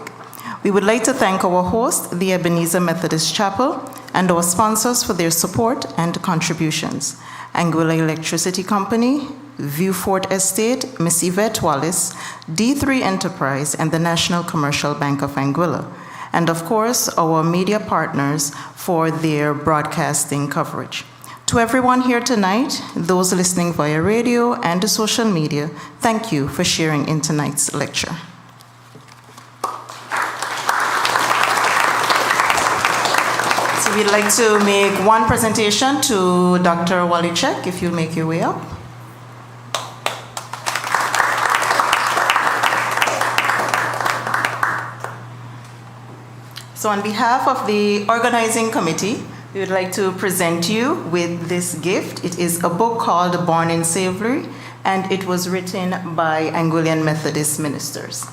We would like to thank our host, the Ebenezer Methodist Chapel, and our sponsors for their support and contributions. Anguilla Electricity Company, Viewfort Estate, Miss Yvette Wallace, D3 Enterprise, and the National Commercial Bank of Anguilla. And of course, our media partners for their broadcasting coverage. To everyone here tonight, those listening via radio and social media, thank you for sharing in tonight's lecture. So we'd like to make one presentation to Dr. Walicek, if you'll make your way up. So on behalf of the organizing committee, we would like to present you with this gift. It is a book called Born in Slavery, and it was written by Anguillan Methodist ministers.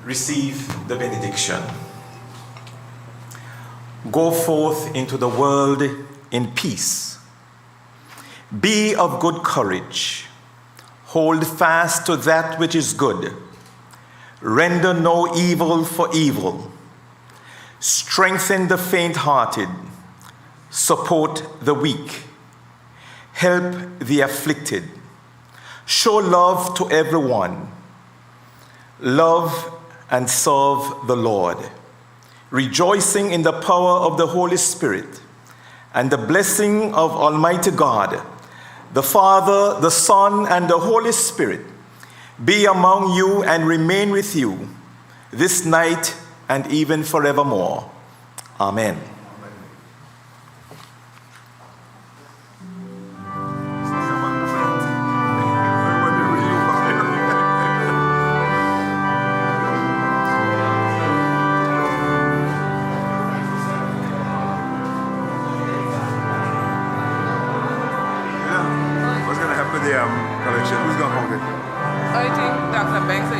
Receive the benediction. Go forth into the world in peace. Be of good courage. Hold fast to that which is good. Render no evil for evil. Strengthen the faint-hearted. Support the weak. Help the afflicted. Show love to everyone. Love and serve the Lord, rejoicing in the power of the Holy Spirit and the blessing of Almighty God, the Father, the Son, and the Holy Spirit, be among you and remain with you this night and even forevermore. Amen. benediction. Who's going to hold it? I think Dr. Banks